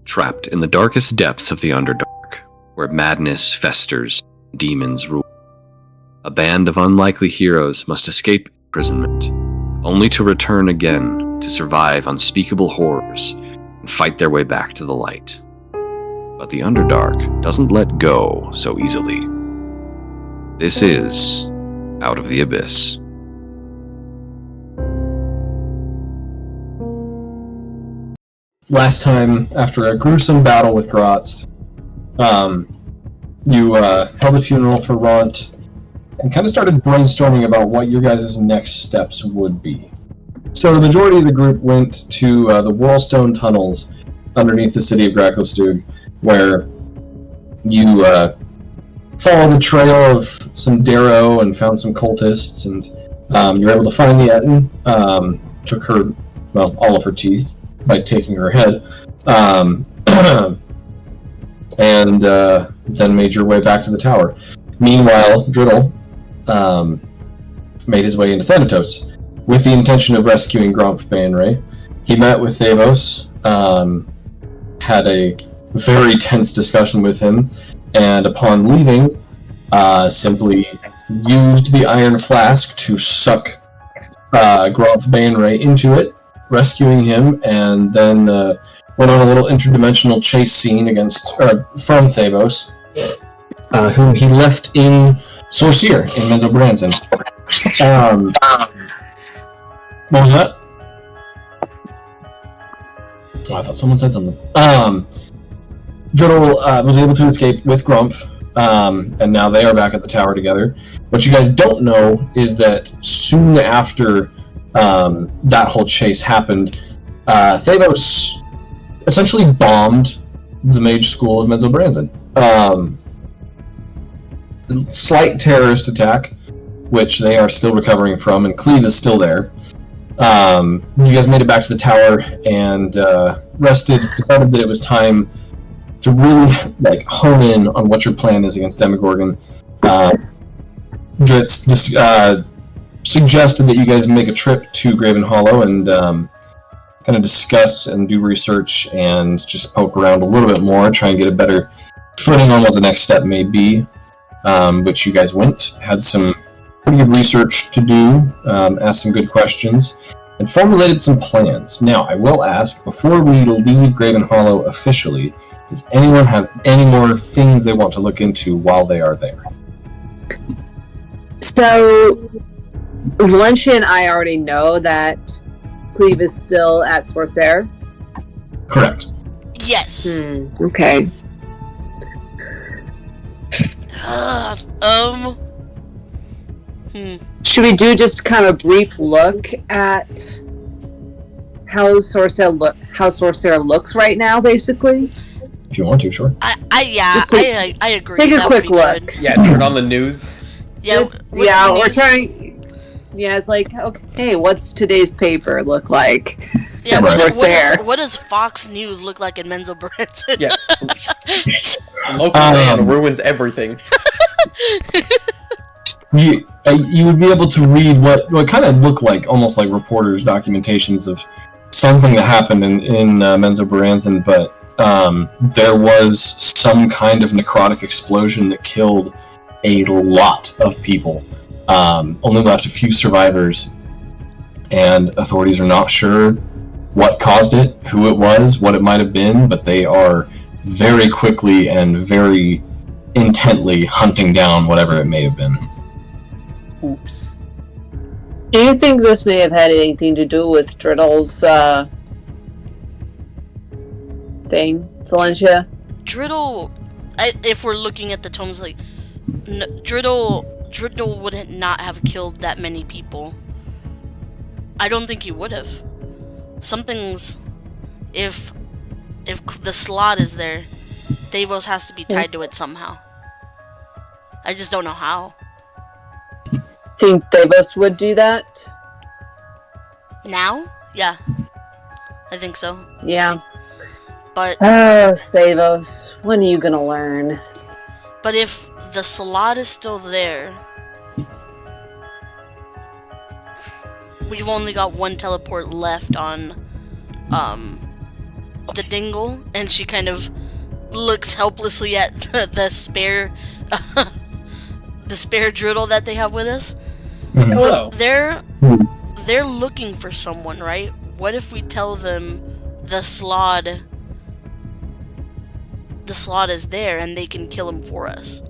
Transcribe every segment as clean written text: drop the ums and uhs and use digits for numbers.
trapped in the darkest depths of the Underdark, where madness festers, demons rule. A band of unlikely heroes must escape imprisonment, only to return again to survive unspeakable horrors and fight their way back to the light. But the Underdark doesn't let go so easily. This is Out of the Abyss. Last time, after a gruesome battle with Grotz, you held a funeral for Ront and kind of started brainstorming about what your guys' next steps would be. So the majority of the group went to the Whirlstone tunnels underneath the city of Grakostug, where you followed the trail of some Darrow and found some cultists, and you were able to find the Etten, took her, well, all of her teeth by taking her head, and then made your way back to the tower. Meanwhile, Driddle made his way into Thanatos with the intention of rescuing Gromp Bainray. He met with Thavos, had a very tense discussion with him, and upon leaving, simply used the iron flask to suck Gromp Bainray into it, rescuing him, and then went on a little interdimensional chase scene from Thavos, whom he left in Sorcier in Menzoberranzan. What was that? Oh, I thought someone said something. Driddle was able to escape with Grump, and now they are back at the tower together. What you guys don't know is that soon after that whole chase happened, Thavos essentially bombed the mage school of Menzoberranzan. Slight terrorist attack, which they are still recovering from, and Cleve is still there. You guys made it back to the tower and rested, decided that it was time to really hone in on what your plan is against Demogorgon. Dritz suggested that you guys make a trip to Graven Hollow and kind of discuss and do research and just poke around a little bit more, try and get a better footing on what the next step may be. Which you guys went, had some pretty good research to do, asked some good questions, and formulated some plans. Now, I will ask, before we leave Graven Hollow officially, does anyone have any more things they want to look into while they are there? So, Valencia and I already know that Cleve is still at Sorcerer. Correct. Yes. Okay. Should we do just kind of a brief look at how Sorcerer looks right now, basically? If you want to, sure. I agree. Take a quick look. Good. Yeah, turn on the news. Yeah, we're turning. Yeah, it's like, okay, what's today's paper look like? Yeah, what does Fox News look like in Menzoberranzan? Yeah. Local man ruins everything. You would be able to read what kind of look like, almost like reporters' documentations of something that happened in Menzoberranzan, but there was some kind of necrotic explosion that killed a lot of people. Only left a few survivors, and authorities are not sure what caused it, who it was, what it might have been, but they are very quickly and very intently hunting down whatever it may have been. Oops. Do you think this may have had anything to do with Driddle's thing, Valencia? Driddle, if we're looking at the tomes, Driddle would not have killed that many people. I don't think he would have. Something's... If the slot is there, Thavos has to be tied to it somehow. I just don't know how. Think Thavos would do that? Now? Yeah. I think so. Yeah. But... Oh, Thavos. When are you gonna learn? But if the slot is still there... We've only got one teleport left on the dingle, and she kind of looks helplessly at the spare driddle that they have with us. Hello. They're looking for someone, right? What if we tell them the slod is there and they can kill him for us?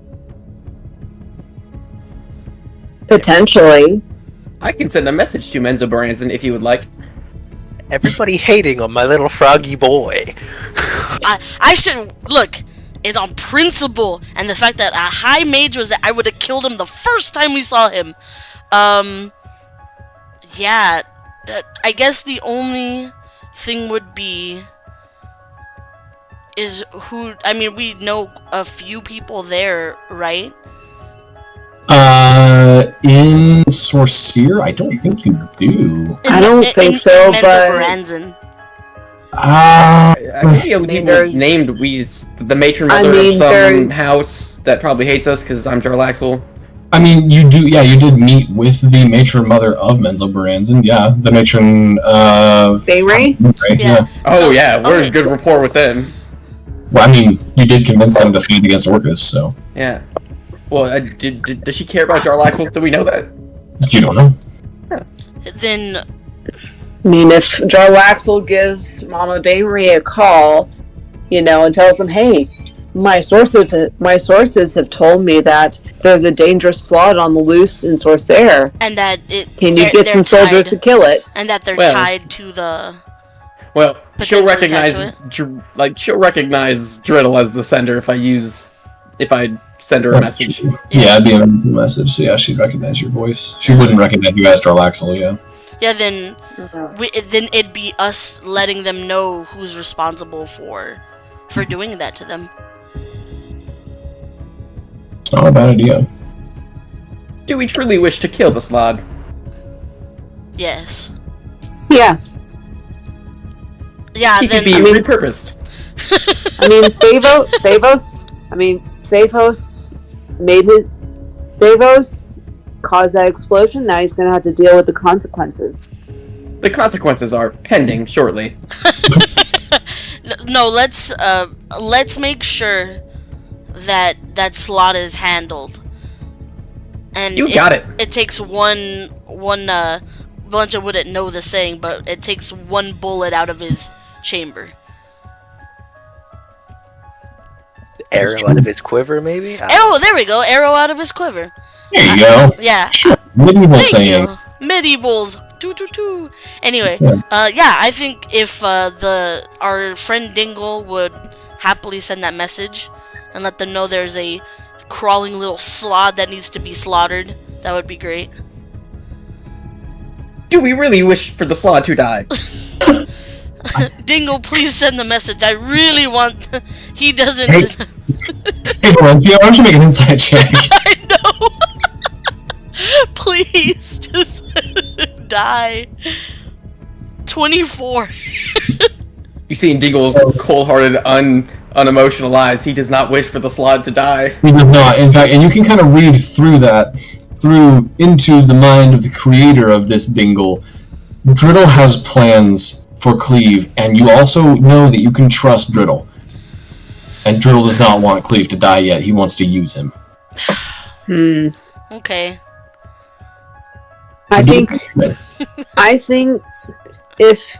Potentially. I can send a message to Menzo Baranzan if you would like. Everybody hating on my little froggy boy. I should look. It's on principle, and the fact that a high mage was that I would have killed him the first time we saw him. Yeah. I guess the only thing would be is who. I mean, we know a few people there, right? In Sorcerer, I don't think you do. I don't think so, but Baranzan. I think the only people there's- named the matron mother of some there's- house that probably hates us because I'm Jarlaxle. I mean, you did meet with the matron mother of Menzo Baranzan, yeah. The matron of... Bayray? Right, Yeah. Oh So- yeah, we're okay. in good rapport with them. Well, I mean, you did convince them to fight against Orcus, so... Yeah. Well, does she care about Jarlaxle? Do we know that? You don't know. Then I mean, if Jarlaxle gives Mama Bayray a call, and tells them, hey, my sources have told me that there's a dangerous slot on the loose in Sorcerer. and that it Can you they're- get some they're soldiers tied- to kill it? and that they're Well- tied to the Well, she'll Potentially recognize tied to she'll recognize Driddle as the sender if I send her a message. Yeah, it'd be a message, so yeah, she'd recognize your voice. She wouldn't recognize you as Jarlaxle, yeah. Yeah, then it'd be us letting them know who's responsible for doing that to them. It's not a bad idea. Do we truly wish to kill the Slod? Yes. Yeah. Yeah, He then could be repurposed. I mean, Thavos made it. Thavos caused that explosion. Now he's going to have to deal with the consequences. The consequences are pending shortly. no, let's make sure that slot is handled. And You got it. It takes one bunch of wouldn't know the saying, but it takes one bullet out of his chamber. Arrow out of his quiver, maybe? Oh, there we go. Arrow out of his quiver. There you go. Yeah. Sure. Medieval Thank saying. you. Medievals. Doo. Anyway, Yeah. yeah, I think if our friend Dingle would happily send that message and let them know there's a crawling little slod that needs to be slaughtered, that would be great. Do we really wish for the Slod to die? Dingle, please send the message. I really want. He doesn't. Hey. Hey, Valencia, why don't you make an insight check? I know. Please, just die. 24. You see in Deagle's cold-hearted, unemotional eyes, he does not wish for the Slod to die. He does not. In fact, and you can kind of read through into the mind of the creator of this dingle. Driddle has plans for Cleve, and you also know that you can trust Driddle. And Driddle does not want Cleve to die yet. He wants to use him. Okay. I think if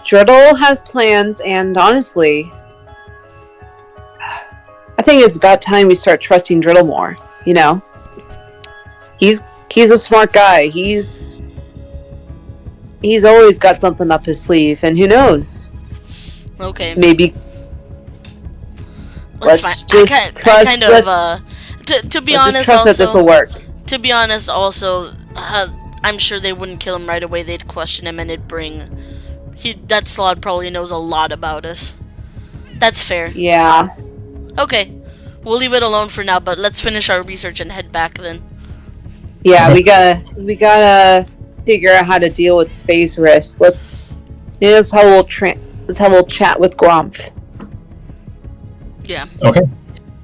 Driddle has plans, and honestly, I think it's about time we start trusting Driddle more. He's a smart guy. He's always got something up his sleeve, and who knows? Okay. Maybe That's let's fine. just I kind trust- of to be let's honest, just trust that this will also, work. to be honest, also, I'm sure they wouldn't kill him right away. They'd question him, and it'd bring. That slod probably knows a lot about us. That's fair. Yeah. Okay, we'll leave it alone for now. But let's finish our research and head back then. Yeah, we gotta figure out how to deal with phase risk. That's how we'll chat with Gromf. Yeah. Okay.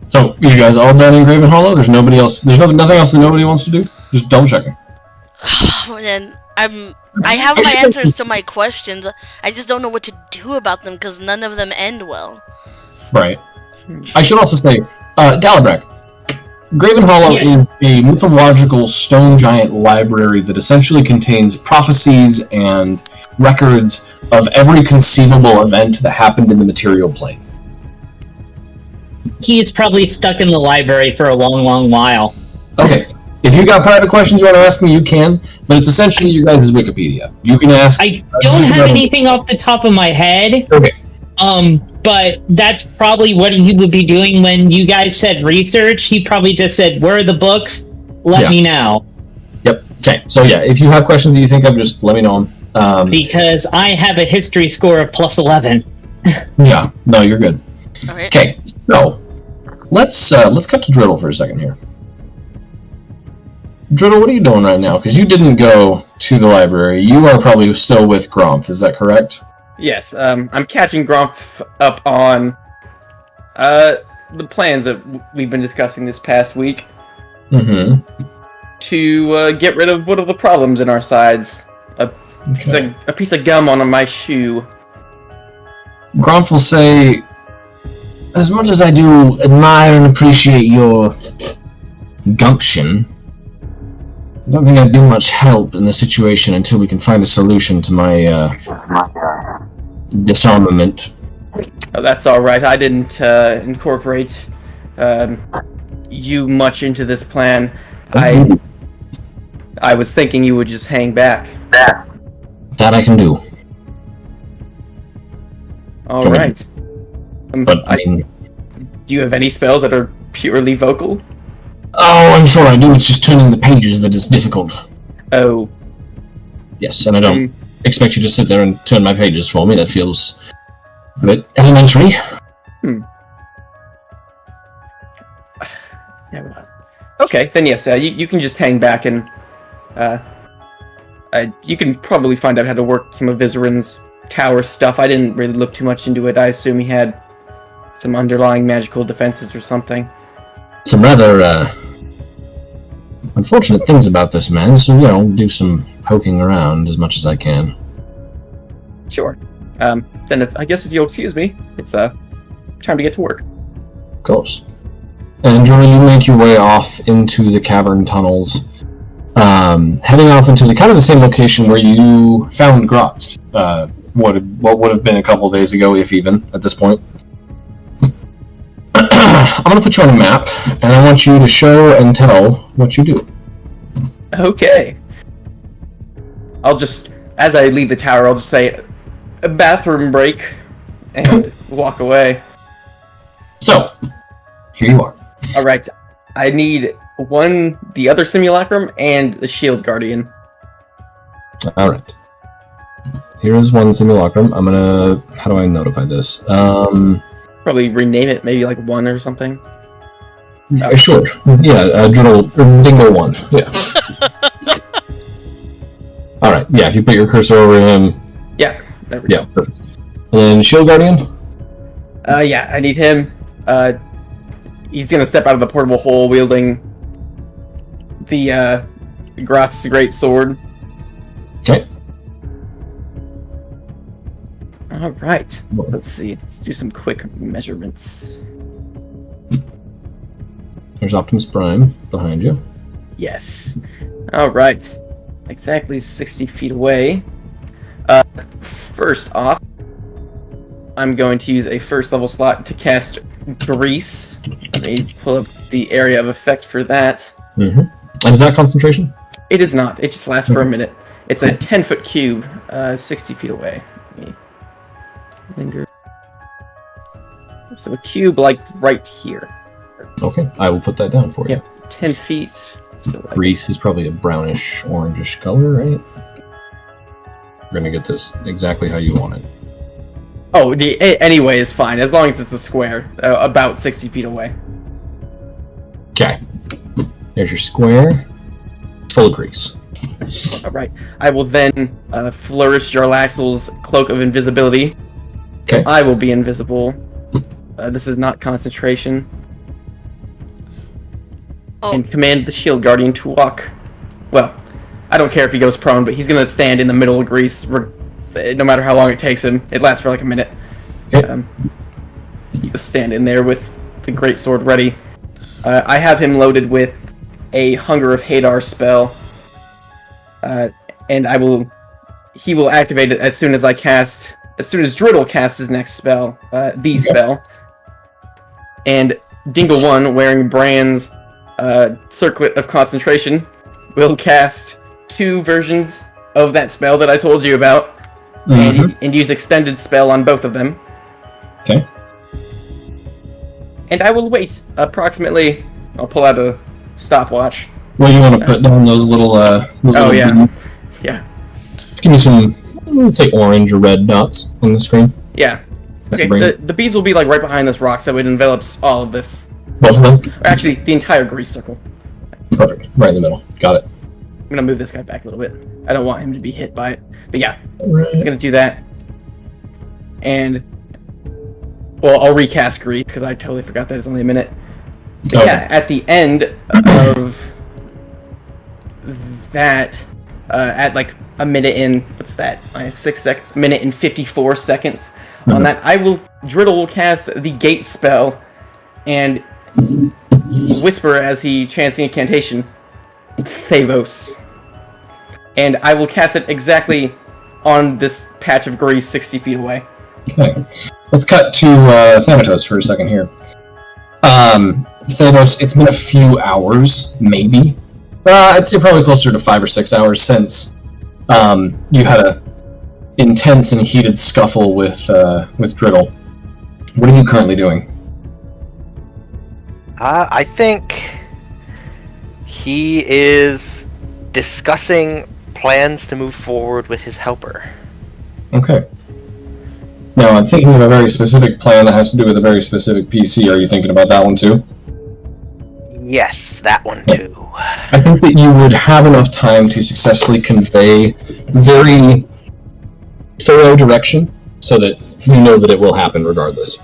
So, you guys all done in Graven Hollow? There's nobody else. There's nothing else that nobody wants to do? Just double checking. And I have my answers to my questions. I just don't know what to do about them because none of them end well. Right. I should also say, Dalibrak, Graven Hollow is a mythological stone giant library that essentially contains prophecies and records of every conceivable event that happened in the material plane. He's probably stuck in the library for a long, long while. Okay. If you got private questions you want to ask me, you can, but it's essentially your guys' Wikipedia. You can ask... I don't have anything off the top of my head. Okay. But that's probably what he would be doing when you guys said research. He probably just said, where are the books? Let me know. Yep. Okay. So yeah, if you have questions that you think of, just let me know them. Because I have a history score of plus 11. Yeah. No, you're good. Okay. Okay. So let's cut to Driddle for a second here. Driddle, what are you doing right now? Because you didn't go to the library. You are probably still with Gromph. Is that correct? Yes, I'm catching Grump up on the plans that we've been discussing this past week. Mm-hmm. To get rid of one of the problems in our sides. A piece of gum on my shoe. Gromph will say, as much as I do admire and appreciate your gumption, I don't think I'd be much help in the situation until we can find a solution to my disarmament. Oh, that's alright, I didn't incorporate you much into this plan. I was thinking you would just hang back. That I can do. Alright. But, I mean... Do you have any spells that are purely vocal? Oh, I'm sure I do. It's just turning the pages that is difficult. Oh. Yes, and I don't expect you to sit there and turn my pages for me. That feels a bit elementary. Okay, then yes, you can just hang back and you can probably find out how to work some of Vizarin's tower stuff. I didn't really look too much into it. I assume he had some underlying magical defenses or something. Some rather unfortunate things about this man, so do some poking around as much as I can. Sure. Then I guess if you'll excuse me, it's time to get to work. Of course. And Jordan, you make your way off into the cavern tunnels, heading off into the same location where you found Grotz. What would have been a couple days ago, if even, at this point. I'm going to put you on a map, and I want you to show and tell what you do. Okay. I'll just, as I leave the tower, I'll just say, a bathroom break, and walk away. So, here you are. Alright, I need the other simulacrum, and the shield guardian. Alright. Here is one simulacrum. I'm gonna... How do I notify this? Probably rename it, maybe like 1 or something. Sure. Yeah, Dingo 1. Yeah. Alright, yeah, if you put your cursor over him... Yeah, there we go. Perfect. And then Shield Guardian? Yeah, I need him. He's gonna step out of the portable hole wielding the Grotz's great sword. Okay. Alright, let's see. Let's do some quick measurements. There's Optimus Prime behind you. Yes. Alright. Exactly 60 feet away. First off, I'm going to use a first level slot to cast Grease. Let me pull up the area of effect for that. Mm-hmm. And is that concentration? It is not. It just lasts for a minute. It's a 10-foot cube, 60 feet away. Let me linger. So a cube, like, right here. Okay, I will put that down for you. 10 feet. So Grease is probably a brownish, orangish color, right? We're gonna get this exactly how you want it. Oh, anyway is fine, as long as it's a square, about 60 feet away. Okay. There's your square. Full of grease. Alright. I will then flourish Jarlaxle's Cloak of Invisibility. Okay. I will be invisible. This is not concentration. Oh. And command the Shield Guardian to walk. Well, I don't care if he goes prone, but he's gonna stand in the middle of Grease, no matter how long it takes him. It lasts for like a minute. Okay. He just stand in there with the great sword ready. I have him loaded with a Hunger of Hadar spell, and he will activate it as soon as Driddle casts his next spell, the spell. And Dingle 1, wearing Bran's Circlet of Concentration, will cast 2 versions of that spell that I told you about, and use Extended Spell on both of them. Okay. And I will wait approximately. I'll pull out a stopwatch. Well, you want to put down those little. Yeah. Just give me some, let's say, orange or red dots on the screen. Yeah. Okay. The beads will be like right behind this rock, so it envelops all of this. Both of them. Or actually, the entire Grease circle. Perfect. Right in the middle. Got it. I'm gonna move this guy back a little bit. I don't want him to be hit by it. But yeah, Right. he's gonna do that. And well, I'll recast Grease because I totally forgot that it's only a minute. But yeah, at the end of that, at like a minute in, what's that? 6 seconds, minute and 54 seconds. On that, Driddle will cast the Gate spell and whisper as he chants the incantation, Thavos. And I will cast it exactly on this patch of Grease 60 feet away. Okay. Let's cut to Thanatos for a second here. Thanos, it's been a few hours, maybe. I'd say probably closer to 5 or 6 hours since you had a intense and heated scuffle with Driddle. What are you currently doing? I think he is discussing plans to move forward with his helper. Okay. Now, I'm thinking of a very specific plan that has to do with a very specific PC. Are you thinking about that one too? Yes, that one too. I think that you would have enough time to successfully convey very thorough direction so that you know that it will happen regardless.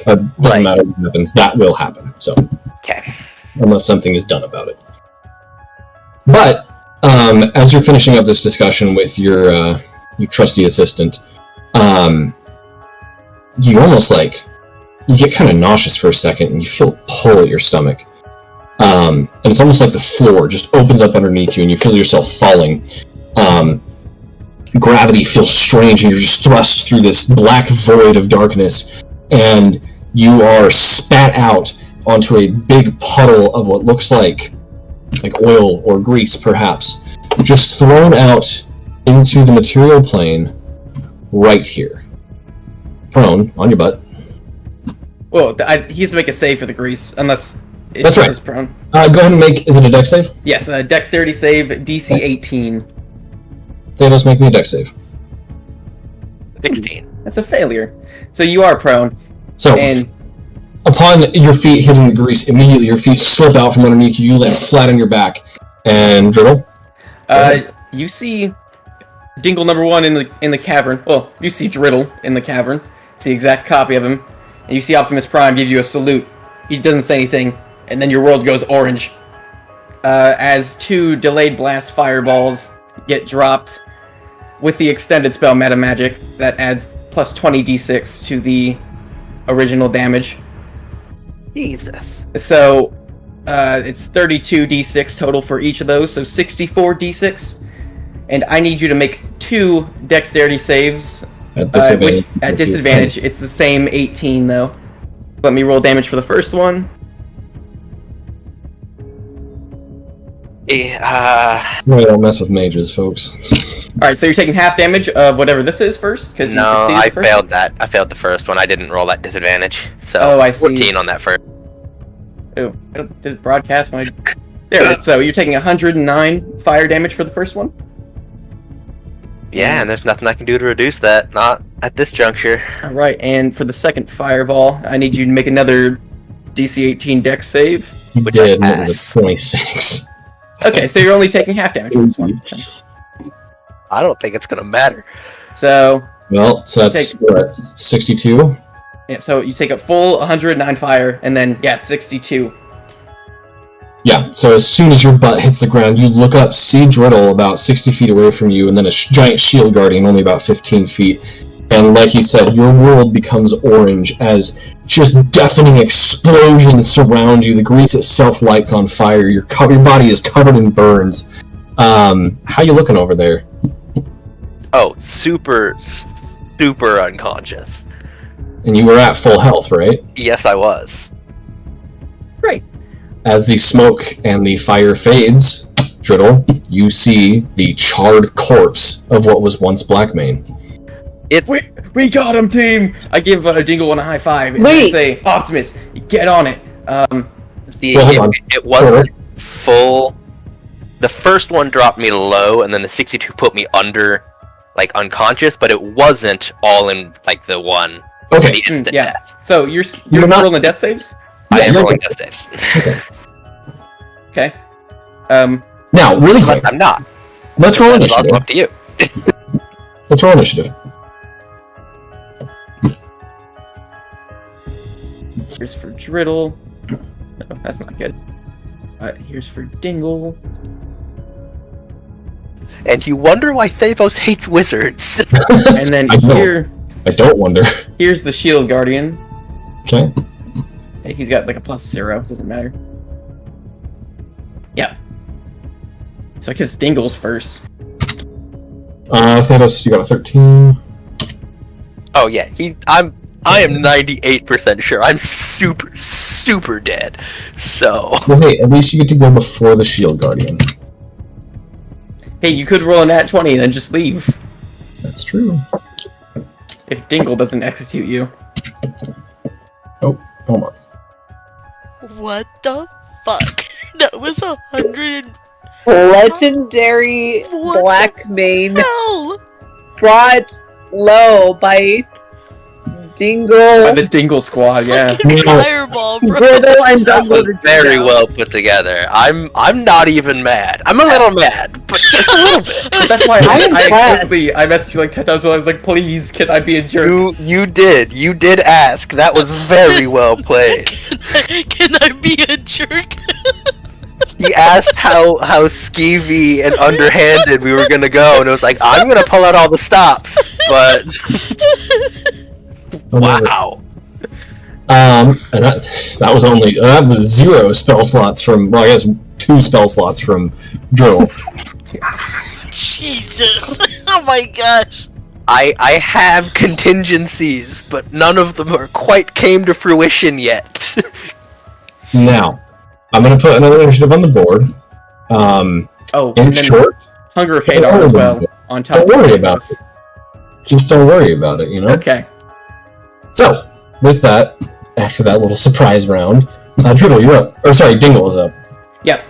Doesn't matter what happens, that will happen. So, Okay. unless something is done about it. But, as you're finishing up this discussion with your trusty assistant, you almost you get kind of nauseous for a second and you feel a pull at your stomach. And it's almost like the floor just opens up underneath you and you feel yourself falling. Gravity feels strange and you're just thrust through this black void of darkness, and you are spat out onto a big puddle of what looks like oil or grease, perhaps, just thrown out into the material plane right here. Prone, on your butt. Well, he has to make a save for the Grease, unless it's That's right. just prone. Go ahead and make, is it a dex save? Yes, Dexterity save, DC 18. Thanos, make me a dex save. 16. That's a failure. So you are prone, So, and upon your feet hitting the grease, immediately your feet slip out from underneath you, you land flat on your back, and Driddle? you see Dingle number 1 in the cavern. Well, you see Driddle in the cavern. It's the exact copy of him. And you see Optimus Prime give you a salute. He doesn't say anything, and then your world goes orange. As 2 delayed blast fireballs get dropped with the extended spell Meta Magic that adds plus 20 d6 to the original damage. Jesus. So it's 32 d6 total for each of those, so 64 d6. And I need you to make 2 dexterity saves. At disadvantage. Which, at disadvantage, it's the same 18 though. Let me roll damage for the first one. We don't mess with mages, folks. Alright, so you're taking half damage of whatever this is first? Cause No, you succeeded I the first failed that. I failed the first one. I didn't roll that disadvantage. So Oh, I see. 14 on that first. Oh, did it broadcast my... There it is. So you're taking 109 fire damage for the first one? Yeah, and there's nothing I can do to reduce that. Not at this juncture. Alright, and for the second fireball, I need you to make another DC 18 dex save. You Which did, I and it was passed. 26. Okay, so you're only taking half damage for this one. I don't think it's gonna matter. So, Well, so that's, what, 62? yeah, so you take a full 109 fire, and then, yeah, 62. Yeah, so as soon as your butt hits the ground, you look up, see Driddle about 60 feet away from you, and then a giant shield guardian only about 15 feet. And like he said, your world becomes orange as just deafening explosions surround you. The grease itself lights on fire. Your body is covered in burns. How you looking over there? Oh, super unconscious. And you were at full health, right? Yes, I was. Great. As the smoke and the fire fades, Driddle, you see the charred corpse of what was once Blackmane. We got him, team! I give Dingle one a high five and I say, Optimus, get on it. It wasn't full. The first one dropped me low, and then the 62 put me under, like, unconscious, but it wasn't all in, like, the one. Okay. The instant death. So you're not rolling death saves? I am rolling death saves. Okay. Now, really quick. I'm not. Let's roll It's initiative. up to you. Let's roll initiative. Here's for Driddle. No, that's not good. Here's for Dingle. And you wonder why Thavos hates wizards. And then I know. here, I don't wonder. here's the Shield Guardian. Okay. Hey, he's got like a +0, doesn't matter. Yeah. So I guess Dingle's first. Thanos, you got a 13. Oh yeah, I am 98% sure I'm super dead. So Well, hey, at least you get to go before the Shield Guardian. Hey, you could roll a nat 20 and then just leave. That's true. If Dingle doesn't execute you. Oh, hold on. What the fuck? That was 100 and Legendary What Blackmane hell? brought low by Dingle, By the Dingle squad, yeah. Fucking fireball, bro. Griddle, and that was Dumbledore. very well put together. I'm not even mad. I'm a little mad, but just a little bit. That's why I'm impressed. I messaged you like 10 times when I was like, please, can I be a jerk? You did ask. That was very well played. Can I be a jerk? He asked how skeevy and underhanded we were gonna go, and it was like, I'm gonna pull out all the stops, but wow. And that was only that was 0 spell slots from, well, I guess 2 spell slots from Drill. Jesus. Oh my gosh. I have contingencies, but none of them are quite came to fruition yet. Now, I'm gonna put another initiative on the board. Oh, In and then short, Hunger of Hadar as well, on top don't of worry Thanos. about it. Just don't worry about it, you know? Okay. So, with that, after that little surprise round, Driddle, you're up. Or sorry, Dingle is up. Yeah,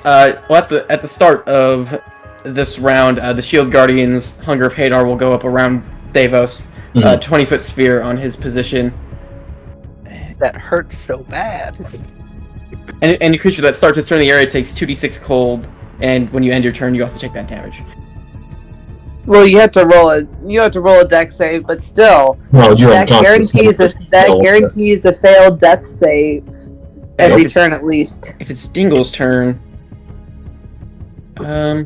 well, at the start of this round, the Shield Guardian's Hunger of Hadar will go up around Davos, 20-foot sphere on his position. That hurts so bad. And any creature that starts its turn in the area takes 2d6 cold, and when you end your turn, you also take that damage. Well, you have to roll a deck save, but still, Well, you're that guarantees a failed death save every Nope. turn at least. If it's Dingle's turn, I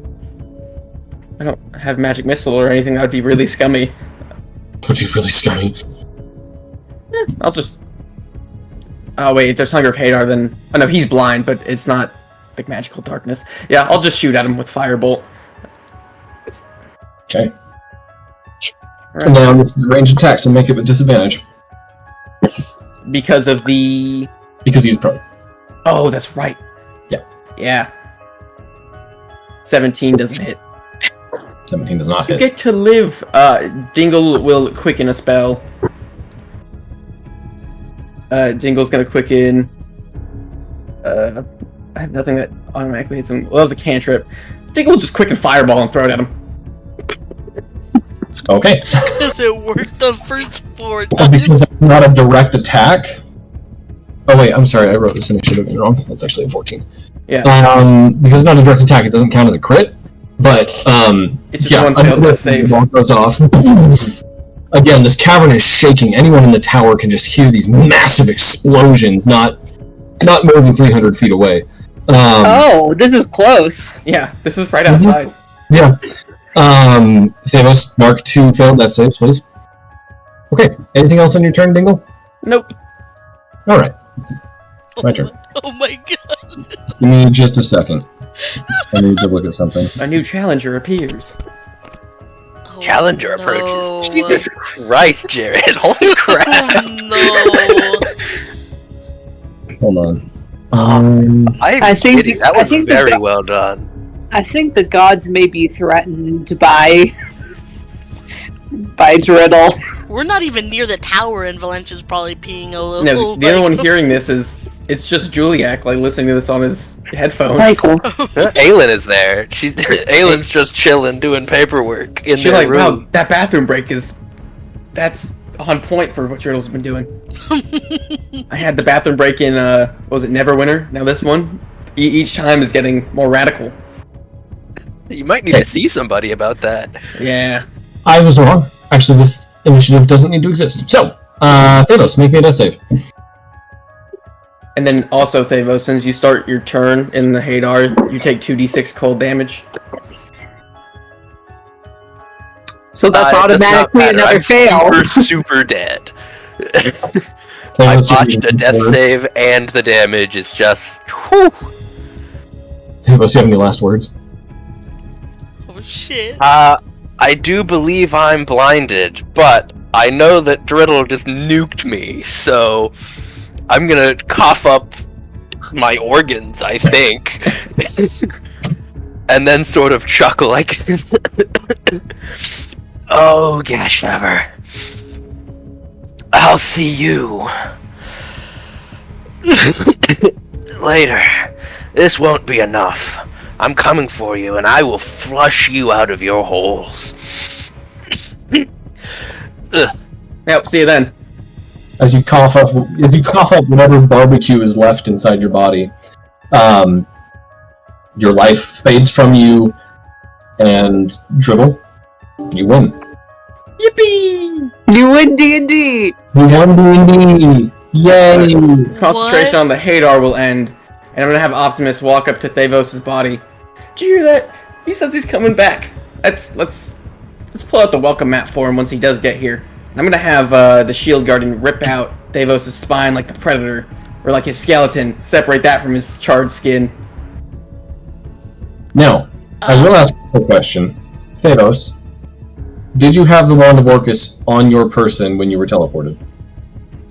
don't have Magic Missile or anything. That would be really scummy. Would be really scummy. I'll just. Oh wait, if there's Hunger of Hadar, then oh no, he's blind, but it's not like magical darkness. Yeah, I'll just shoot at him with Firebolt. Okay. And now this is the range attack, so make it with disadvantage. Because of the. Because he's prone. Oh, that's right. Yeah. Yeah. 17 doesn't hit. 17 does not You hit. get to live. Dingle will quicken a spell. Dingle's gonna quicken. I have nothing that automatically hits him. Well, that's a cantrip. Dingle will just quicken Fireball and throw it at him. Okay. Because it worked the first 4 Well, because times. it's not a direct attack. Oh wait, I'm sorry, I wrote this initiative wrong. That's actually a 14. Yeah. Because it's not a direct attack, it doesn't count as a crit. But It's just one failed death save. The ball goes off. Again, this cavern is shaking. Anyone in the tower can just hear these massive explosions, not more than 300 feet away. Oh, this is close. Yeah, this is right outside. Yeah. Thanos, mark 2 failed that save, please. Okay, anything else on your turn, Dingle? Nope. Alright. My turn. Oh my god. Give me just a second. I need to look at something. A new challenger appears. Oh, Challenger no. approaches. Jesus Christ, Jared. Holy crap. Oh no. Hold on. I think- that I was think very the- well done. I think the gods may be threatened by Driddle. We're not even near the tower, and Valencia's probably peeing a little. No, the only one hearing this is it's just Juliak, like listening to this on his headphones. Michael. Aelin is there. Aelin's just chilling, doing paperwork in She's their like, room. wow, that bathroom break that's on point for what Turtle's been doing. I had the bathroom break in, what was it, Neverwinter? Now this one, each time is getting more radical. You might need to see somebody about that. Yeah. I was wrong. Actually, this initiative doesn't need to exist. So, Thanos, make me a death save. And then also, Thavos, since you start your turn in the Hadar, you take 2d6 cold damage. So that's It does not automatically matter. another I'm fail. super dead. I Thanos, botched a death save, and the damage is just... Whew. Thanos, you have any last words? Oh shit. I do believe I'm blinded, but I know that Driddle just nuked me, so I'm gonna cough up my organs, I think. And then sort of chuckle like... Oh, gosh, never. I'll see you later. This won't be enough. I'm coming for you, and I will flush you out of your holes. Yep, see you then. As you cough up whatever barbecue is left inside your body, your life fades from you, and Dribble, you win. Yippee! You win D&D. You won D&D! Yay! Concentration on the Hadar will end, and I'm gonna have Optimus walk up to Thavos' body. Did you hear that? He says he's coming back. Let's pull out the welcome mat for him once he does get here. I'm gonna have the shield guardian rip out Thavos' spine like the Predator, or like his skeleton, separate that from his charred skin. Now, I will ask a question. Thanos, did you have the Wand of Orcus on your person when you were teleported?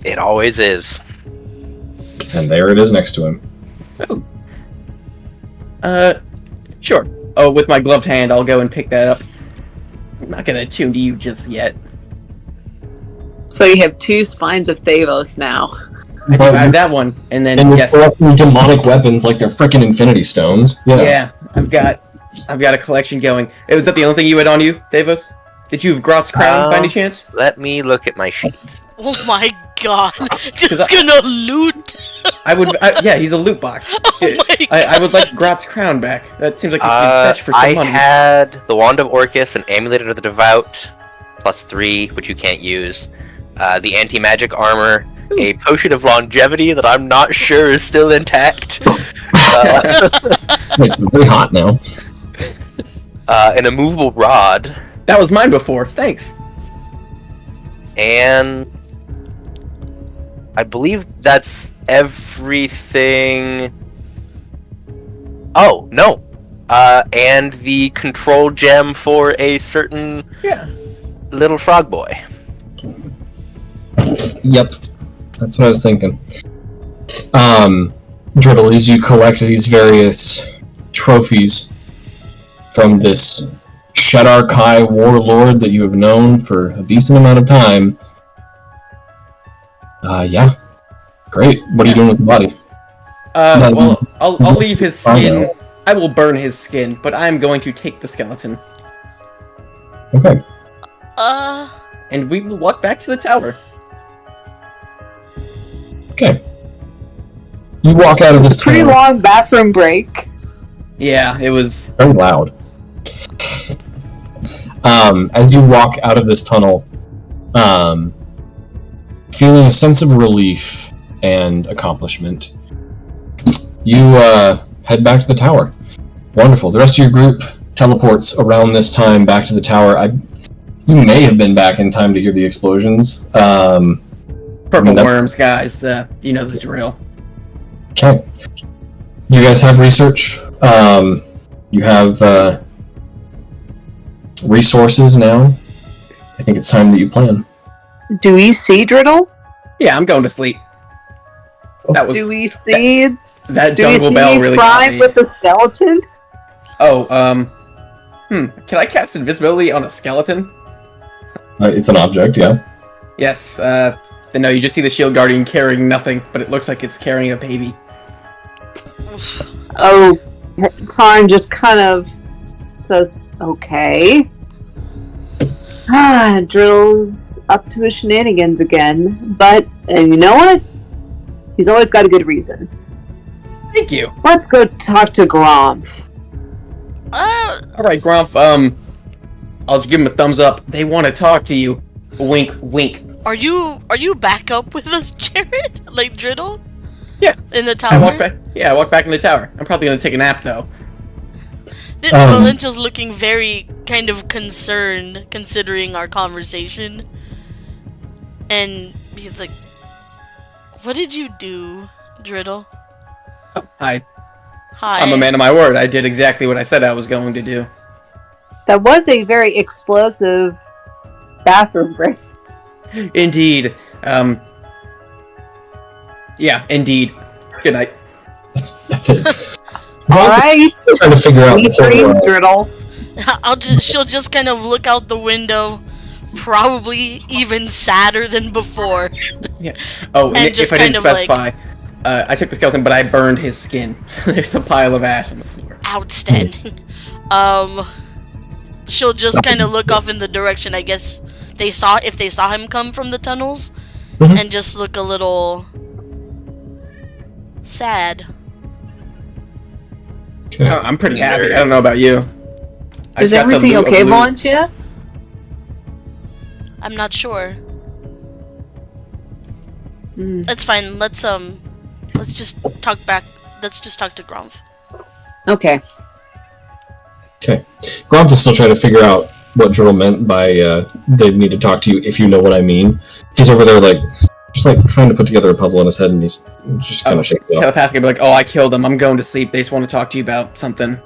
It always is. And there it is next to him. Sure. Oh, with my gloved hand, I'll go and pick that up. I'm not gonna attune to you just yet. So you have 2 spines of Thavos now. I do have that one, and then And yes, you're collecting demonic weapons like they're frickin' Infinity Stones. yeah, I've got a collection going. Was that the only thing you had on you, Thavos? Did you have Grot's crown by any chance? Let me look at my sheets. Oh my god. Just gonna loot. Yeah, he's a loot box. Oh my god. I would like Grot's crown back. That seems like you can fetch for some I money. had the Wand of Orcus, an Amulet of the Devout, +3, which you can't use. The anti-magic armor, a potion of longevity that I'm not sure is still intact. It's very hot now. An immovable rod, That was mine before. Thanks. and I believe that's everything. Oh, no. And the control gem for a certain Yeah. little frog boy. Yep. That's what I was thinking. Driddle, as you collect these various trophies from this Shadar Kai warlord that you have known for a decent amount of time. Yeah. Great. What are you doing with the body? Well, I'll leave his I skin. know. I will burn his skin, but I'm going to take the skeleton, Okay. and we will walk back to the tower. Okay. You walk out of this Pretty tunnel. long bathroom break. Yeah, it was. Very loud. As you walk out of this tunnel, feeling a sense of relief and accomplishment, you head back to the tower. Wonderful. The rest of your group teleports around this time back to the tower. You may have been back in time to hear the explosions. Purple worms, guys. You know the drill. Okay. You guys have research. You have resources now. I think it's time that you plan. Do we see Driddle? Yeah, I'm going to sleep. That was. Do we see? That Do we jungle see bell really got Prime me. with the skeleton? Oh, Can I cast invisibility on a skeleton? It's an object, yeah. Yes. Then no, you just see the shield guardian carrying nothing, but it looks like it's carrying a baby. Oh, Prime just kind of says, "Okay." Drill's up to his shenanigans again, but and you know what? He's always got a good reason. Thank you. Let's go talk to Gromp. Alright, Gromp, I'll just give him a thumbs up. They want to talk to you. Wink, wink. Are you back up with us, Jared? Like Driddle? Yeah. In the I tower? walked back in the tower. I'm probably gonna take a nap, though. Valencha's looking very kind of concerned, considering our conversation. And he's like, "What did you do, Driddle?" Oh, hi. Hi. I'm a man of my word. I did exactly what I said I was going to do. That was a very explosive bathroom break. Indeed. Yeah, indeed. Good night. That's it. All right. Trying to figure out Sweet the whole, dreams, Driddle. She'll just kind of look out the window, probably even sadder than before. Yeah. Oh, and just if I didn't kind of specify, I took the skeleton, but I burned his skin. So there's a pile of ash on the floor. Outstanding. She'll just kind of look off in the direction. I guess if they saw him come from the tunnels, and just look a little sad. Okay. Oh, I'm pretty happy. I don't know about you. Is everything okay, Blue. Valencia? I'm not sure. Mm. It's fine. Let's just talk back. Let's just talk to Gromp. Okay. Okay. Gromp is still trying to figure out what Drill meant by they need to talk to you if you know what I mean. He's over there just trying to put together a puzzle in his head, and he's just kind of shaking it up. Telepathically be like, "Oh, I killed him. I'm going to sleep. They just want to talk to you about something."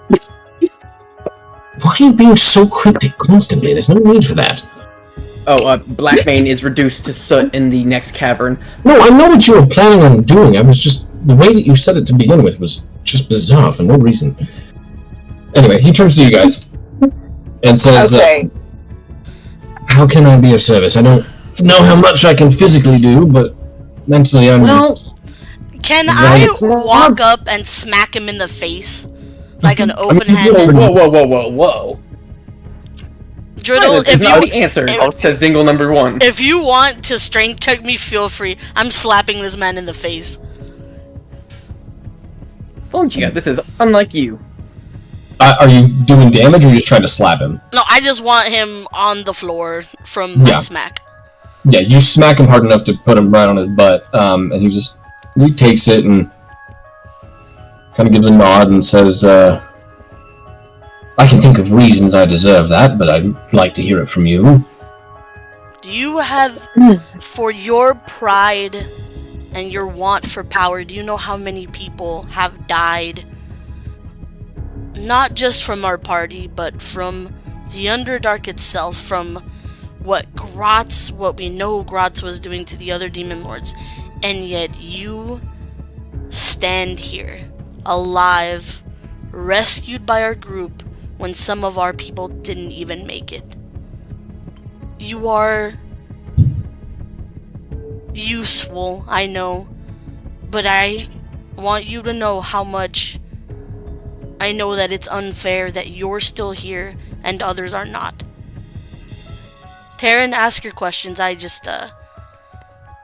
Why are you being so cryptic constantly? There's no need for that. Oh, Blackbane is reduced to soot in the next cavern. No, I know what you were planning on doing. I was just... The way that you said it to begin with was just bizarre for no reason. Anyway, he turns to you guys and says, Okay. how can I be of service? I don't know how much I can physically do, but mentally I'm... Well, Can Right. I walk up and smack him in the face? Like an open-handed... Whoa. Driddle, Violence is not the answer, says Dingle number 1. if you want to strength check me, feel free. I'm slapping this man in the face. Valencia, this is unlike you. Are you doing damage, or are you just trying to slap him? No, I just want him on the floor from my Yeah. smack. Yeah, you smack him hard enough to put him right on his butt, and he takes it and kind of gives a nod and says, I can think of reasons I deserve that, but I'd like to hear it from you. Do you have, for your pride and your want for power, do you know how many people have died? Not just from our party, but from the Underdark itself, from what we know Grotz was doing to the other demon lords, and yet you stand here, alive, rescued by our group, when some of our people didn't even make it. You are useful, I know, but I want you to know how much I know that it's unfair that you're still here and others are not. Taryn, ask your questions.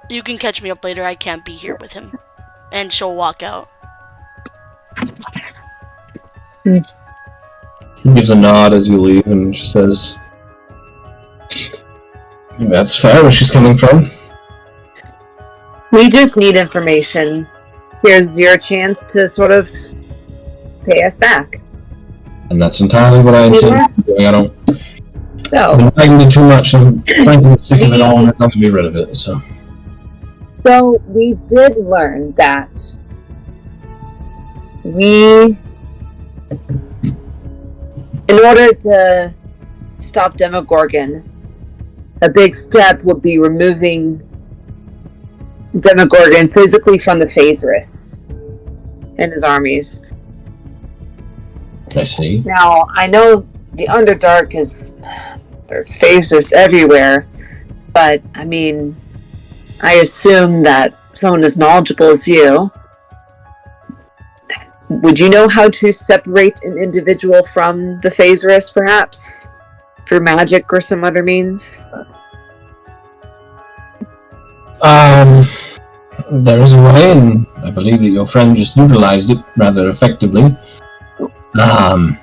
You can catch me up later. I can't be here with him. And she'll walk out. He gives a nod as you leave and she says, that's fair where she's coming from. we just need information. Here's your chance to sort of pay us back. And that's entirely what I intend to do. I don't. So, I've been begging me too much, and frankly, I'm sick of it all, and I'd love to be rid of it. So we did learn that in order to stop Demogorgon, a big step would be removing Demogorgon physically from the Treacherous and his armies. I see. Now, I know the Underdark there's Treacherous everywhere, but I mean, I assume that someone as knowledgeable as you, would you know how to separate an individual from the Treacherous, perhaps? Through magic or some other means? There is a way, and I believe that your friend just utilized it rather effectively. The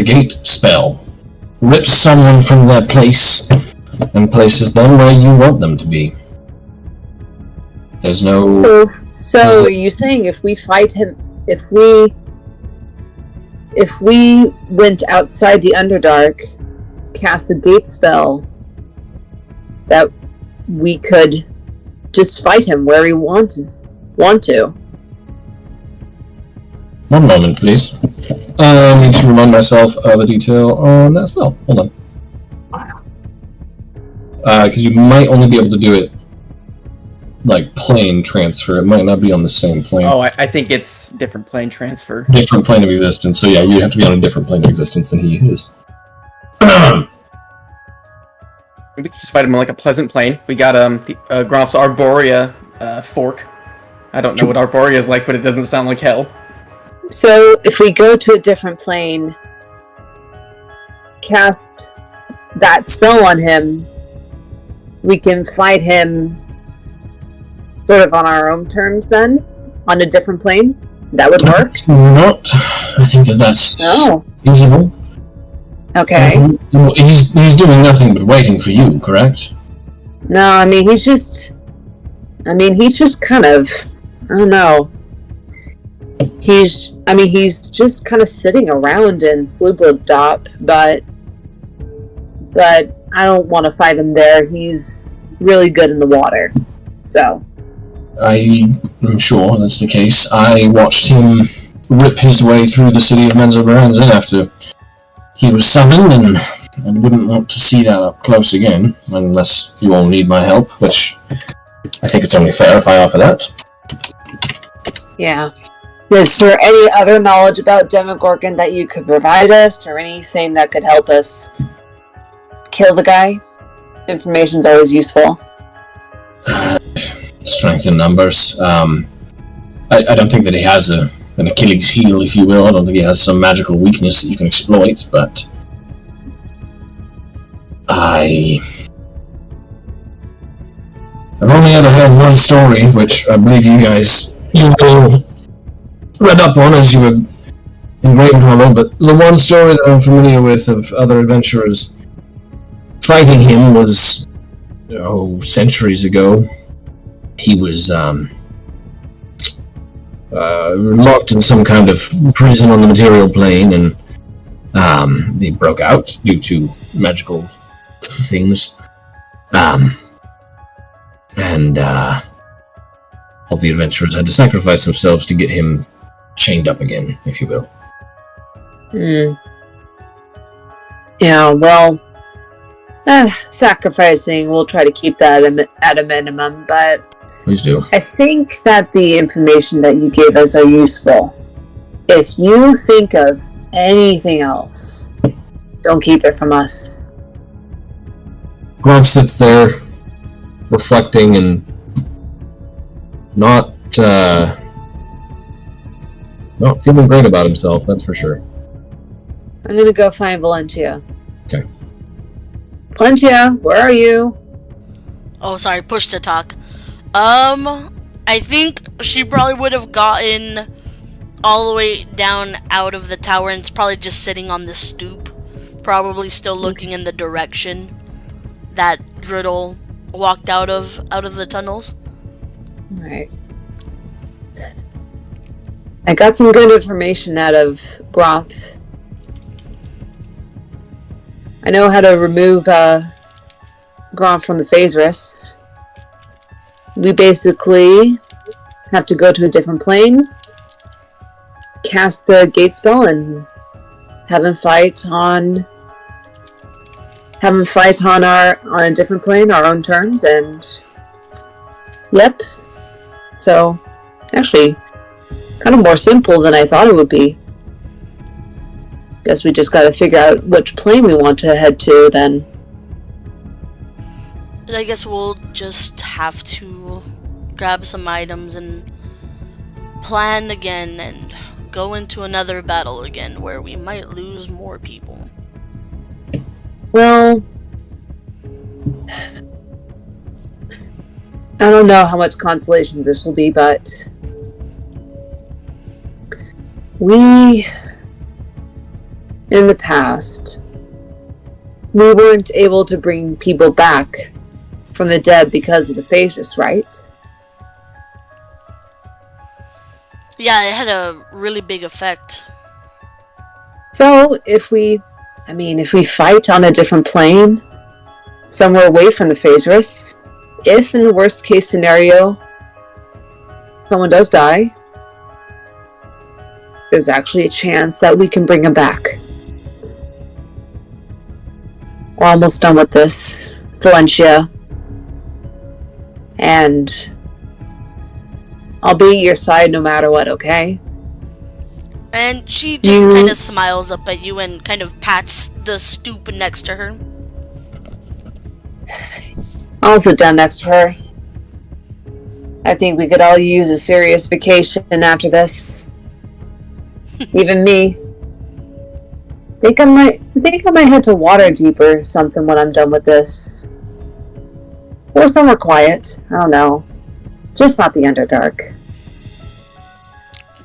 gate spell rips someone from their place and places them where you want them to be. There's no... So are you saying if we fight him, if we went outside the Underdark, cast the gate spell, that we could just fight him where we want to? One moment, please. I need to remind myself of a detail on that spell. Hold on. Because you might only be able to do it like plane transfer. It might not be on the same plane. Oh, I think it's different plane transfer. Different plane of existence. So yeah, you'd have to be on a different plane of existence than he is. We could just fight him on like a pleasant plane. We got Gromph's Arborea fork. I don't know what Arborea is like, but it doesn't sound like hell. So if we go to a different plane, cast that spell on him, we can fight him sort of on our own terms then? On a different plane? That would work? Not. I think that's feasible. Okay. He's doing nothing but waiting for you, correct? No, I mean, he's just kind of, I don't know. He's just kind of sitting around in Sloobledop, but I don't want to fight him there. He's really good in the water, so. I am sure that's the case. I watched him rip his way through the city of Menzoberranzan after he was summoned, and I wouldn't want to see that up close again, unless you all need my help, which I think it's only fair if I offer that. Yeah. Is there any other knowledge about Demogorgon that you could provide us, or anything that could help us kill the guy? Information's always useful. Strength in numbers. I don't think that he has an Achilles heel, if you will. I don't think he has some magical weakness that you can exploit, but I've only ever heard one story, which I believe you all read up on as you were in Great Hollow, but the one story that I'm familiar with of other adventurers fighting him was, centuries ago. He was locked in some kind of prison on the material plane, and he broke out due to magical things. And all the adventurers had to sacrifice themselves to get him chained up again, if you will. Yeah, well, sacrificing, we'll try to keep that at a minimum, but Please do. I think that the information that you gave us are useful. If you think of anything else, don't keep it from us. Gromp sits there, reflecting and not feeling great about himself, that's for sure. I'm gonna go find Valencia. Okay. Valencia, where are you? Oh, sorry, push to talk. I think she probably would have gotten all the way down out of the tower and is probably just sitting on the stoop, probably still looking in the direction that Griddle walked out of the tunnels. Alright. I got some good information out of Groff. I know how to remove Groff from the treacherous. We basically have to go to a different plane, cast the gate spell, and have him fight on on a different plane, our own terms, and yep. So, actually, kind of more simple than I thought it would be. Guess we just gotta figure out which plane we want to head to then. I guess we'll just have to grab some items and plan again and go into another battle again where we might lose more people. Well, I don't know how much consolation this will be, but we, in the past, we weren't able to bring people back from the dead because of the treacherous, right? Yeah, it had a really big effect. So, if we fight on a different plane, somewhere away from the treacherous, if in the worst case scenario, someone does die, there's actually a chance that we can bring him back. We're almost done with this, Valencia. And I'll be at your side no matter what, okay? And she just kind of smiles up at you and kind of pats the stoop next to her. I'll sit down next to her. I think we could all use a serious vacation after this. Even me. I think I might head to Waterdeep or something when I'm done with this. Or somewhere quiet. I don't know. Just not the Underdark.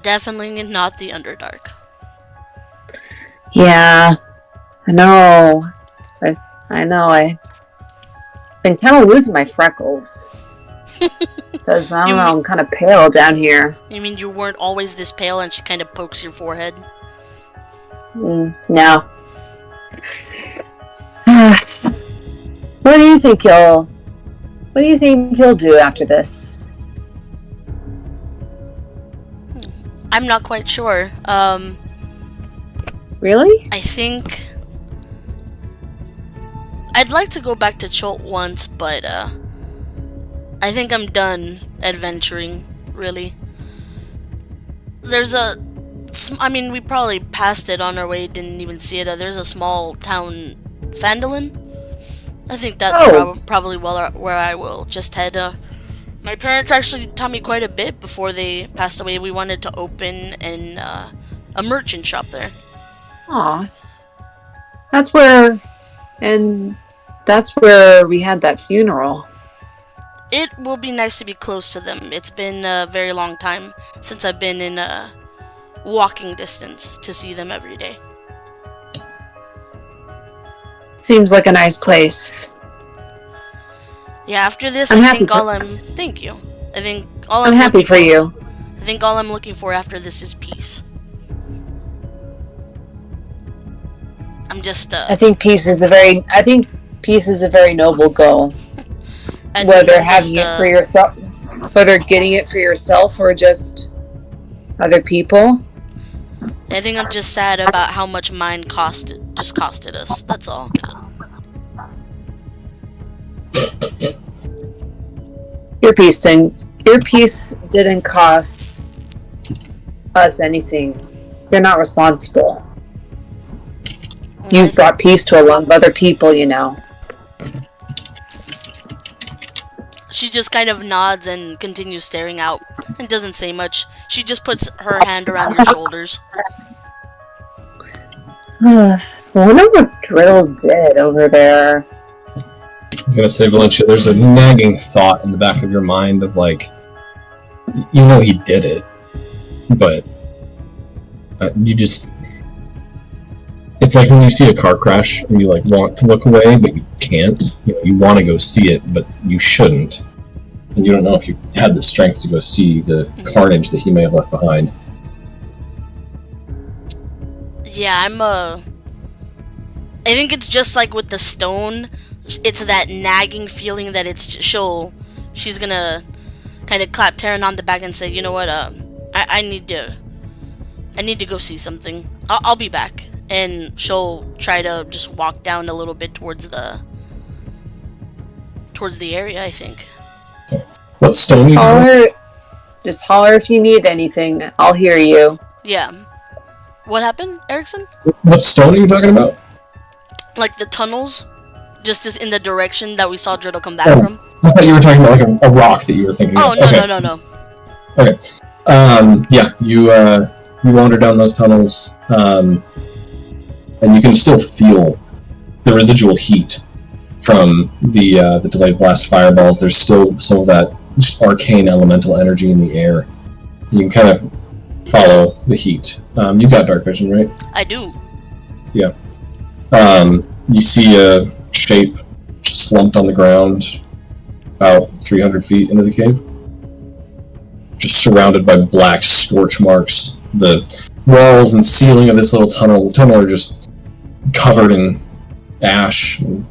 Definitely not the Underdark. Yeah. I know. I've been kind of losing my freckles. Because, I don't know, I'm kind of pale down here. You mean you weren't always this pale and she kind of pokes your forehead? No. What do you think he'll do after this? I'm not quite sure. Really? I think I'd like to go back to Cholt once, but I think I'm done adventuring, really. We probably passed it on our way, didn't even see it. There's a small town, Phandalin. I think that's probably where I will just head. My parents actually taught me quite a bit before they passed away. We wanted to open a merchant shop there. Aw. That's where we had that funeral. It will be nice to be close to them. It's been a very long time since I've been in walking distance to see them every day. Seems like a nice place. Yeah, after this, I'm happy for you. I think all I'm looking for after this is peace. I'm just I think peace is a very noble goal. Whether having it for yourself, whether getting it for yourself or just other people. I think I'm just sad about how much mine costed us. That's all. Your peace didn't cost us anything. You're not responsible. You've brought peace to a lot of other people, you know. She just kind of nods and continues staring out and doesn't say much. She just puts her hand around your shoulders. I wonder what Drill did over there. I was gonna say, Valencia, there's a nagging thought in the back of your mind of like, you know he did it, but you just... It's like when you see a car crash and you like want to look away, but you can't. You know, you want to go see it, but you shouldn't. And you don't know if you had the strength to go see the carnage that he may have left behind. Yeah, I think it's just like with the stone. It's that nagging feeling that she's gonna kind of clap Taryn on the back and say, you know what, I need to go see something. I'll be back. And she'll try to just walk down a little bit towards the area, I think. What stone? Just holler if you need anything. I'll hear you. Yeah. What happened, Erickson? What stone are you talking about? Like the tunnels, just as in the direction that we saw Driddle come back from. I thought you were talking about like a rock that you were thinking. Oh, of. no. Okay. Yeah, you wander down those tunnels, and you can still feel the residual heat from the delayed blast fireballs. There's still some of that arcane elemental energy in the air. You can kind of follow the heat. You've got dark vision, right? I do. Yeah. You see a shape slumped on the ground about 300 feet into the cave. Just surrounded by black scorch marks. The walls and ceiling of this little tunnel are just covered in ash or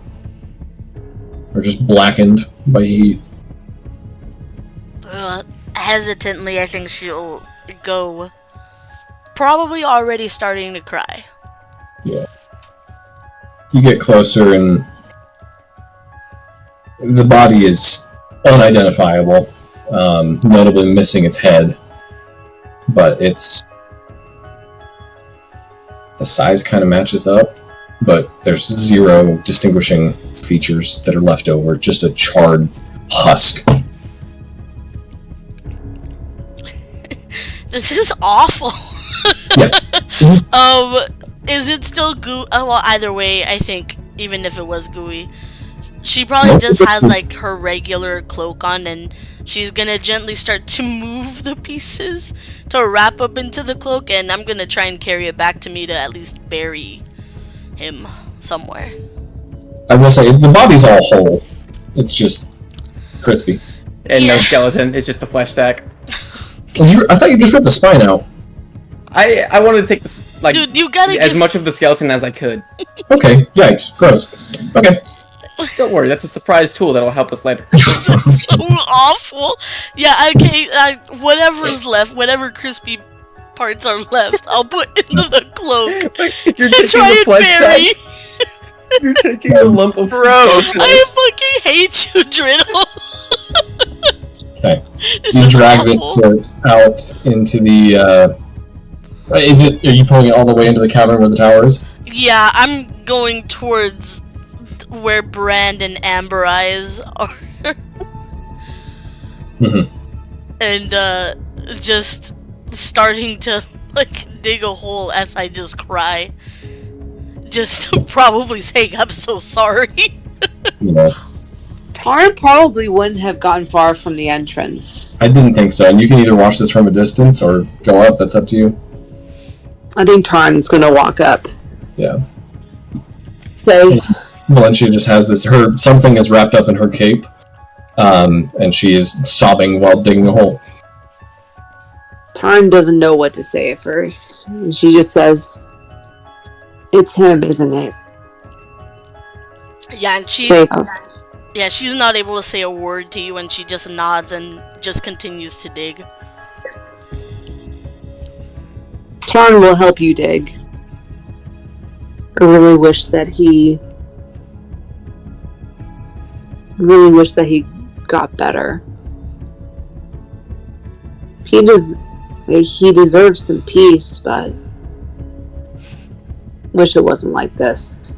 just blackened by heat. Hesitantly, I think she'll go. Probably already starting to cry. Yeah. You get closer and the body is unidentifiable, notably missing its head, but the size kind of matches up, but there's zero distinguishing features that are left over, just a charred husk. This is awful. Yeah. Is it still goo? Well, either way, I think even if it was gooey, she probably just has like her regular cloak on, and she's gonna gently start to move the pieces to wrap up into the cloak, and I'm gonna try and carry it back to me to at least bury him somewhere. I will say the body's all whole. It's just crispy. And no skeleton. It's just a flesh sack. I thought you just ripped the spine out. I wanted to take this, like, dude, you gotta as much of the skeleton as I could. Okay, yikes, gross. Okay. Don't worry, that's a surprise tool that'll help us later. That's so awful. Yeah, okay, whatever's left, whatever crispy parts are left, I'll put into the cloak You're to try and bury. You're taking a lump of Gross. I fucking hate you, Driddle. Okay. This You is drag this awful. corpse out into the, are you pulling it all the way into the cavern where the tower is? Yeah, I'm going towards where Brand and Amber Eyes are. Mm-hmm. And, just starting to, like, dig a hole as I just cry. Just probably saying, I'm so sorry. Yeah. Tarn probably wouldn't have gone far from the entrance. I didn't think so, and you can either watch this from a distance or go up, that's up to you. I think Tarn's gonna walk up. Yeah. Say, Valencia just has this, something is wrapped up in her cape, and she is sobbing while digging a hole. Tarn doesn't know what to say at first. And she just says, "It's him, isn't it?" Yeah, and Kratos. yeah, she's not able to say a word to you, and she just nods and just continues to dig. Tarn will help you dig. I really wish that he got better. He deserves some peace, but wish it wasn't like this.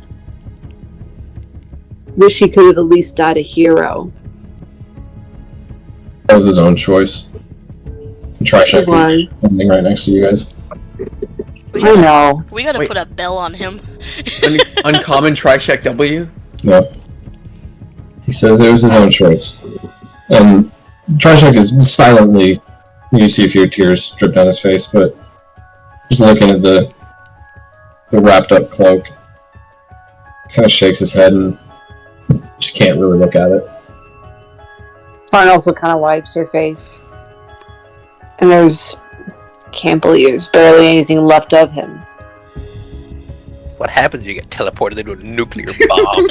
Wish he could have at least died a hero. That was his own choice. Trishak is standing right next to you guys. I know. We gotta Wait. put a bell on him. Uncommon Trishak W? Yeah. He says it was his own choice. And Trishak is silently, you see a few tears drip down his face, but just looking at the wrapped up cloak, kind of shakes his head and just can't really look at it. Tarn also kind of wipes her face. And can't believe there's barely anything left of him. What happens when you get teleported into a nuclear bomb?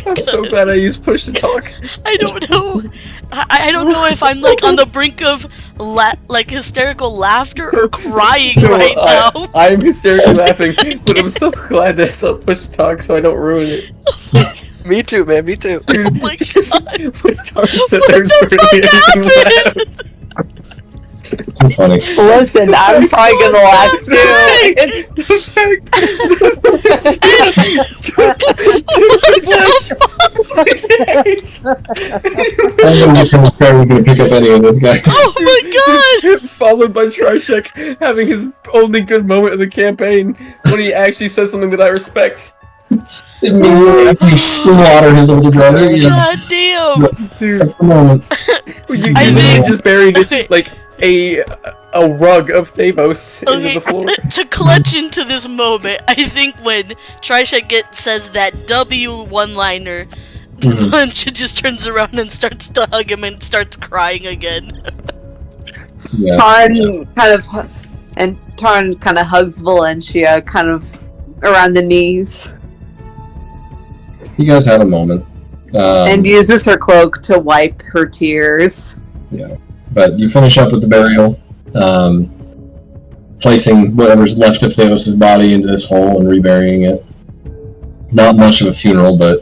I'm so glad I used push to talk. I don't know. I don't know if I'm like on the brink of like hysterical laughter or crying right now. I'm hysterically laughing, but I'm so glad that I saw push to talk so I don't ruin it. Me too, man. Me too. Oh my god! Push to talk and sit What there the fuck happened? Too funny. Listen, I'm probably gonna laugh too. I don't know if I'm gonna pick up any of this guy. Oh my god! Followed by Trishek having his only good moment of the campaign when he actually says something that I respect. He slaughtered his older brother. Yeah. God damn! Dude, That's the moment. you I think- just buried okay. like a rug of Thavos into Okay, the floor. to clutch into this moment, I think when Trishek says that W one-liner, Bunch just turns around and starts to hug him and starts crying again. Yeah. Tarn kind of hugs Valencia kind of around the knees You guys had a moment. and uses her cloak to wipe her tears. Yeah. But you finish up with the burial, placing whatever's left of Thavos' body into this hole and reburying it. Not much of a funeral, but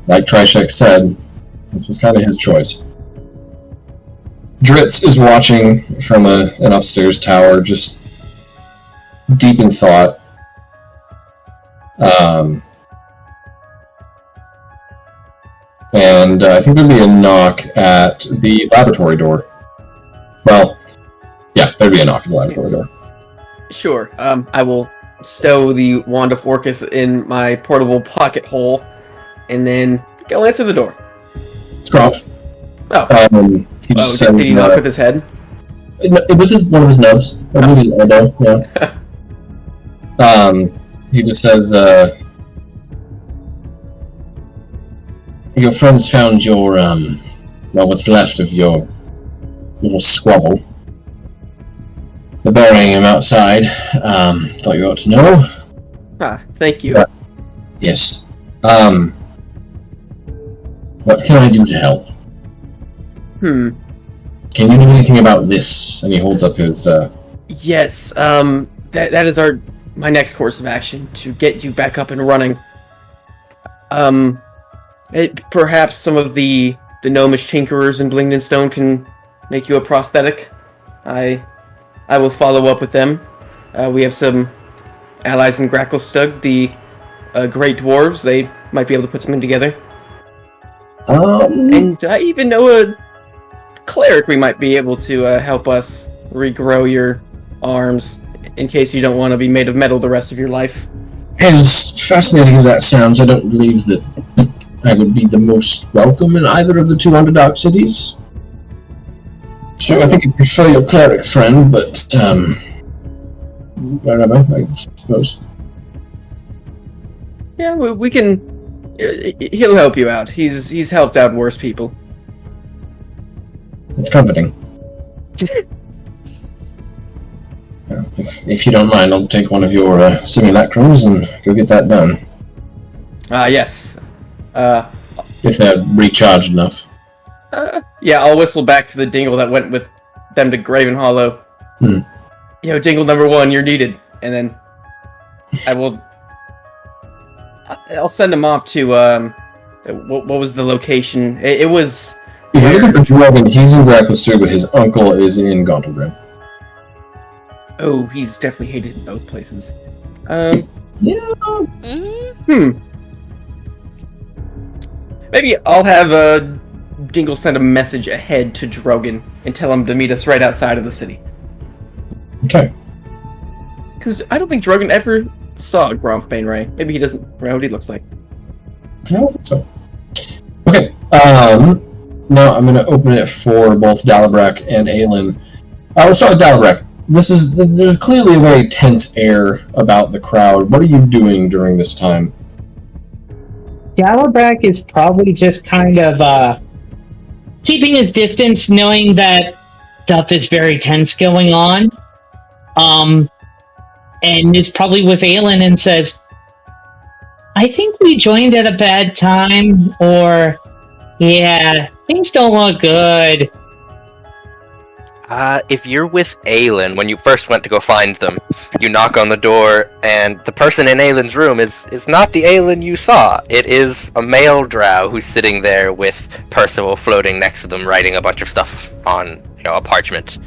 like Trishek said, this was kind of his choice. Dritz is watching from an upstairs tower, just deep in thought. And I think there'd be a knock at the laboratory door. Well, yeah, there'd be a knock at the laboratory door. Sure. I will stow the wand of Orcus in my portable pocket hole, and then go answer the door. Scroff. Oh, He just said, did he knock with his head? with one of his nubs. I think his elbow, yeah. He just says, your friends found your, well, what's left of your little squabble. They're burying him outside. Thought you ought to know. Thank you. Yes. What can I do to help? Can you do anything about this? And he holds up his, Yes, that is my next course of action, to get you back up and running. Perhaps some of the gnomish tinkerers in Blingdenstone can make you a prosthetic. I will follow up with them. We have some allies in Gracklestug, the Great Dwarves. They might be able to put something together. And I even know a cleric we might be able to help us regrow your arms, in case you don't want to be made of metal the rest of your life. As fascinating as that sounds, I don't believe that I would be the most welcome in either of the two Underdark cities. So I think I prefer your cleric friend, but, wherever, I suppose. Yeah, we can... He'll help you out. He's helped out worse people. It's comforting. If you don't mind, I'll take one of your simulacrums and go get that done. Yes. If they're recharged enough. Yeah, I'll whistle back to the dingle that went with them to Graven Hollow. Yo, dingle number 1, you're needed. And then I'll send him off to, what was the location? It was... If you look at the dragon, he's in Gracklestug, but his uncle is in Gauntlebrim. Oh, he's definitely hated in both places. Yeah. Maybe I'll have Dingle send a message ahead to Drogon and tell him to meet us right outside of the city. Okay. Because I don't think Drogon ever saw Gromfbane Ray. Maybe he doesn't know what he looks like. I don't think so. Okay. Now I'm going to open it for both Dalibrak and Aelin. Let's start with Dalibrak. There's clearly a very tense air about the crowd. What are you doing during this time? Dalibrak is probably just kind of keeping his distance, knowing that stuff is very tense going on. and is probably with Aelin and says, I think we joined at a bad time, or, yeah, things don't look good. If you're with Aelin, when you first went to go find them, you knock on the door, and the person in Aelin's room is not the Aelin you saw. It is a male drow who's sitting there with Percival floating next to them, writing a bunch of stuff on, a parchment.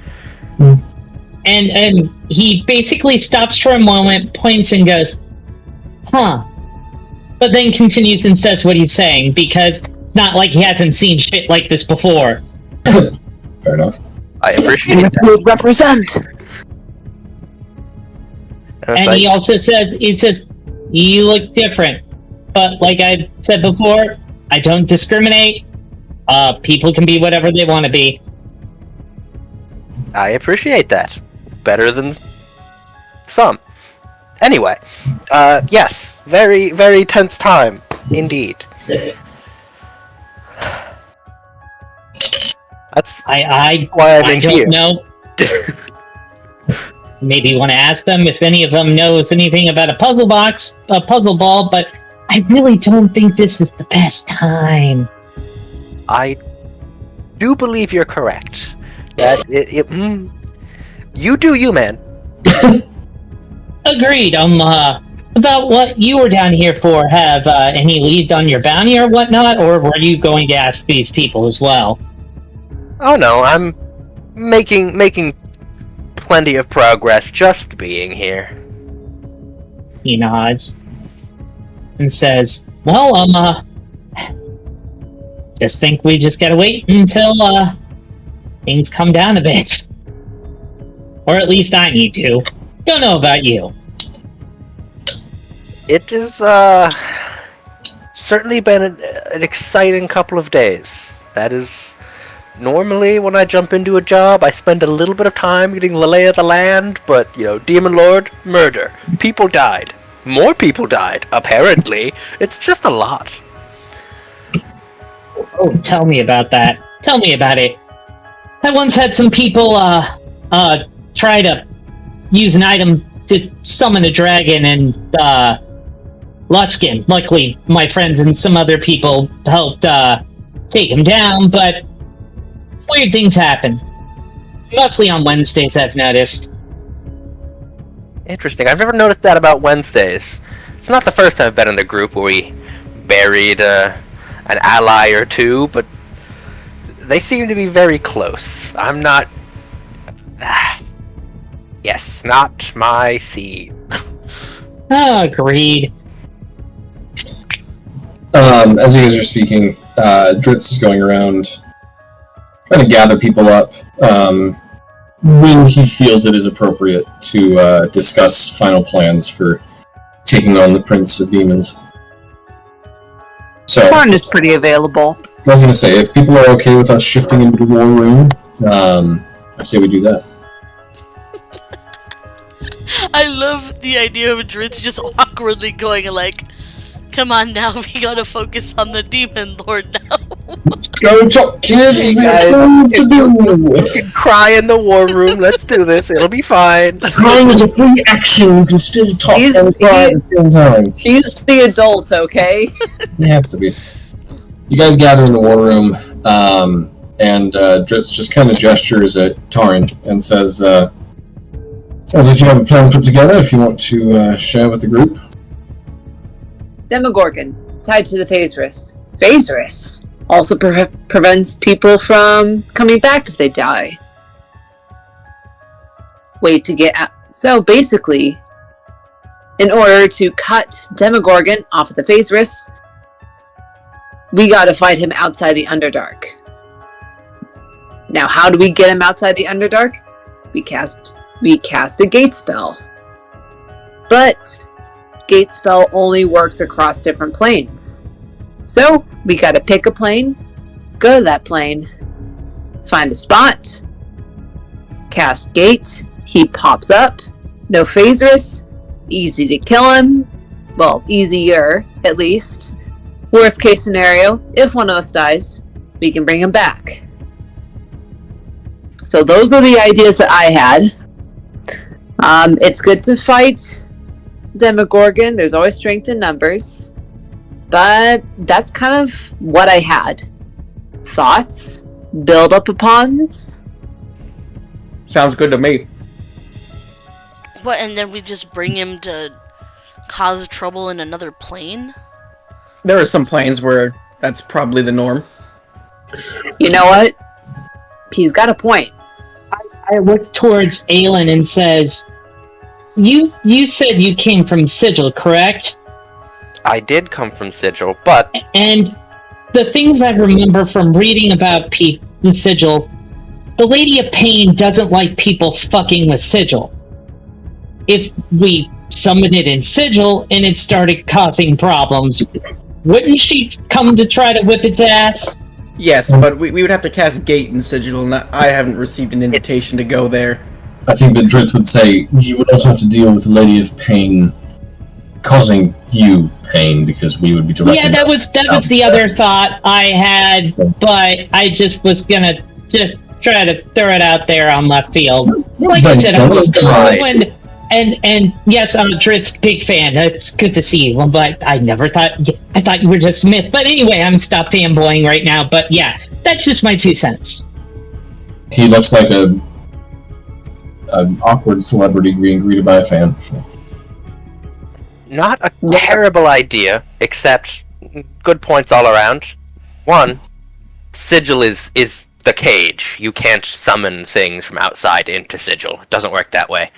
And he basically stops for a moment, points and goes, huh. But then continues and says what he's saying, because it's not like he hasn't seen shit like this before. Fair enough. I appreciate that. Would represent. And he also says, you look different. But like I said before, I don't discriminate. People can be whatever they want to be. I appreciate that. Better than some. Anyway, yes, very, very tense time, indeed. That's I why I'm I in don't here. know. Maybe you want to ask them if any of them knows anything about a puzzle ball, but I really don't think this is the best time. I do believe you're correct. That you do you, man. Agreed. About what you were down here for, have any leads on your bounty or whatnot, or were you going to ask these people as well? Oh no, I'm making plenty of progress just being here. He nods and says, well, just think we just gotta wait until, things come down a bit. Or at least I need to. Don't know about you. It is, certainly been an exciting couple of days. That is... Normally, when I jump into a job, I spend a little bit of time getting the lay of the land, but, Demon Lord, murder. People died. More people died, apparently. It's just a lot. Oh, tell me about that. Tell me about it. I once had some people, try to use an item to summon a dragon and, Luskin. Luckily, my friends and some other people helped, take him down, but weird things happen. Mostly on Wednesdays, I've noticed. Interesting. I've never noticed that about Wednesdays. It's not the first time I've been in a group where we buried an ally or two, but they seem to be very close. I'm not... Yes, not my seed. Agreed. As you guys are speaking, Dritz is going around trying to gather people up when he feels it is appropriate to discuss final plans for taking on the Prince of Demons. So, Corn is pretty available. I was going to say, if people are okay with us shifting into the war room, I say we do that. I love the idea of Dritz just awkwardly going like, come on now, we gotta focus on the Demon Lord now. Go talk, kids! Hey We guys, have things to do! You can cry in the war room. Let's do this. It'll be fine. Crying is a free action. You can still talk He's- and cry at the same time. He's the adult, okay? It has to be. You guys gather in the war room, and Dritz just kind of gestures at Tarin and says, sounds like you have a plan put together if you want to share with the group. Demogorgon, tied to the Phaserus. Phaserus also prevents people from coming back if they die. Way to get out. So basically, in order to cut Demogorgon off of the Phaserus, we gotta fight him outside the Underdark. Now, how do we get him outside the Underdark? We cast a gate spell. But gate spell only works across different planes. So, we gotta pick a plane, go to that plane, find a spot, cast gate, he pops up, no Phaserus, easy to kill him, well, easier, at least. Worst case scenario, if one of us dies, we can bring him back. So those are the ideas that I had. It's good to fight Demogorgon. There's always strength in numbers. But that's kind of what I had. Thoughts? Build up upon? Sounds good to me. What, and then we just bring him to cause trouble in another plane? There are some planes where that's probably the norm. You know what? He's got a point. I look towards Aelin and says, You said you came from Sigil, correct? I did come from Sigil, but And the things I remember from reading about Sigil, the Lady of Pain doesn't like people fucking with Sigil. If we summoned it in Sigil and it started causing problems, wouldn't she come to try to whip its ass? Yes, but we would have to cast Gate in Sigil, and I haven't received an invitation to go there. I think that Dritz would say you would also have to deal with the Lady of Pain causing you pain, because we would be directing... Yeah, that was the other thought I had, but I just was gonna just try to throw it out there on left field. Like I said, I'm still open, and yes, I'm a Dritz big fan. It's good to see you, but I thought you were just a myth. But anyway, I'm stop fanboying right now, but yeah, that's just my 2 cents. He looks like an awkward celebrity being greeted by a fan. not a terrible idea, except good points all around. 1, Sigil is the cage. You can't summon things from outside into Sigil. It doesn't work that way.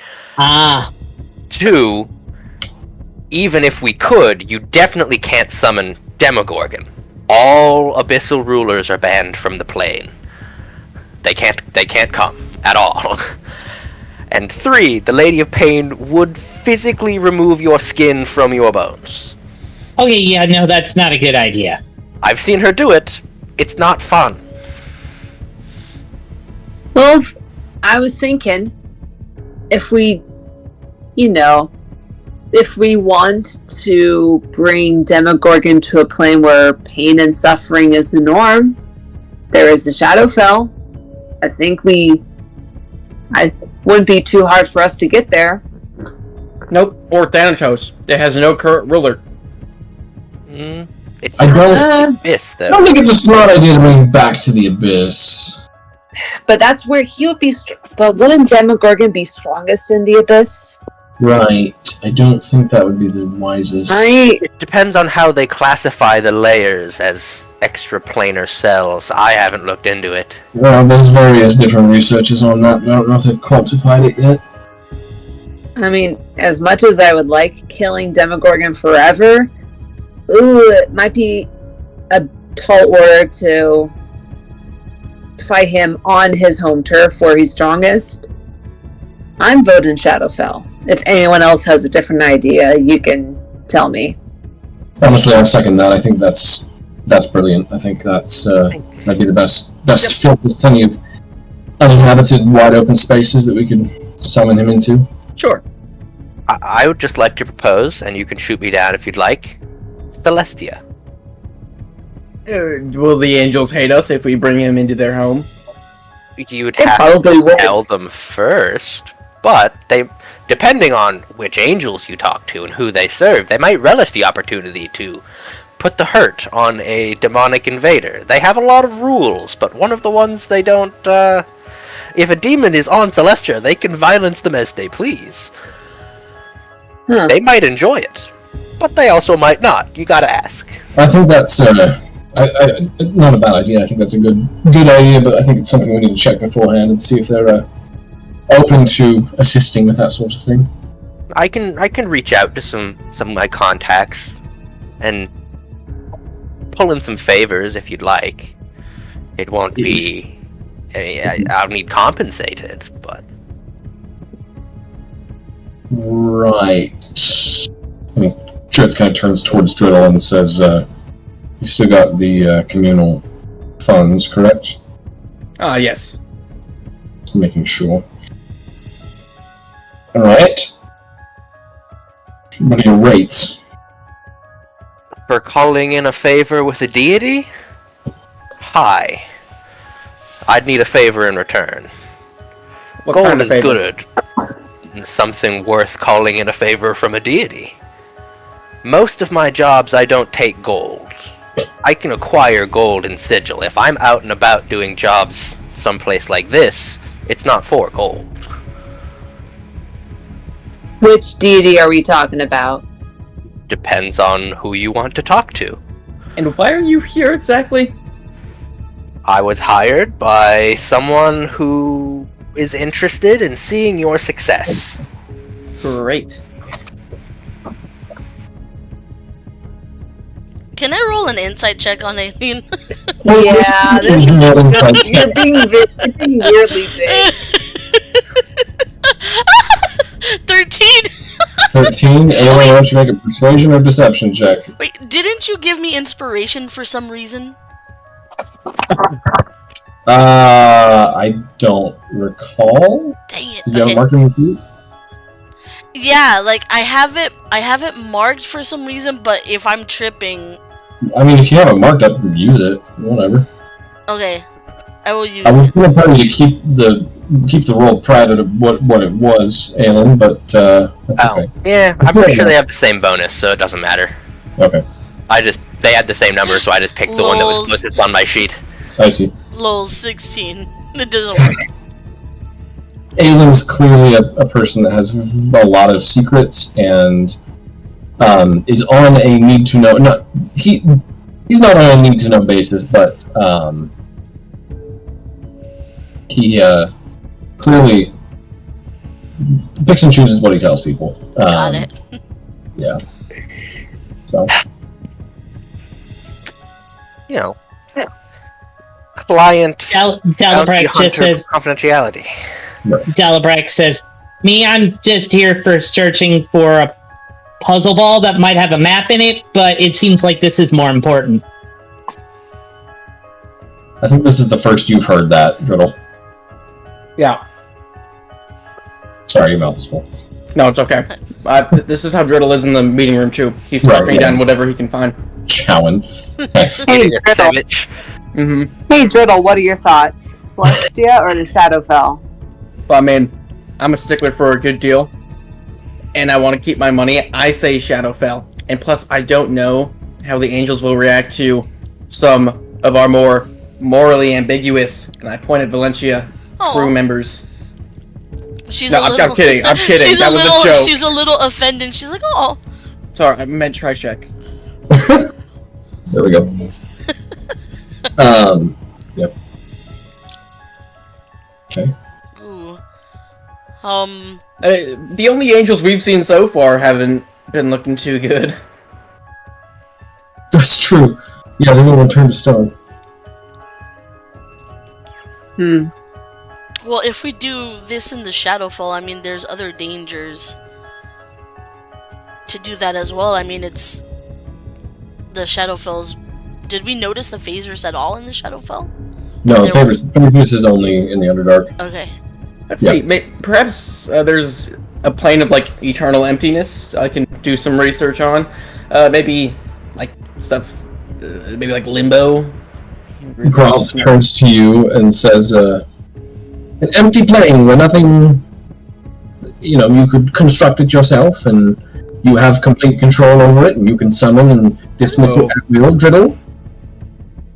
2, even if we could, you definitely can't summon Demogorgon. All abyssal rulers are banned from the plane. They can't come at all. And 3, the Lady of Pain would physically remove your skin from your bones. Okay, yeah, no, that's not a good idea. I've seen her do it. It's not fun. Well, I was thinking, if we want to bring Demogorgon to a plane where pain and suffering is the norm, there is the Shadowfell. I wouldn't be too hard for us to get there. Nope, or Thanatos. It has no current ruler. It's I don't Abyss, though. I don't think it's a smart idea to bring him back to the Abyss. But that's where he would be. But wouldn't Demogorgon be strongest in the Abyss? Right. I don't think that would be the wisest. It depends on how they classify the layers as extraplanar cells. I haven't looked into it. Well, there's various different researches on that, but I don't know if they've quantified it yet. I mean, as much as I would like killing Demogorgon forever, it might be a tall order to fight him on his home turf where he's strongest. I'm voting Shadowfell. If anyone else has a different idea, you can tell me. Honestly, I second that. I think that's brilliant. I think that's might be the best fit. There's plenty of uninhabited, wide open spaces that we can summon him into. Sure. I would just like to propose, and you can shoot me down if you'd like, Celestia. Will the angels hate us if we bring him into their home? You would They have probably to would. tell them first, but depending on which angels you talk to and who they serve, they might relish the opportunity to put the hurt on a demonic invader. They have a lot of rules, but one of the ones they don't, if a demon is on Celestia, they can violence them as they please. They might enjoy it, but they also might not. You gotta ask. I think that's not a bad idea. I think that's a good idea, but I think it's something we need to check beforehand and see if they're open to assisting with that sort of thing. I can reach out to some of my contacts and pull in some favors if you'd like. It won't be. I'll need compensated, but. Right. I mean, Dritz kind of turns towards Driddle and says, "You still got the communal funds, correct?" Yes. Just making sure. All right. What are your rates? For calling in a favor with a deity? High. I'd need a favor in return. What Gold kind of is favor? good. something worth calling in a favor from a deity. Most of my jobs, I don't take gold. I can acquire gold and sigil. If I'm out and about doing jobs someplace like this, it's not for gold. Which deity are we talking about? Depends on who you want to talk to. And why are you here exactly? I was hired by someone who is interested in seeing your success. Great. Can I roll an insight check on Aileen? Yeah, you're being weirdly big. 13! 13. Aileen, why don't you make a persuasion or deception check? Wait, didn't you give me inspiration for some reason? I don't recall. Dang it. You got Okay. a marking with you? Yeah, like I have it marked for some reason, but if I'm tripping, I mean, if you have it marked up, use it. Whatever. okay, I will use I was it. going to tell you to keep the roll private of what it was, Alan, but that's okay. Yeah, I'm pretty sure they have the same bonus, so it doesn't matter. Okay, They had the same number, so I just picked the one that was Lols. closest on my sheet. I see. Lol, 16. It doesn't work. Alan's clearly a person that has a lot of secrets and is on a need to know. Not he's not on a need to know basis, but he clearly picks and chooses what he tells people. Got it. Yeah. So. You know, client bounty Delabrex just hunter says, confidentiality. Delabrex says, me, I'm just here for searching for a puzzle ball that might have a map in it, but it seems like this is more important. I think this is the first you've heard that, Driddle. Yeah. Sorry, your mouth is full. No, it's okay. This is how Driddle is in the meeting room, too. He's Right, scarfing yeah. down whatever he can find. Chowing. Hey, Eating a Driddle. sandwich. Mm-hmm. Hey, Driddle, what are your thoughts? Celestia or the Shadowfell? Well, I mean, I'm a stickler for a good deal, and I want to keep my money. I say Shadowfell. And plus, I don't know how the Angels will react to some of our more morally ambiguous, and I pointed Valencia, crew Aw. members. She's No, a I'm little. kidding. I'm kidding. She's That a was little. a joke. She's a little offended. She's like, oh. Sorry, I meant try-check. There we go. Yep. Okay. Ooh. The only Angels we've seen so far haven't been looking too good. That's true. Yeah, they will turn to stone. Well, if we do this in the Shadowfell, I mean, there's other dangers to do that as well. I mean, it's the Shadowfells. Did we notice the phasers at all in the Shadowfell? No, There was- Favors is only in the Underdark. Okay. Let's Yeah. see. Perhaps there's a plane of like eternal emptiness I can do some research on. Maybe like stuff. Maybe like limbo. Grob turns to you and says, an empty plane where nothing, you could construct it yourself and you have complete control over it and you can summon and dismiss it at will, Driddle.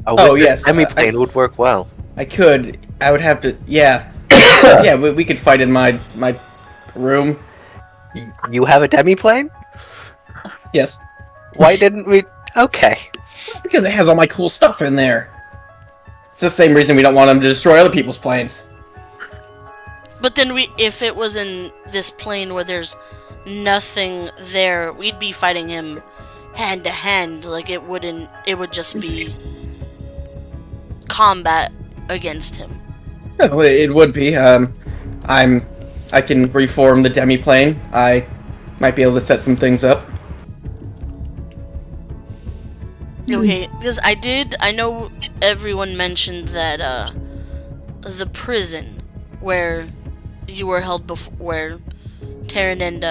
Oh, yes, Semi-plane would work well. I could. I would have to. Yeah. Yeah. We could fight in my room. You have a demi-plane? Yes. Why didn't we? Okay. Because it has all my cool stuff in there. It's the same reason we don't want them to destroy other people's planes. But then if it was in this plane where there's nothing there, we'd be fighting him hand to hand. Like it would just be combat against him. Yeah, well, it would be. I can reform the demi-plane. I might be able to set some things up. Okay, because I know everyone mentioned that the prison where you were held before, where Taryn and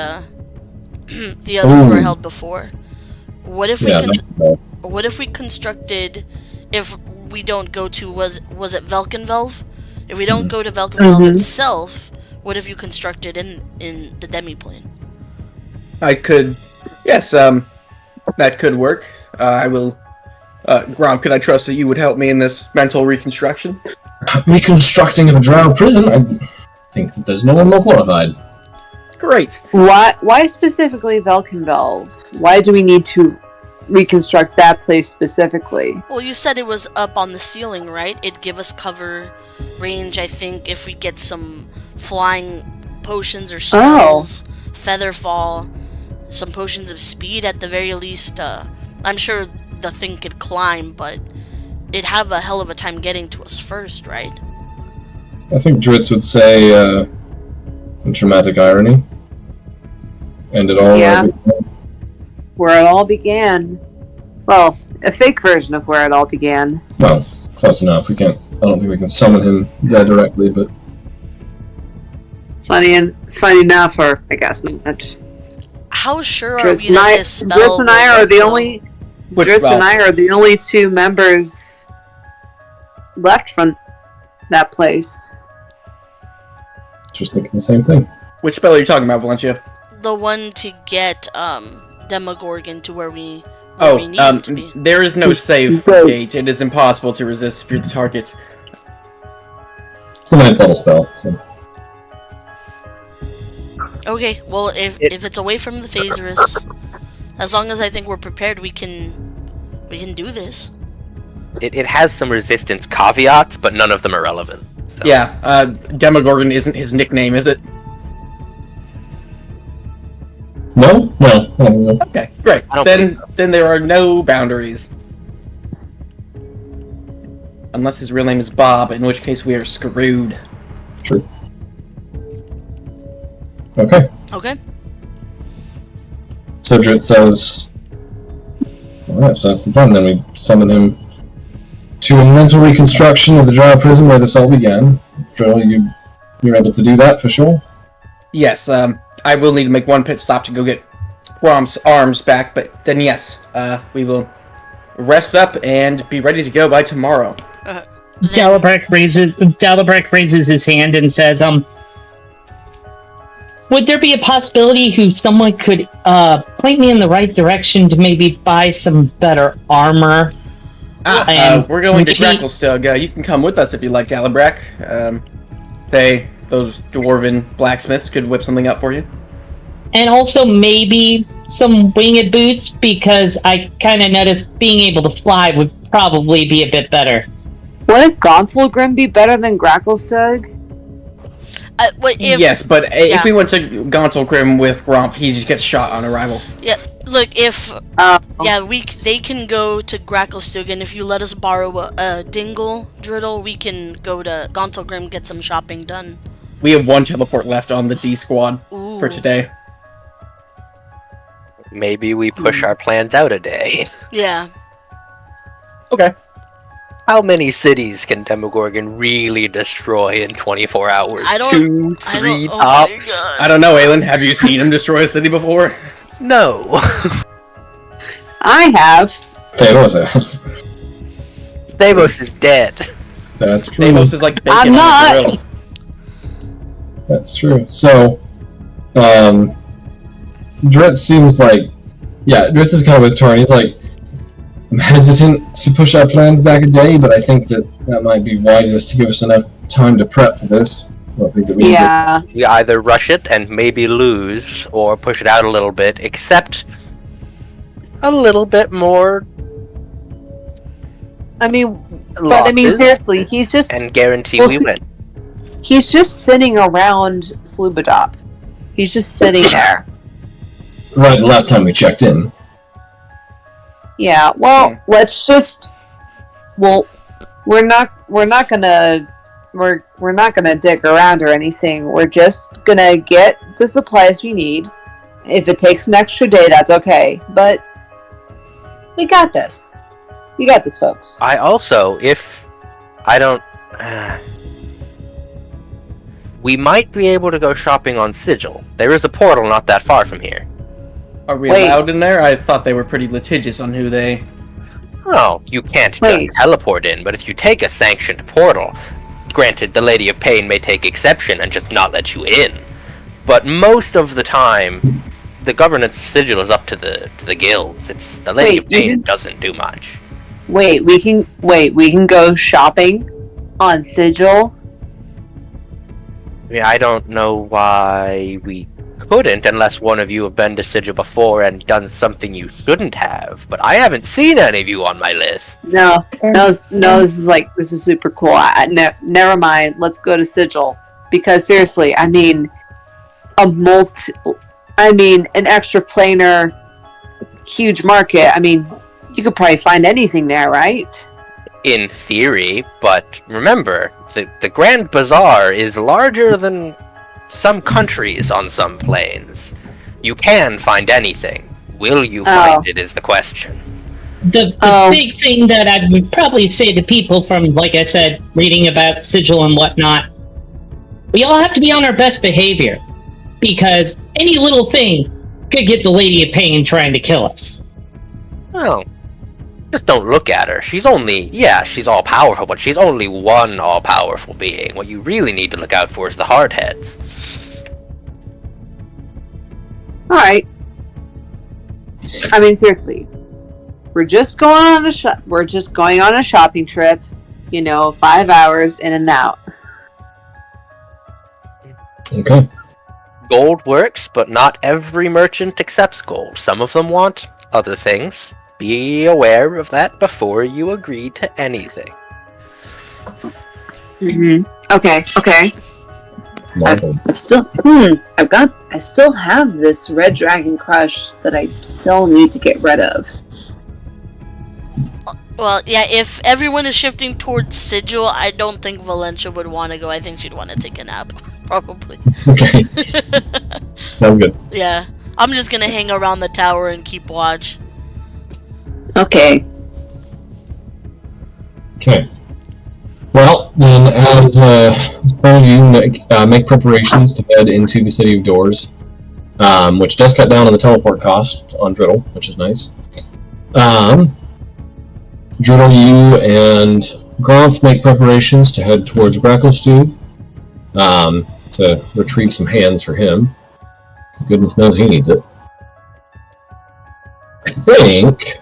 the others were held before. What if what if we constructed, if we don't go to, was it Velkenvelv? If we don't go to Velkenvelv itself, What have you constructed in the demi-plane? I could... Yes, that could work. I will... Grom, could I trust that you would help me in this mental reconstruction? Reconstructing of a drow prison? I think that there's no one more qualified. Great. Why specifically Velkenvelv? Why do we need to reconstruct that place specifically? Well, you said it was up on the ceiling, right? It'd give us cover range, I think, if we get some flying potions or spells, feather fall, some potions of speed at the very least. I'm sure the thing could climb, but it'd have a hell of a time getting to us first, right? I think Dritz would say, dramatic irony. And it all... Yeah. Where it all began. Well, a fake version of where it all began. Well, close enough. I don't think we can summon him there directly, but... Funny enough, or I guess not. How sure are Dritz we that this spell... Dritz and I are the only... Which Dritz spell? and I are the only two members left from that place. Just thinking the same thing. Which spell are you talking about, Valencia? The one to get Demogorgon to where we need him to be. There is no save gate. It is impossible to resist if you're the target. It's a 9-level spell, so... Okay, well, if it's away from the Phasers, as long as I think we're prepared, we can do this. It has some resistance caveats, but none of them are relevant. So. Yeah, Demogorgon isn't his nickname, is it? No? No, I don't think so. Okay, great. Then there are no boundaries. Unless his real name is Bob, in which case we are screwed. True. Okay. Okay. So Dritz says... Alright, so that's the plan. Then we summon him to a mental reconstruction of the drow prison where this all began. Drill, you're able to do that for sure? Yes, I will need to make one pit stop to go get Grom's arms back, but then yes, we will rest up and be ready to go by tomorrow. Dalibrak raises his hand and says, would there be a possibility who someone could point me in the right direction to maybe buy some better armor? We're going to Gracklestug. You can come with us if you like, Dalibrak. Those dwarven blacksmiths could whip something up for you. And also maybe some winged boots, because I kind of noticed being able to fly would probably be a bit better. Wouldn't Gauntlgrim be better than Gracklestug? Yes, but if we went to Gauntlgrim with Gromp, he just gets shot on arrival. Yeah, look, if they can go to Gracklestug, and if you let us borrow a dingle driddle, we can go to Gauntlgrim, get some shopping done. We have one teleport left on the D squad for today. Maybe we push our plans out a day. Yeah. Okay. How many cities can Demogorgon really destroy in 24 hours? I don't... 2, 3 oh tops? I don't know, Aelin. Have you seen him destroy a city before? No. I have. Thanos has. Thanos is dead. That's true. Thanos is like bacon I'm on not. the grill. That's true. So, Dritz seems like... Yeah, Dritz is kind of a torn. He's like, I'm hesitant to push our plans back a day, but I think that might be wisest to give us enough time to prep for this. I don't think that we We either rush it and maybe lose, or push it out a little bit, except a little bit more. I mean, losses seriously, he's just... and guarantee we win. He's just sitting around Slubadop. He's just sitting there. Right, the last time we checked in. Yeah, well, let's just... Well, we're not gonna dig around or anything. We're just gonna get the supplies we need. If it takes an extra day, that's okay. But we got this. You got this, folks. I also, if I don't... we might be able to go shopping on Sigil. There is a portal not that far from here. Are we allowed in there? I thought they were pretty litigious on who they... Oh, you can't just teleport in, but if you take a sanctioned portal, Granted, the Lady of Pain may take exception and just not let you in, but most of the time, the governance of Sigil is up to the guilds. It's the Lady of Pain doesn't do much. We can go shopping on Sigil. I mean, I don't know why we couldn't, unless one of you have been to Sigil before and done something you shouldn't have. But I haven't seen any of you on my list. No. This is super cool. Never mind. Let's go to Sigil because seriously, I mean, an extra planar, huge market. I mean, you could probably find anything there, right? In theory, but remember, the Grand Bazaar is larger than some countries on some planes. You can find anything. Will you find it is the question. The big thing that I would probably say to people from, like I said, reading about Sigil and whatnot, we all have to be on our best behavior, because any little thing could get the Lady of Pain trying to kill us. Oh. Just don't look at her. She's all-powerful, but she's only one all-powerful being. What you really need to look out for is the hardheads. Alright. I mean, seriously. We're just going on a shopping trip. 5 hours in and out. Okay. Gold works, but not every merchant accepts gold. Some of them want other things. Be aware of that before you agree to anything. Mm-hmm. Okay. I still have this red dragon crush that I still need to get rid of. Well, yeah, if everyone is shifting towards Sigil, I don't think Valencia would want to go. I think she'd want to take a nap, probably. Okay. Sounds good. Yeah, I'm just gonna hang around the tower and keep watch. Okay. Well, then, as some of you make preparations to head into the City of Doors, which does cut down on the teleport cost on Driddle, which is nice. Driddle, you and Gromp make preparations to head towards Gracklestew, to retrieve some hands for him. Goodness knows he needs it. I think...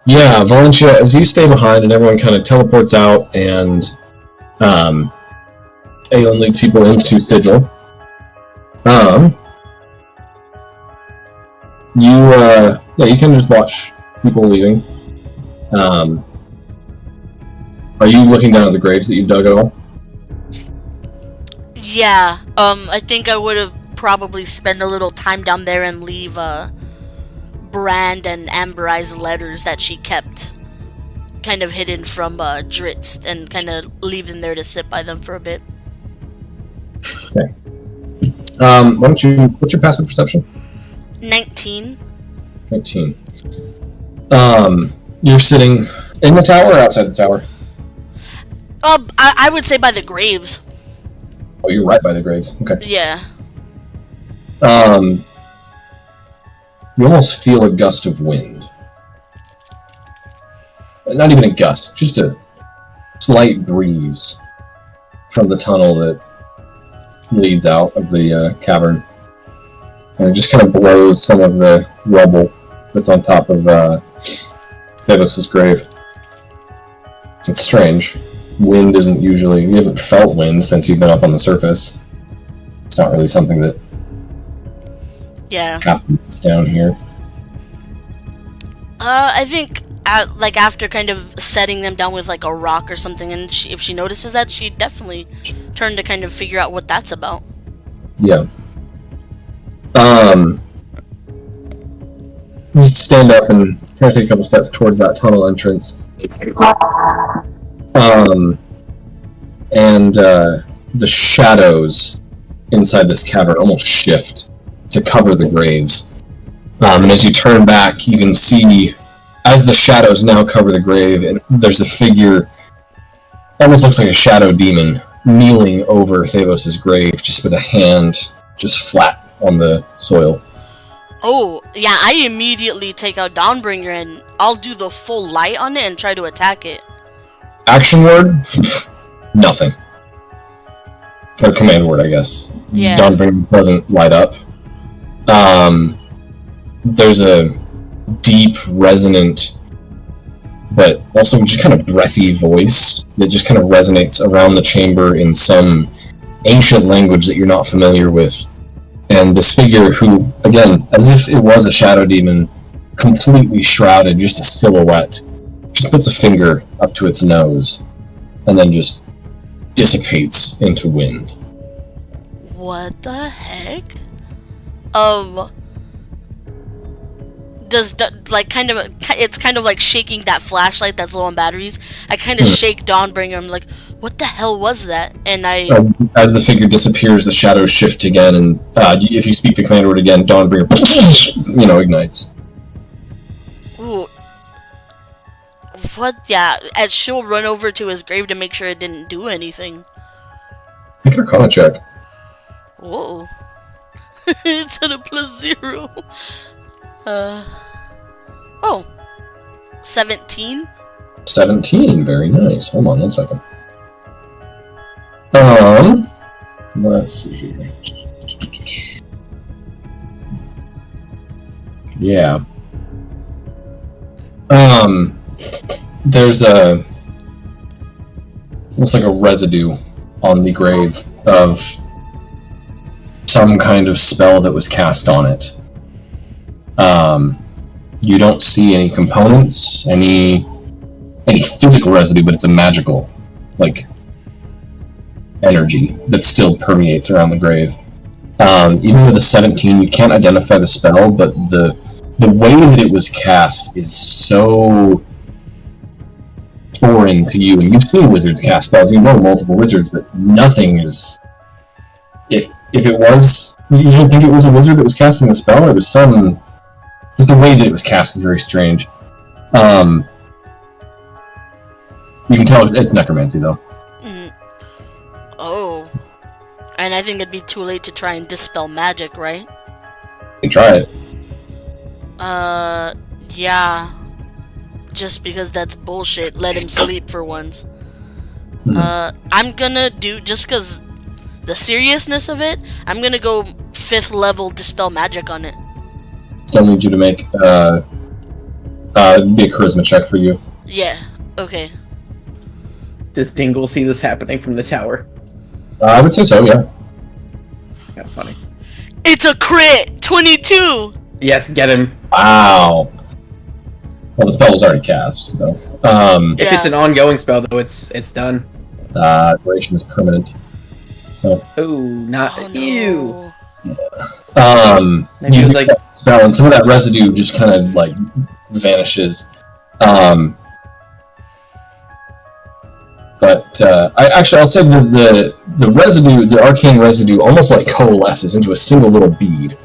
Yeah, Valencia, as you stay behind and everyone kind of teleports out and Aelin leads people into Sigil, you can just watch people leaving. Are you looking down at the graves that you've dug at all? Yeah, I think I would have probably spent a little time down there and leave, Brand and Amberi's letters that she kept kind of hidden from Dritz and kind of leave them there to sit by them for a bit. Okay. What's your passive perception? 19. 19. You're sitting in the tower or outside the tower? I would say by the graves. Oh, you're right by the graves. Okay. Yeah. You almost feel a gust of wind. Not even a gust, just a slight breeze from the tunnel that leads out of the cavern. And it just kind of blows some of the rubble that's on top of Theros' grave. It's strange. Wind isn't usually... You haven't felt wind since you've been up on the surface. It's not really something that happens down here. I think, after kind of setting them down with, a rock or something, and if she notices that, she'd definitely turn to kind of figure out what that's about. Yeah. You stand up and kind of take a couple steps towards that tunnel entrance. The shadows inside this cavern almost shift to cover the graves. And as you turn back, you can see, as the shadows now cover the grave, and there's a figure, almost looks like a shadow demon, kneeling over Theros' grave, just with a hand just flat on the soil. Oh, yeah, I immediately take out Dawnbringer and I'll do the full light on it and try to attack it. Action word? Nothing. Or command word, I guess. Yeah. Dawnbringer doesn't light up. There's a deep, resonant, but also just kind of breathy voice that just kind of resonates around the chamber in some ancient language that you're not familiar with. And this figure who, again, as if it was a shadow demon, completely shrouded, just a silhouette, just puts a finger up to its nose and then just dissipates into wind. What the heck? Does like it's kind of like shaking that flashlight that's low on batteries. I kind of shake Dawnbringer. I'm like, what the hell was that? And I as the figure disappears, the shadows shift again, and if you speak the command word again, Dawnbringer, ignites. Ooh. What? Yeah, and she'll run over to his grave to make sure it didn't do anything. Make an Arcana check. Whoa. It's at a +0. 17? 17, very nice. Hold on 1 second. Let's see here. Yeah. There's almost like a residue on the grave of some kind of spell that was cast on it. You don't see any components, any physical residue, but it's a magical, energy that still permeates around the grave. Even with a 17, you can't identify the spell, but the way that it was cast is so foreign to you. And you've seen wizards cast spells, you know multiple wizards, but nothing is... If it was... You didn't think it was a wizard that was casting the spell, it was some... Just the way that it was cast is very strange. You can tell it's necromancy, though. Oh. And I think it'd be too late to try and dispel magic, right? You can try it. Yeah. Just because that's bullshit. Let him sleep for once. I'm gonna do, just because the seriousness of it, I'm gonna go 5th level dispel magic on it. So I need you to make, be a charisma check for you. Yeah, okay. Does Dingle see this happening from the tower? I would say so, yeah. It's kind of funny. It's a crit! 22! Yes, get him. Wow. Well, the spell was already cast, so... If it's an ongoing spell, though, it's done. Duration is permanent. So... Ooh, not... Oh, Ew! no. Maybe it was like... Spell, and some of that residue just kind of, vanishes. But I'll say the residue, the arcane residue, almost coalesces into a single little bead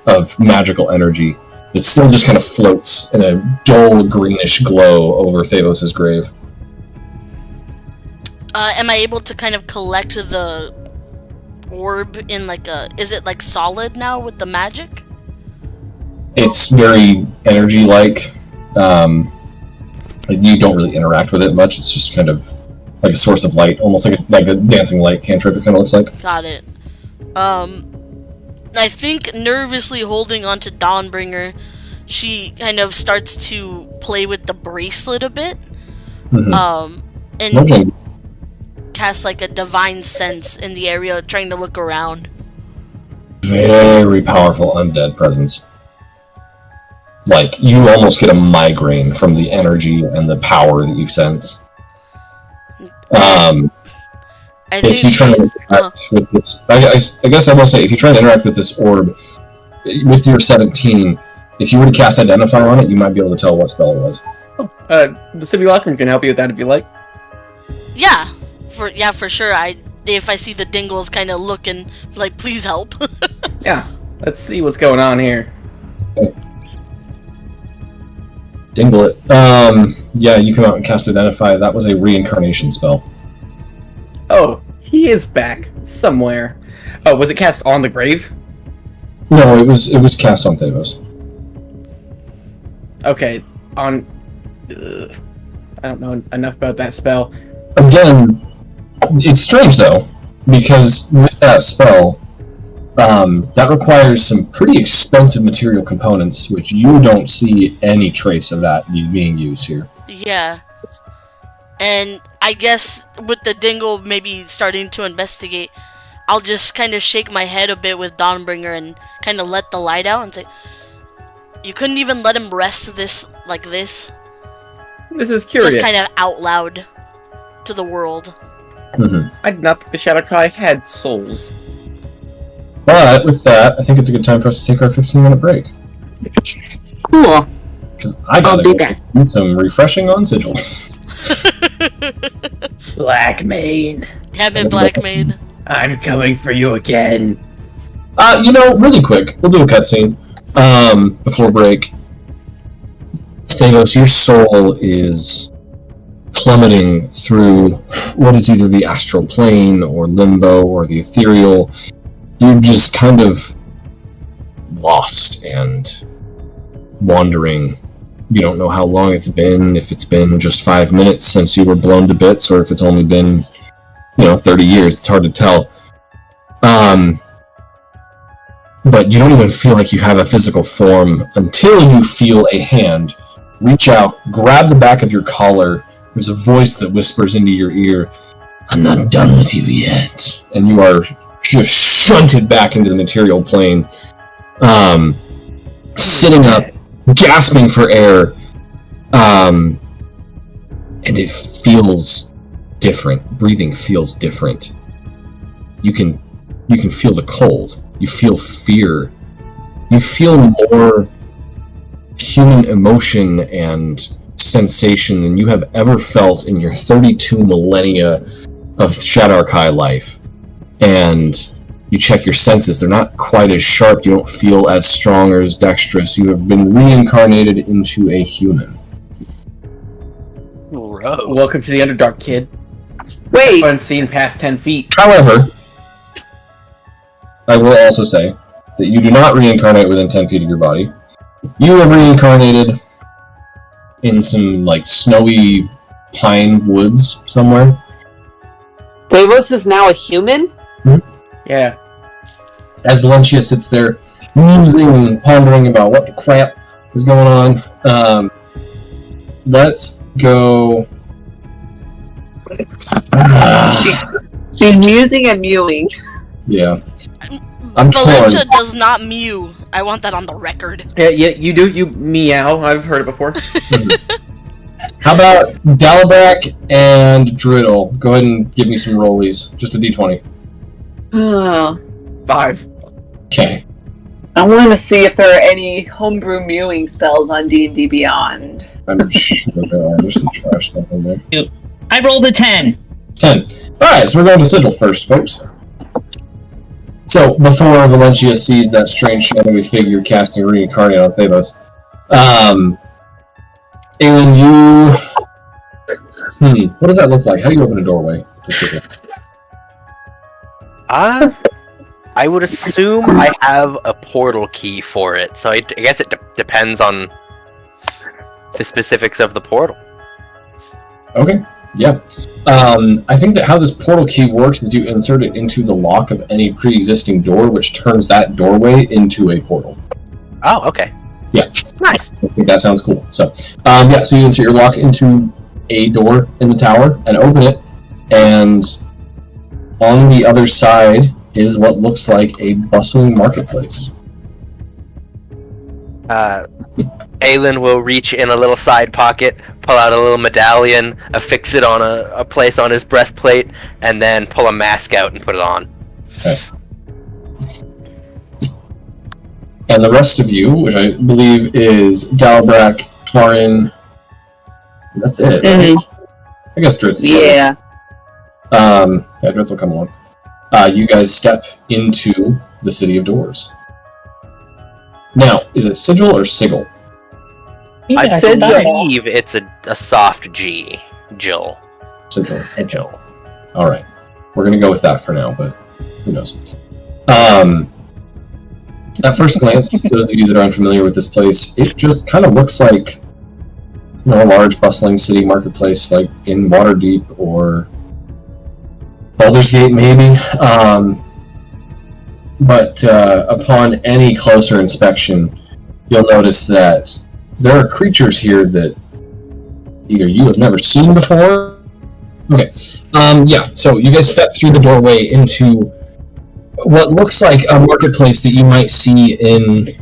of magical energy that still just kind of floats in a dull greenish glow over Thavos' grave. Am I able to kind of collect the orb in is it solid now with the magic? It's very energy-like. You don't really interact with it much. It's just kind of like a source of light, almost like a dancing light cantrip. It kind of looks like. Got it. I think nervously holding onto Dawnbringer, she kind of starts to play with the bracelet a bit. And cast a divine sense in the area, trying to look around. Very powerful undead presence. You almost get a migraine from the energy and the power that you sense. If you try to interact with this, I guess I will say, if you try to interact with this orb, with your 17, if you were to cast Identify on it, you might be able to tell what spell it was. The City Lockroom can help you with that if you like. Yeah, for sure. If I see the Dingles kind of looking please help. Yeah, let's see what's going on here. Dingle it. Yeah, you come out and cast Identify. That was a reincarnation spell. Oh, he is back somewhere. Oh, was it cast on the grave? No, it was cast on Thavos. Okay, on... I don't know enough about that spell. again, it's strange though, because with that spell, that requires some pretty expensive material components, which you don't see any trace of that being used here. Yeah. And I guess with the dingle maybe starting to investigate, I'll just kind of shake my head a bit with Dawnbringer and kind of let the light out and say, you couldn't even let him rest this like this? This is curious. Just kind of out loud to the world. Mm-hmm. I did not think the Shadowkai had souls. But with that, I think it's a good time for us to take our 15-minute break. Cool. Because I gotta do go that. do some refreshing on Sigil. Blackmane, Damn it, Blackmane. I'm coming for you again. Really quick, we'll do a cutscene before break. Thanos, your soul is plummeting through what is either the astral plane or limbo or the ethereal. You're just kind of lost and wandering. You don't know how long it's been, if it's been just 5 minutes since you were blown to bits, or if it's only been, 30 years. It's hard to tell. But you don't even feel like you have a physical form until you feel a hand reach out, grab the back of your collar. There's a voice that whispers into your ear, "I'm not done with you yet." And you are just shunted back into the material plane, sitting up, gasping for air, and it feels different. Breathing feels different. You can feel the cold. You feel fear. You feel more human emotion and sensation than you have ever felt in your 32 millennia of Shadowkai life. And you check your senses, they're not quite as sharp, you don't feel as strong or as dexterous. You have been reincarnated into a human. Bro. Welcome to the Underdark, kid. Wait. Fun seeing past 10 feet. However, I will also say that you do not reincarnate within 10 feet of your body. You are reincarnated in some, snowy pine woods somewhere. Davos is now a human? Yeah. As Valencia sits there, musing and pondering about what the crap is going on, let's go... She's musing and mewing. Yeah. I'm Valencia torn. does not mew. I want that on the record. Yeah, you do. You meow. I've heard it before. How about Dalibrak and Driddle? Go ahead and give me some rollies. Just a d20. Oh, 5. Okay. I want to see if there are any homebrew mewing spells on D&D Beyond. I'm sure there are. There's some trash stuff in there. I rolled a 10. 10. Alright, so we're going to Sigil first, folks. So, before Valencia sees that strange shadowy figure casting Reincarnate on Thanos, Aelin, you... what does that look like? How do you open a doorway to Sigil? I would assume I have a portal key for it, so I guess it depends on the specifics of the portal. Okay, yeah. I think that how this portal key works is you insert it into the lock of any pre-existing door, which turns that doorway into a portal. Oh, okay. Yeah. Nice. I think that sounds cool. So, so you insert your lock into a door in the tower and open it, and on the other side is what looks like a bustling marketplace. Aelin will reach in a little side pocket, pull out a little medallion, affix it on a place on his breastplate, and then pull a mask out and put it on. Okay. And the rest of you, which I believe is Dalibrak, Torin, that's it. Mm-hmm. I guess Dritz. Yeah. Dritz will come along. You guys step into the City of Doors. Now, is it Sigil or Sigil? I Sigil. believe it's a soft G. Jill. Sigil. Jill. Alright. We're gonna go with that for now, but who knows. At first glance, those of you that are unfamiliar with this place, it just kind of looks like a large bustling city marketplace like in Waterdeep or Baldur's Gate, maybe. But upon any closer inspection, you'll notice that there are creatures here that either you have never seen before. Okay. So you guys step through the doorway into what looks like a marketplace that you might see in,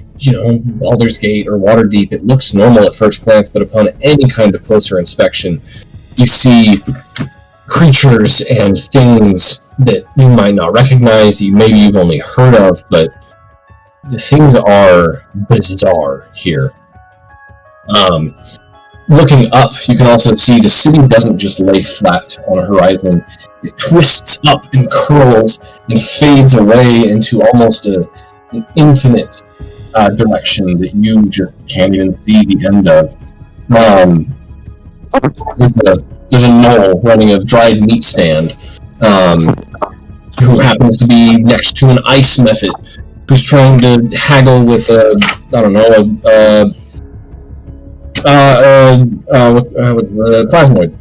Baldur's Gate or Waterdeep. It looks normal at first glance, but upon any kind of closer inspection, you see creatures and things that you might not recognize, maybe you've only heard of, but the things are bizarre here. Looking up, you can also see the city doesn't just lay flat on a horizon. It twists up and curls and fades away into almost an infinite direction that you just can't even see the end of. There's a gnoll running a dried meat stand, who happens to be next to an ice method, who's trying to haggle with plasmoid.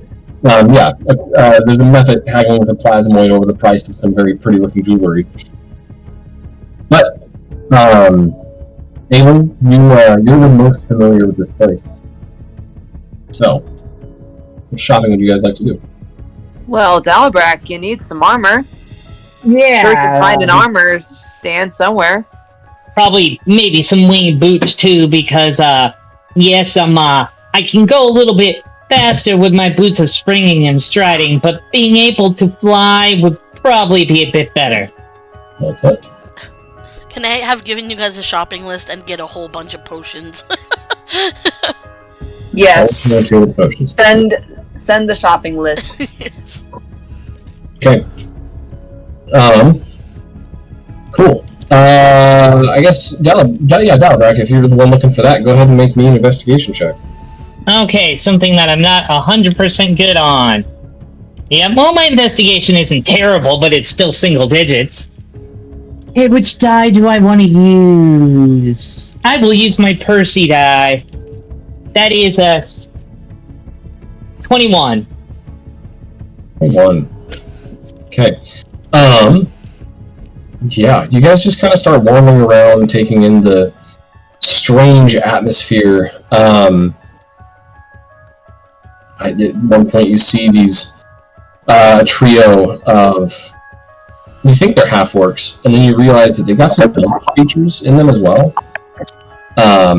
There's a method haggling with a plasmoid over the price of some very pretty looking jewelry. But, Aelin, you're the most familiar with this place. So, what shopping would you guys like to do? Well, Dalibrak, you need some armor. Yeah. Sure, you can find an armor stand somewhere. Probably, maybe some winged boots too, because, yes, I can go a little bit faster with my boots of springing and striding, but being able to fly would probably be a bit better. Okay. Can I have given you guys a shopping list and get a whole bunch of potions? Yes. Potions. Send the shopping list. Yes. Okay. Cool. I guess, Dalibrak, if you're the one looking for that, go ahead and make me an investigation check. Okay, something that I'm not 100% good on. Yeah, well, my investigation isn't terrible, but it's still single digits. Hey, which die do I want to use? I will use my Percy die. That is a 21. 21. Okay. Yeah, you guys just kind of start wandering around, taking in the strange atmosphere. At one point you see these trio of, you think they're half-orcs, and then you realize that they've got some elf features in them as well.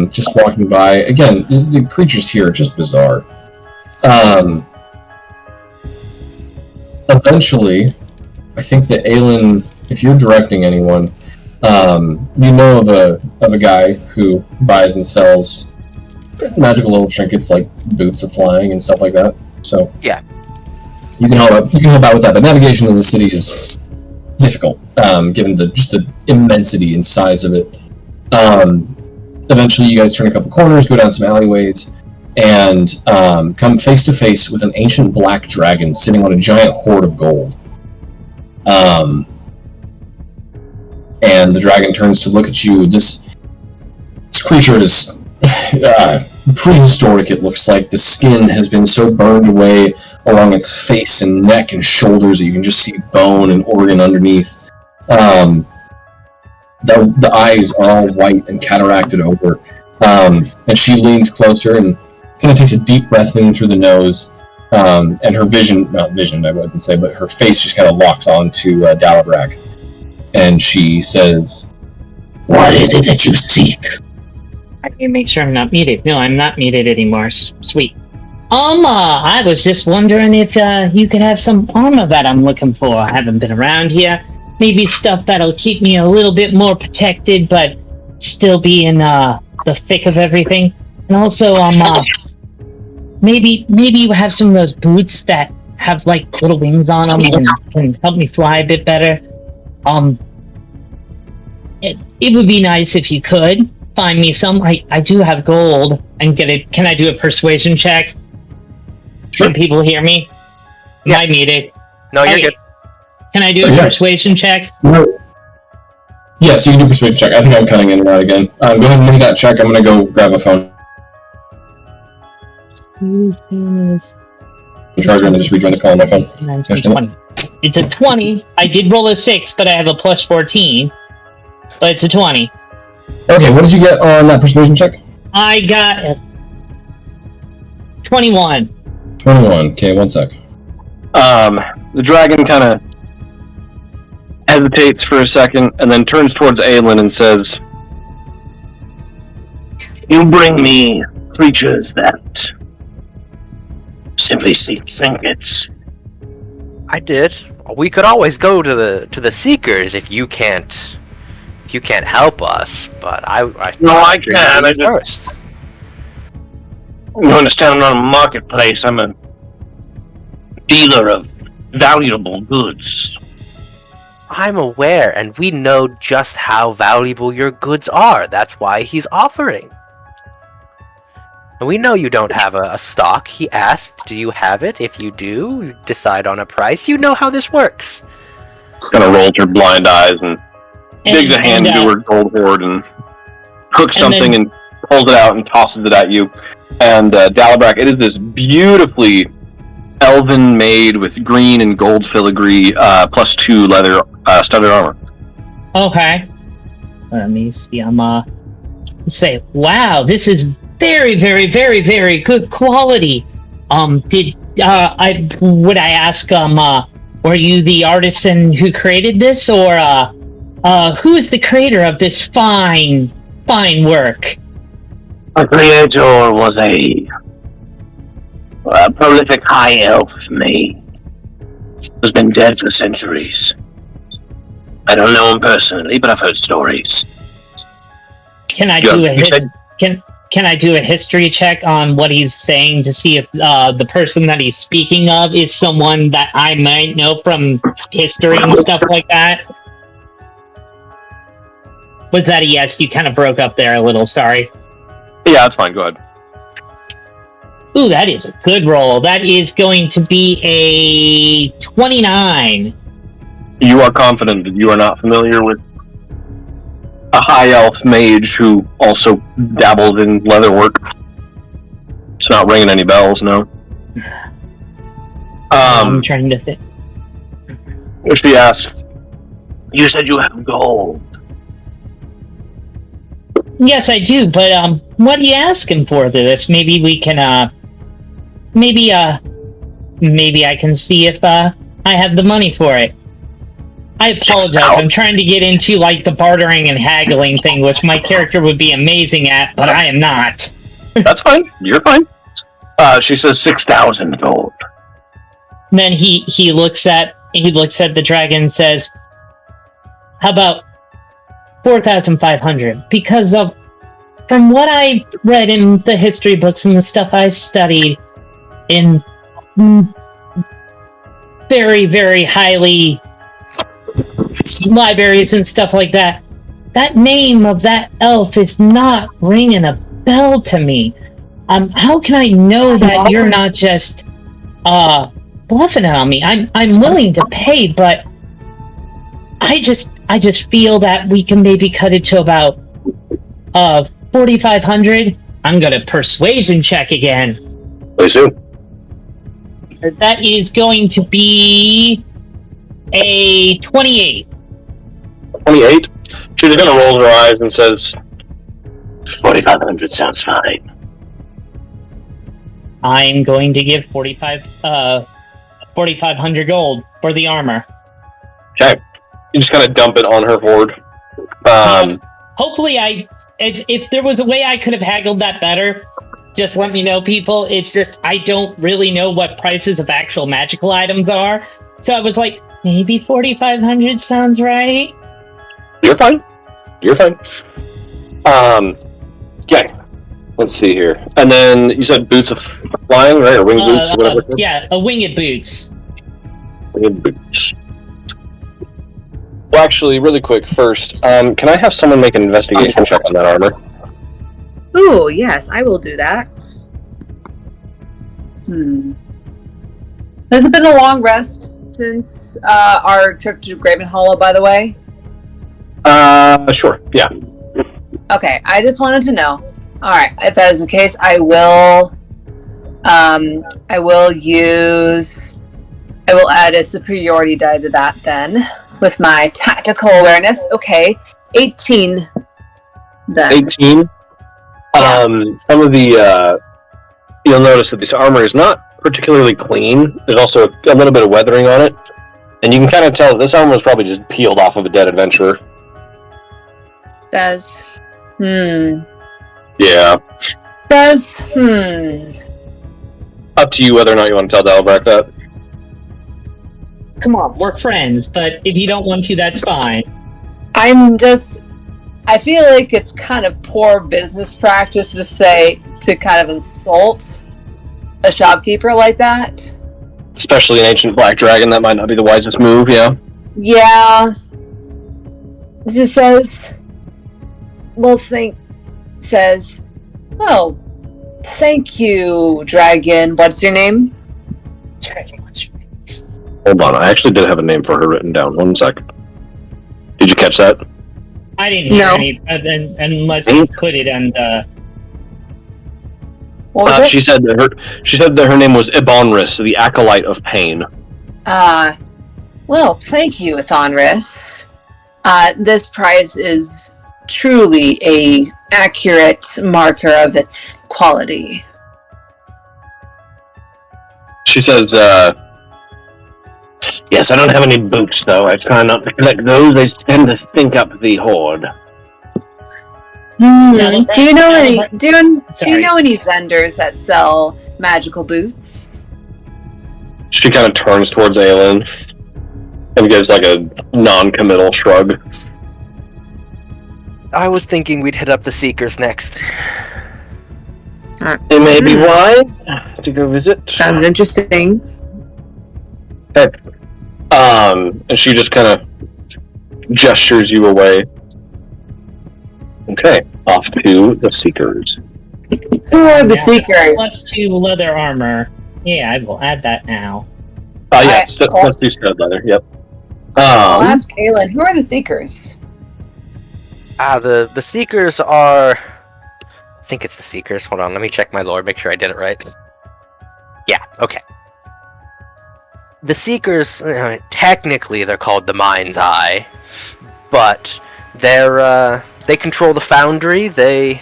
Just walking by. Again, the creatures here are just bizarre. Eventually, I think that Aelin, if you're directing anyone, you know of a guy who buys and sells magical little trinkets like boots of flying and stuff like that. So yeah, you can help out with that. But navigation in the city is difficult, given the immensity and size of it. Eventually, you guys turn a couple corners, go down some alleyways, and come face to face with an ancient black dragon sitting on a giant hoard of gold. And the dragon turns to look at you. This creature is prehistoric, it looks like. The skin has been so burned away along its face and neck and shoulders that you can just see bone and organ underneath. The eyes are all white and cataracted over. And she leans closer and kind of takes a deep breath in through the nose. And her not vision, I wouldn't say, but her face just kind of locks on to Dalibrak. And she says, "What is it that you seek?" I can make sure I'm not muted. No, I'm not muted anymore. Sweet. I was just wondering if you could have some armor that I'm looking for. I haven't been around here. Maybe stuff that'll keep me a little bit more protected, but still be in the thick of everything. And also, maybe you have some of those boots that have like little wings on them and can help me fly a bit better. It would be nice if you could find me some. I do have gold and get it. Can I do a persuasion check? Sure. Can people hear me? Am I muted? No, you're good. Can I do a persuasion check? No. Yes, you can do a persuasion check. I think I'm cutting in and out again. Go ahead and make that check. I'm going to go grab a phone. Charger and just rejoin the call on my phone. 20. It's a 20. I did roll a 6, but I have a plus 14. But it's a 20. Okay, what did you get on that persuasion check? I got a 21. 21. Okay, 1 sec. The dragon kind of hesitates for a second and then turns towards Aelin and says, "You bring me creatures that simply seek trinkets." I did. We could always go to the Seekers if you can't help us. But I can. I first. You understand, I'm not a marketplace. I'm a dealer of valuable goods. I'm aware, and we know just how valuable your goods are. That's why he's offering. And we know you don't have a stock. He asked, do you have it? If you do, you decide on a price. You know how this works. Kind of rolls her blind eyes and digs a hand into her gold hoard and hooks something and pulls it out and tosses it at you. And Dalibrak, it is this beautifully elven made with green and gold filigree +2 leather studded armor. Okay. Let me see. I'm say, wow, this is very, very, very, very good quality. Would I ask, were you the artisan who created this, or who is the creator of this fine work? The creator was a prolific high elf mage. Has been dead for centuries. I don't know him personally, but I've heard stories. Can I do Can I do a history check on what he's saying to see if the person that he's speaking of is someone that I might know from history and stuff like that? Was that a yes? You kind of broke up there a little, sorry. Yeah, that's fine, go ahead. Ooh, that is a good roll. That is going to be a 29. You are confident that you are not familiar with a high elf mage who also dabbled in leatherwork. It's not ringing any bells, no. I'm trying to think. She asked, "You said you have gold." Yes, I do, but what are you asking for this? Maybe we can, maybe I can see if I have the money for it. I apologize. I'm trying to get into like the bartering and haggling thing, which my character would be amazing at, but I am not. That's fine. You're fine. She says 6,000 gold. Then he looks at the dragon and says, "How about 4,500? Because from what I read in the history books and the stuff I studied in very, very highly libraries and stuff like that, that name of that elf is not ringing a bell to me. How can I know that you're not just bluffing on me? I'm willing to pay, but I just feel that we can maybe cut it to about 4,500. I'm gonna persuasion check again. Please do. That is going to be a 28. 28. She just kind of rolls her eyes and says, 4,500 sounds fine. I'm going to give 4,500 gold for the armor. Okay. You just kind of dump it on her hoard. Hopefully if there was a way I could have haggled that better, just let me know, people. It's just, I don't really know what prices of actual magical items are. So I was like, maybe 4,500 sounds right. You're fine. You're fine. Okay. Let's see here. And then you said boots of flying, right? Or winged boots or whatever? Yeah, a winged boots. Winged boots. Well, actually, really quick first, can I have someone make an investigation check on that armor? Ooh, yes, I will do that. Has it been a long rest since our trip to Graven Hollow, by the way? Sure, yeah. Okay, I just wanted to know. Alright, if that is the case, I will I will add a superiority die to that then, with my tactical awareness. Okay, 18 then. 18? Some of the, you'll notice that this armor is not particularly clean. There's also a little bit of weathering on it. And you can kind of tell that this armor was probably just peeled off of a dead adventurer. Says, Yeah. Says, Up to you whether or not you want to tell Dalibrak that. Come on, we're friends, but if you don't want to, that's fine. I feel like it's kind of poor business practice to kind of insult a shopkeeper like that. Especially an ancient black dragon, that might not be the wisest move, yeah. Yeah. It just says, thank you, dragon. What's your name? Dragon, what's your name? Hold on, I actually did have a name for her written down. 1 second. Did you catch that? I didn't hear any, unless you put it on the... What was it? She said that her name was Ibonris, the Acolyte of Pain. Well, thank you, Ithonris. This prize is truly a accurate marker of its quality. She says, yes, I don't have any boots, though. I try not to collect those. They tend to stink up the hoard. Do you know any vendors that sell magical boots? She kind of turns towards Aelin and gives like a non-committal shrug. I was thinking we'd hit up the Seekers next. It may be wise to go visit. Sounds interesting. Okay. And she just kind of gestures you away. Okay, off to the Seekers. Who are the Plus Seekers? 2 leather armor. Yeah, I will add that now. Let's do stud leather, yep. I'll ask Aelin, who are the Seekers? The Seekers are... I think it's the Seekers. Hold on, let me check my lore, make sure I did it right. Yeah, okay. The Seekers, technically they're called the Mind's Eye, but they control the foundry. They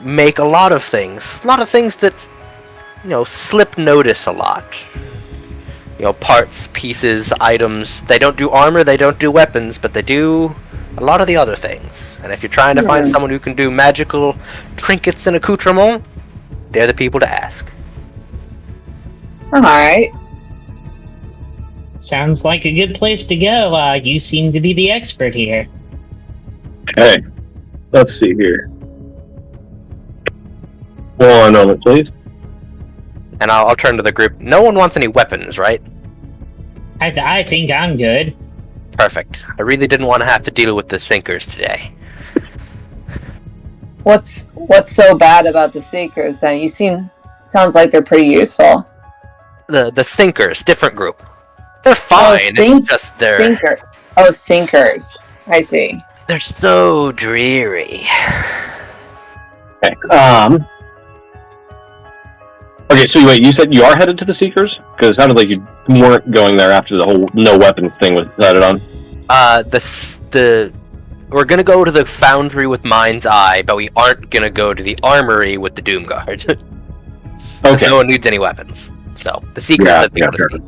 make a lot of things that, slip notice a lot. Parts, pieces, items. They don't do armor, they don't do weapons, but they do a lot of the other things. And if you're trying to find someone who can do magical trinkets and accoutrements, they're the people to ask. Alright. Sounds like a good place to go. You seem to be the expert here. Okay, let's see here. 1 moment, please. And I'll turn to the group. No one wants any weapons, right? I think I'm good. Perfect. I really didn't want to have to deal with the Sinkers today. What's so bad about the Seekers then? Sounds like they're pretty useful. The Sinkers, different group. They're fine. It's just Sinkers. I see. They're so dreary. Okay. Okay, so wait, you said you are headed to the Seekers? Because it sounded like you weren't going there after the whole no weapons thing was decided on. We're gonna go to the Foundry with Mind's Eye, but we aren't gonna go to the Armory with the Doom Guard. Okay. No one needs any weapons. So, the Seekers are the people to see.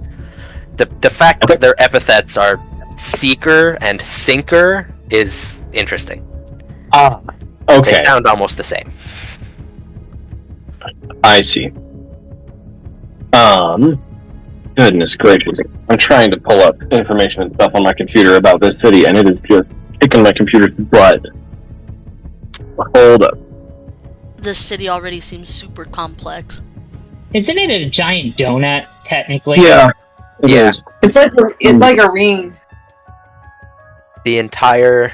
The fact that their epithets are Seeker and Sinker is interesting. Okay. They sound almost the same. I see. Goodness gracious. I'm trying to pull up information and stuff on my computer about this city, and it is just kicking my computer's butt. Hold up. This city already seems super complex. Isn't it a giant donut, technically? Yeah. It is. It's like a ring. The entire...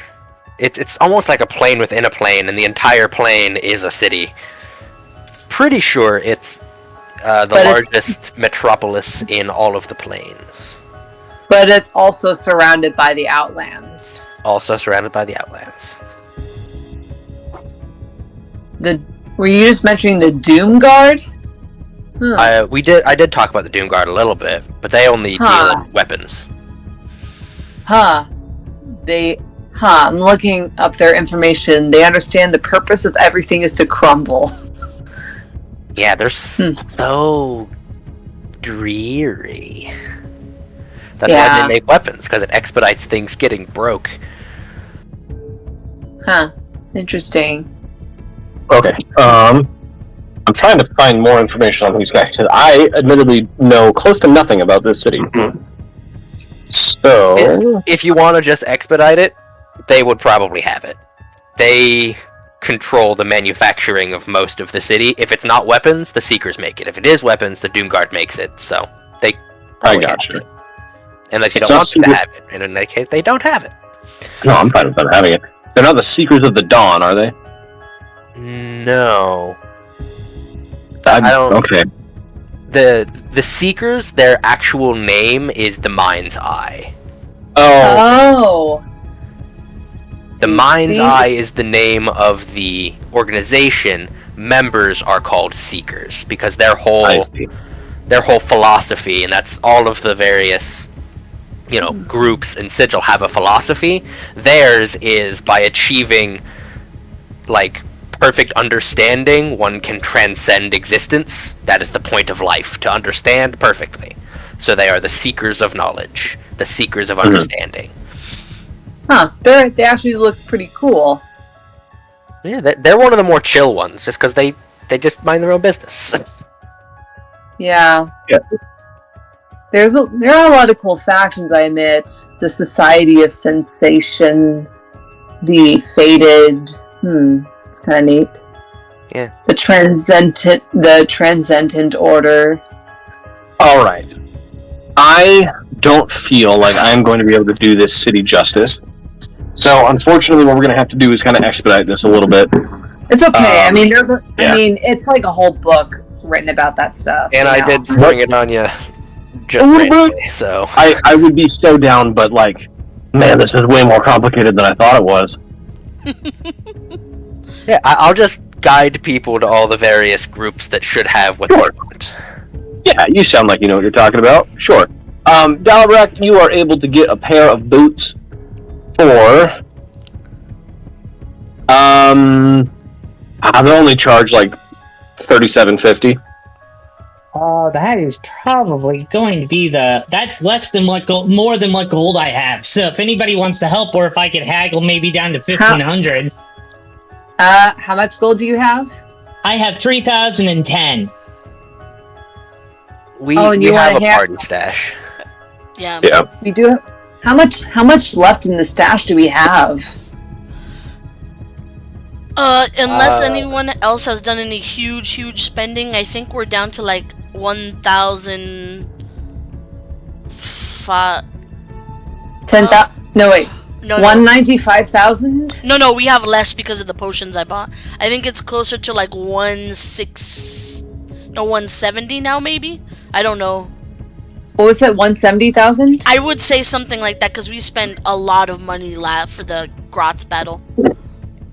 It's almost like a plane within a plane, and the entire plane is a city. Pretty sure it's the largest metropolis in all of the planes. But it's also surrounded by the Outlands. Also surrounded by the Outlands. Were you just mentioning the Doom Guard? Huh. I did talk about the Doomguard a little bit, but they only deal in weapons. Huh. I'm looking up their information. They understand the purpose of everything is to crumble. Yeah, they're so dreary. That's why they make weapons, because it expedites things getting broke. Huh. Interesting. Okay. I'm trying to find more information on these guys, because I admittedly know close to nothing about this city. So... If you want to just expedite it, they would probably have it. They control the manufacturing of most of the city. If it's not weapons, the Seekers make it. If it is weapons, the Doomguard makes it. So, they I got you. Unless you don't want them to have it. And in that case, they don't have it. No, I'm fine with them having it. They're not the Seekers of the Dawn, are they? No. I don't... Okay. The Seekers, their actual name is the Mind's Eye. Oh. The Mind's Eye is the name of the organization. Members are called Seekers because their whole philosophy, and that's all of the various, groups and Sigil have a philosophy. Theirs is by achieving, perfect understanding, one can transcend existence. That is the point of life, to understand perfectly. So they are the Seekers of knowledge, the Seekers of understanding. Huh, they actually look pretty cool. Yeah, they're one of the more chill ones, just because they just mind their own business. Yeah. There are a lot of cool factions, I admit. The Society of Sensation, the Fated. It's kind of neat. Yeah. The Transcendent Order. All right. I don't feel like I'm going to be able to do this city justice. So, unfortunately, what we're going to have to do is kind of expedite this a little bit. It's okay. I mean, it's like a whole book written about that stuff. And I did bring it on you just randomly, so... I would be so down, but, man, this is way more complicated than I thought it was. Yeah, I'll just guide people to all the various groups that should have what they want. Yeah, you sound like you know what you're talking about. Sure. Dalbrak, you are able to get a pair of boots for... they only charge, $37.50. That is probably going to be that's less than more than what gold I have. So if anybody wants to help, or if I could haggle maybe down to 1,500. How much gold do you have? I have 3,010. We have a party stash. Yeah. We do. How much left in the stash do we have? Unless anyone else has done any huge spending, I think we're down to 1,000. 10,000? No, wait. No, 195,000? No, we have less because of the potions I bought. I think it's closer to 170 now, maybe? I don't know. What was that, 170,000? I would say something like that because we spent a lot of money for the Grotz battle.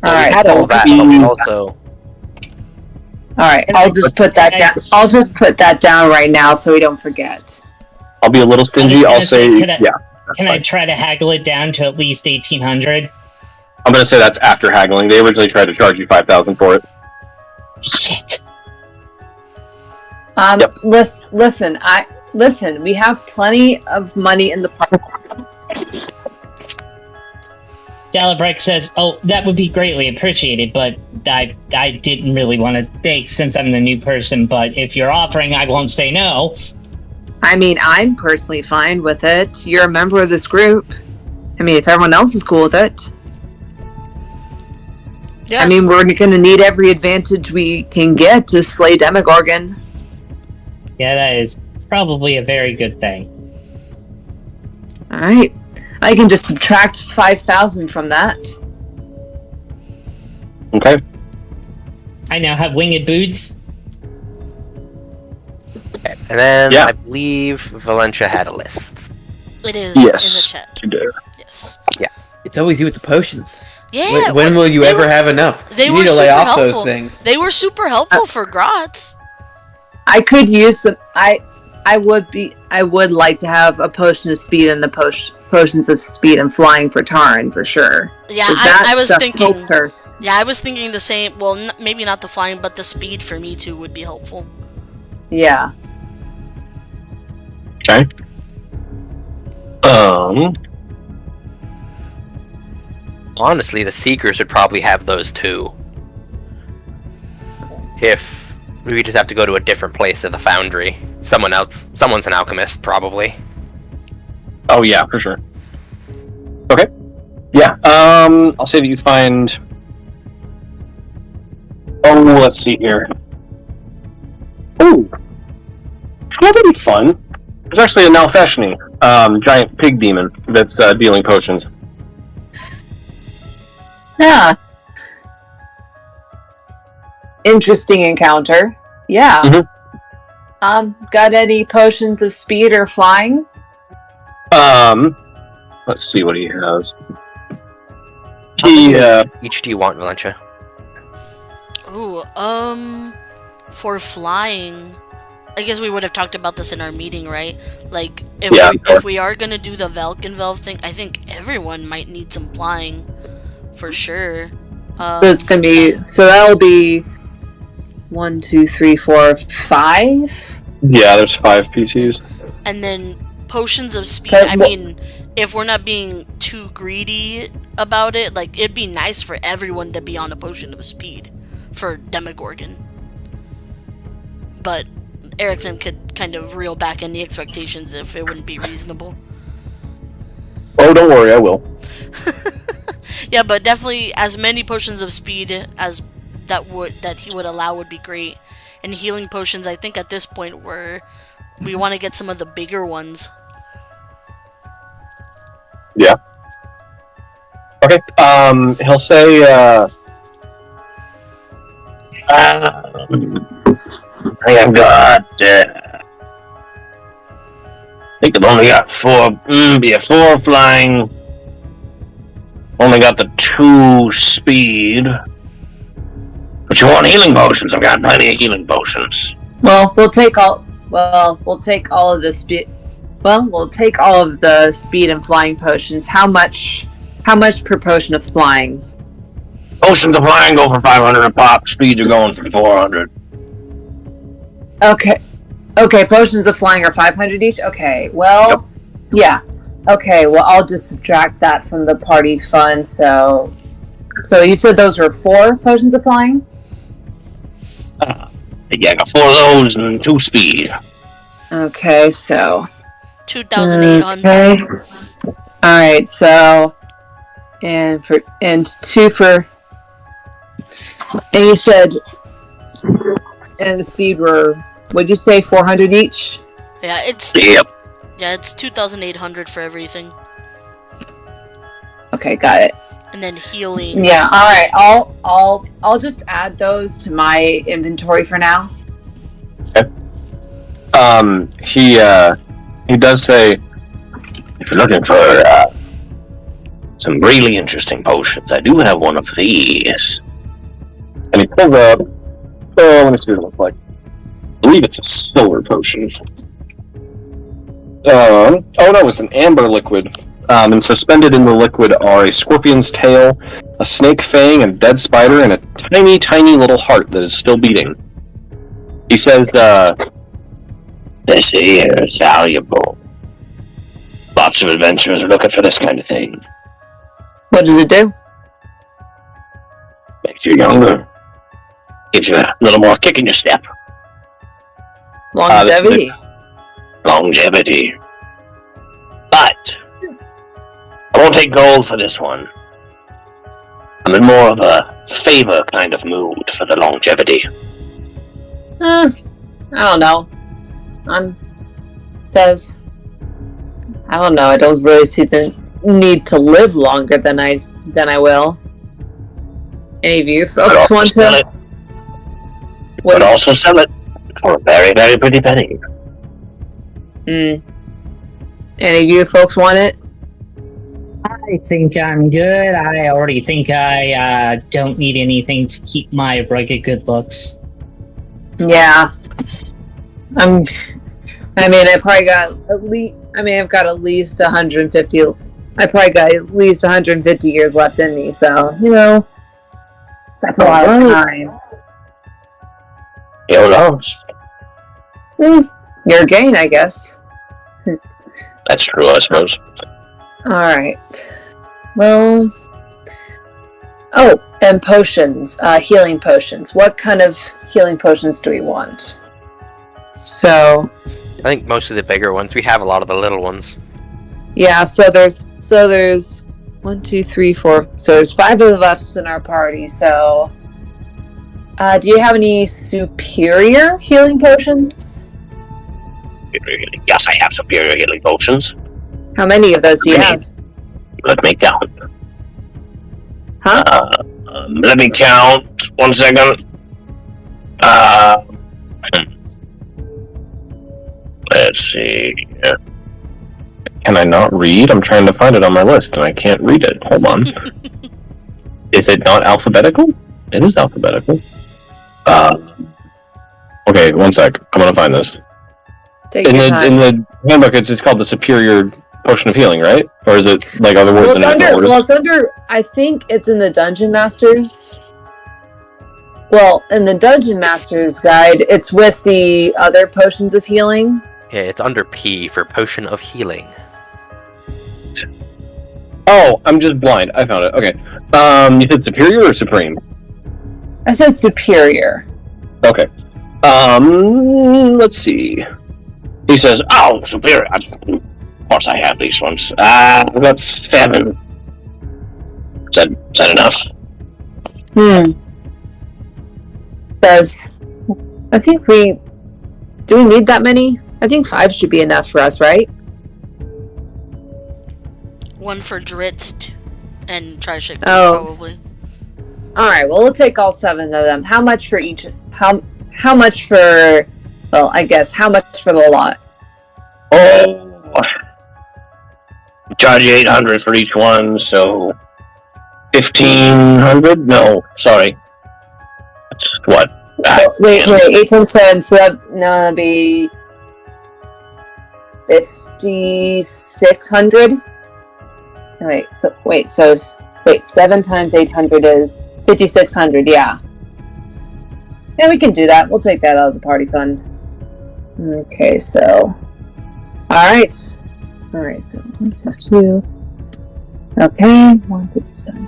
Alright, so also... Alright, I'll just put that down. I'll just put that down right now so we don't forget. I'll be a little stingy. I'll say, Can I try to haggle it down to at least 1,800? I'm going to say that's after haggling. They originally tried to charge you 5,000 for it. Shit. Listen, we have plenty of money in the park. Dalibreck says, "Oh, that would be greatly appreciated, but I didn't really want to take since I'm the new person, but if you're offering, I won't say no." I mean, I'm personally fine with it. You're a member of this group. I mean, if everyone else is cool with it. Yeah. I mean, we're going to need every advantage we can get to slay Demogorgon. Yeah, that is probably a very good thing. Alright. I can just subtract 5,000 from that. Okay. I now have winged boots. Okay. And then I believe Valencia had a list. It is yes, in the chat. You do. Yes. Yeah. It's always you with the potions. Yeah. When will you ever have enough? They you were need to lay super off helpful. those things. They were super helpful for Grotz. I could use some. I would like to have a potion of speed and the potions of speed and flying for Taryn for sure. Yeah, I was thinking. Yeah, I was thinking the same. Well, maybe not the flying, but the speed for me too would be helpful. Yeah. Okay. Honestly, the Seekers would probably have those too. If we just have to go to a different place at the foundry. Someone's an alchemist, probably. Oh yeah, for sure. Okay. Yeah, I'll say that you find... Oh, let's see here. Oh! That would be fun. There's actually a Nalfashni, giant pig demon that's dealing potions. Yeah. Interesting encounter. Yeah. Mm-hmm. Got any potions of speed or flying? Let's see what he has. Each do you want, Valencia? Ooh, for flying, I guess we would have talked about this in our meeting, right? Like, if we are gonna do the Valkenvelve thing, I think everyone might need some flying, for sure. So that'll be 1, 2, 3, 4, 5? Yeah, there's 5 PCs. And then potions of speed, I mean, if we're not being too greedy about it, like, it'd be nice for everyone to be on a potion of speed for Demogorgon. But Erickson could kind of reel back in the expectations if it wouldn't be reasonable. Oh, don't worry, I will. Yeah, but definitely as many potions of speed as that he would allow would be great. And healing potions, I think at this point we want to get some of the bigger ones. Yeah. Okay. He'll say, I have got, I think I've only got 4 flying. Only got the 2 speed. But you want healing potions? I've got plenty of healing potions. Well, we'll take all of the speed. Well, we'll take all of the speed and flying potions. How much per potion of flying? Potions of flying go for 500 a pop. Speeds are going for 400. Okay, potions of flying are 500 each? Okay, well, yeah. Okay, well, I'll just subtract that from the party fund, so you said those were 4 potions of flying? Yeah, I got 4 of those and 2 speed. Okay, so... 2,800. Okay. Alright, so... And 2 for... And you said... And the speed were... Would you say 400 each? Yeah, it's... Yep. Yeah, it's 2,800 for everything. Okay, got it. And then healing. Yeah, alright. I'll just add those to my inventory for now. Okay. He does say, if you're looking for some really interesting potions, I do have one of these. And he pulls up. Oh, let me see what it looks like. I believe it's a silver potion. Oh no, it's an amber liquid. And suspended in the liquid are a scorpion's tail, a snake fang, and a dead spider, and a tiny, tiny little heart that is still beating. He says, this here is valuable. Lots of adventurers are looking for this kind of thing. What does it do? Makes you younger. Gives you a little more kick in your step. Longevity. Longevity. But I won't take gold for this one. I'm in more of a favor kind of mood for the longevity. I don't know. I don't know. I don't really see the need to live longer than I will. Any of you folks want to? But also sell it for a very, very pretty penny. Any of you folks want it? I think I'm good. I already think I don't need anything to keep my rugged good looks. Yeah. I probably got at least. I've got at least 150. I probably got at least 150 years left in me. So that's a lot of time. Who knows? Your gain, I guess. That's true, I suppose. Alright. Well... Oh, and potions. Healing potions. What kind of healing potions do we want? So... I think most of the bigger ones. We have a lot of the little ones. Yeah, so there's 1, 2, 3, 4. So there's 5 of us in our party, so... do you have any superior healing potions? Yes, I have superior healing potions. How many of those do you have? Let me count. Huh? Let me count. 1 second. Let's see. Can I not read? I'm trying to find it on my list and I can't read it. Hold on. Is it not alphabetical? It is alphabetical. Okay, 1 sec. I'm gonna find this. Take your time. In the handbook, it's called the Superior Potion of Healing, right? Or is it like other words in different orders? Well, it's under. I think it's in the Dungeon Master's. Well, in the Dungeon Master's guide, it's with the other potions of healing. Yeah, it's under P for Potion of Healing. Oh, I'm just blind. I found it. Okay. You said Superior or Supreme? I said superior. Okay. Let's see. He says, "Oh, superior. Of course, I have these ones. I've got 7. Is that enough?" Says, I think do we need that many? I think 5 should be enough for us, right? 1 for Dritz and Trishik, probably. Alright, well, we'll take all 7 of them. How much for each? How much for... Well, I guess, how much for the lot? Oh, charge you 800 for each one, so 1,500? No, sorry. That's what? Wait, 8 times 7, so that'd be 5,600? Wait, 7 times 800 is 5,600, yeah. Yeah, we can do that. We'll take that out of the party fund. Okay, so... Alright, so 162. Okay, 157.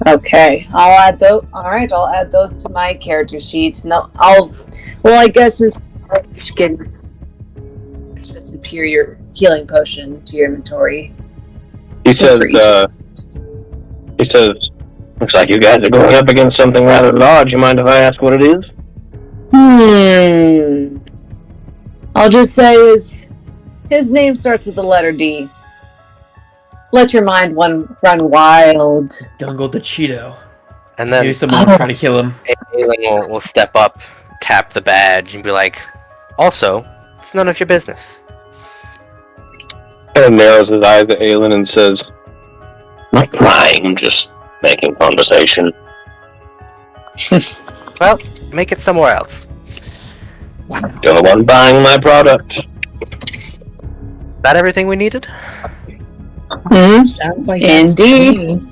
Okay, I'll add those. Alright, I'll add those to my character sheets. No, I guess since you should get a superior healing potion to your inventory. He says, "Looks like you guys are going up against something rather large. You mind if I ask what it is?" I'll just say his name starts with the letter D. Let your mind run wild. Dungle the Cheeto. And then maybe someone will try to kill him. Aelin will step up, tap the badge, and be like, "Also, it's none of your business." And narrows his eyes at Aelin and says, "I'm not crying, I'm just making conversation." Well, make it somewhere else. You're the one buying my product. Is that everything we needed? Sounds like Indeed.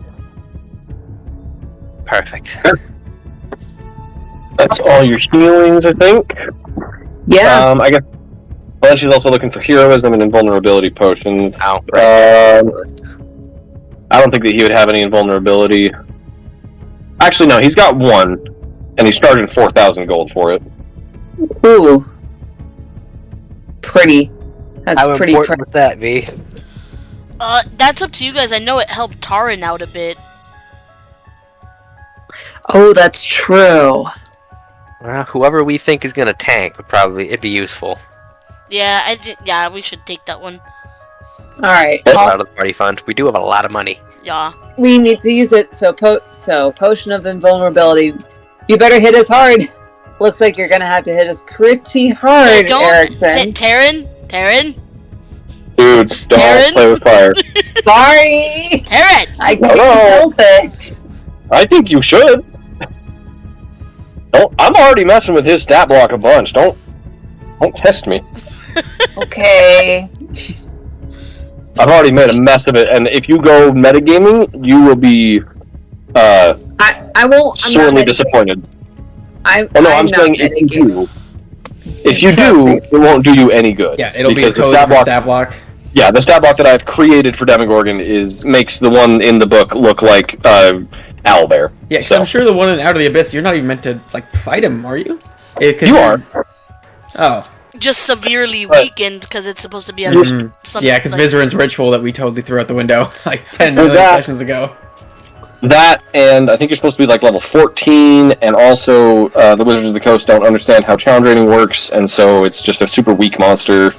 Perfect. That's all your healings, I think. Yeah. I guess. Well, then she's also looking for heroism and invulnerability potions. Oh, right. I don't think that he would have any invulnerability. Actually, no, he's got 1, and he's charging 4,000 gold for it. Ooh. Pretty. That's How pretty important was that, V? That's up to you guys. I know it helped Taran out a bit. Oh, that's true. Well, whoever we think is gonna tank it'd be useful. Yeah, yeah, we should take that one. Alright. Out of the party fund. We do have a lot of money. Yeah. We need to use it, so potion of invulnerability. You better hit us hard. Looks like you're gonna have to hit us pretty hard, Erickson. Taryn? Dude, don't play with fire. Sorry! Taryn! I can't help it. I think you should. I'm already messing with his stat block a bunch. Don't Don't test me. Okay. I've already made a mess of it, and if you go metagaming, you will be I won't. sorely disappointed. I'm saying if you do. If you do, it won't do you any good. Yeah, it'll be a because totally different stat block. Yeah, the stat block that I've created for Demogorgon makes the one in the book look like Owlbear. Yeah, so I'm sure the one in Out of the Abyss, you're not even meant to like fight him, are you? You are. Oh. Just severely weakened because it's supposed to be under something. Yeah, because like Vizeran's ritual that we totally threw out the window like 10 million sessions ago. That, and I think you're supposed to be like level 14, and also the Wizards of the Coast don't understand how challenge rating works, and so it's just a super weak monster.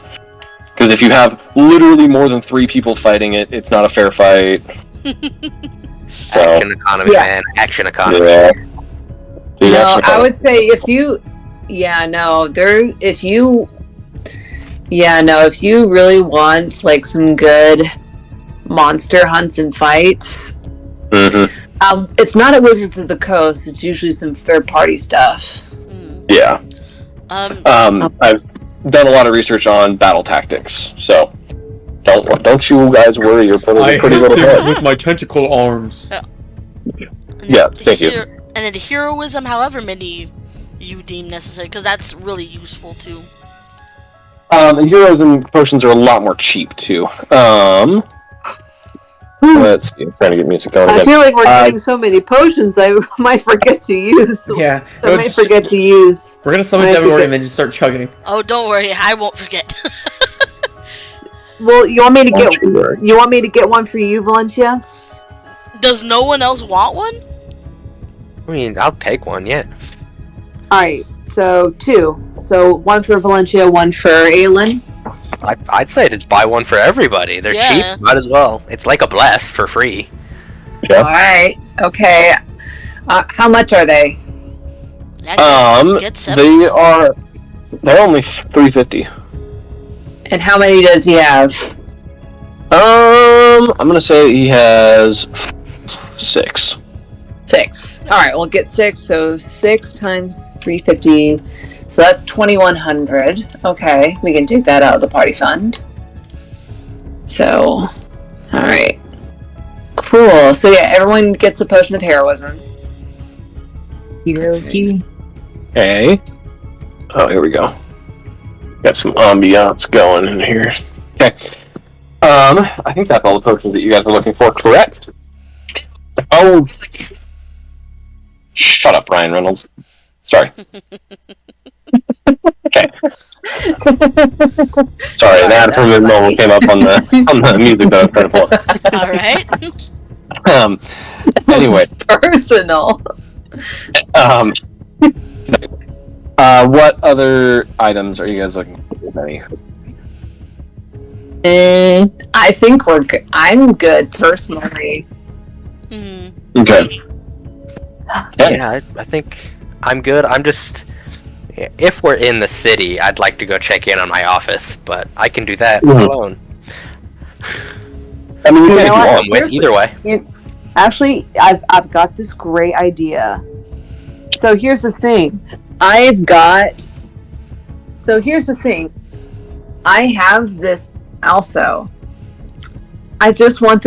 Because if you have literally more than 3 people fighting it, it's not a fair fight. Action economy, man. Action economy. Yeah. Dude, No, I would say if you really want like some good monster hunts and fights, it's not at Wizards of the Coast. It's usually some third-party stuff. Yeah. I've done a lot of research on battle tactics, so don't you guys worry. You're putting a pretty little head with my tentacle arms. Yeah, thank you. And then heroism, however many you deem necessary, because that's really useful too. And heroes and potions are a lot more cheap too. Let's see. I'm trying to get music going again. I feel like we're getting so many potions I might forget to use. Yeah. I might forget to use. We're gonna summon Demogorgon and then just start chugging. Oh, don't worry, I won't forget. Well, you want me to get one for you, Valencia? Does no one else want one? I mean, I'll take one, yeah. Alright, so 2. So 1 for Valencia, 1 for Aelin. I'd say just buy one for everybody. They're cheap, might as well. It's like a bless for free. Yeah. Alright, okay. How much are they? Get 7. They're only $3.50. And how many does he have? I'm gonna say he has 6. 6. Alright, we'll get 6, so 6 times 350. So that's 2,100. Okay, we can take that out of the party fund. So, alright. Cool. So yeah, everyone gets a potion of heroism. Okay. Okay. Oh, here we go. Got some ambiance going in here. Okay. I think that's all the potions that you guys are looking for, correct? Oh. Shut up, Ryan Reynolds. Sorry. Okay. Sorry, an ad from the moment came up on the music that I was trying to pull. Alright. Anyway. Personal. What other items are you guys looking for? I think we're good. I'm good, personally. Okay. Yeah, I think I'm good. I'm just... If we're in the city, I'd like to go check in on my office, but I can do that alone. I mean, you can I'm with either way. Actually, I've got this great idea. So here's the thing. I have this also. I kind of just want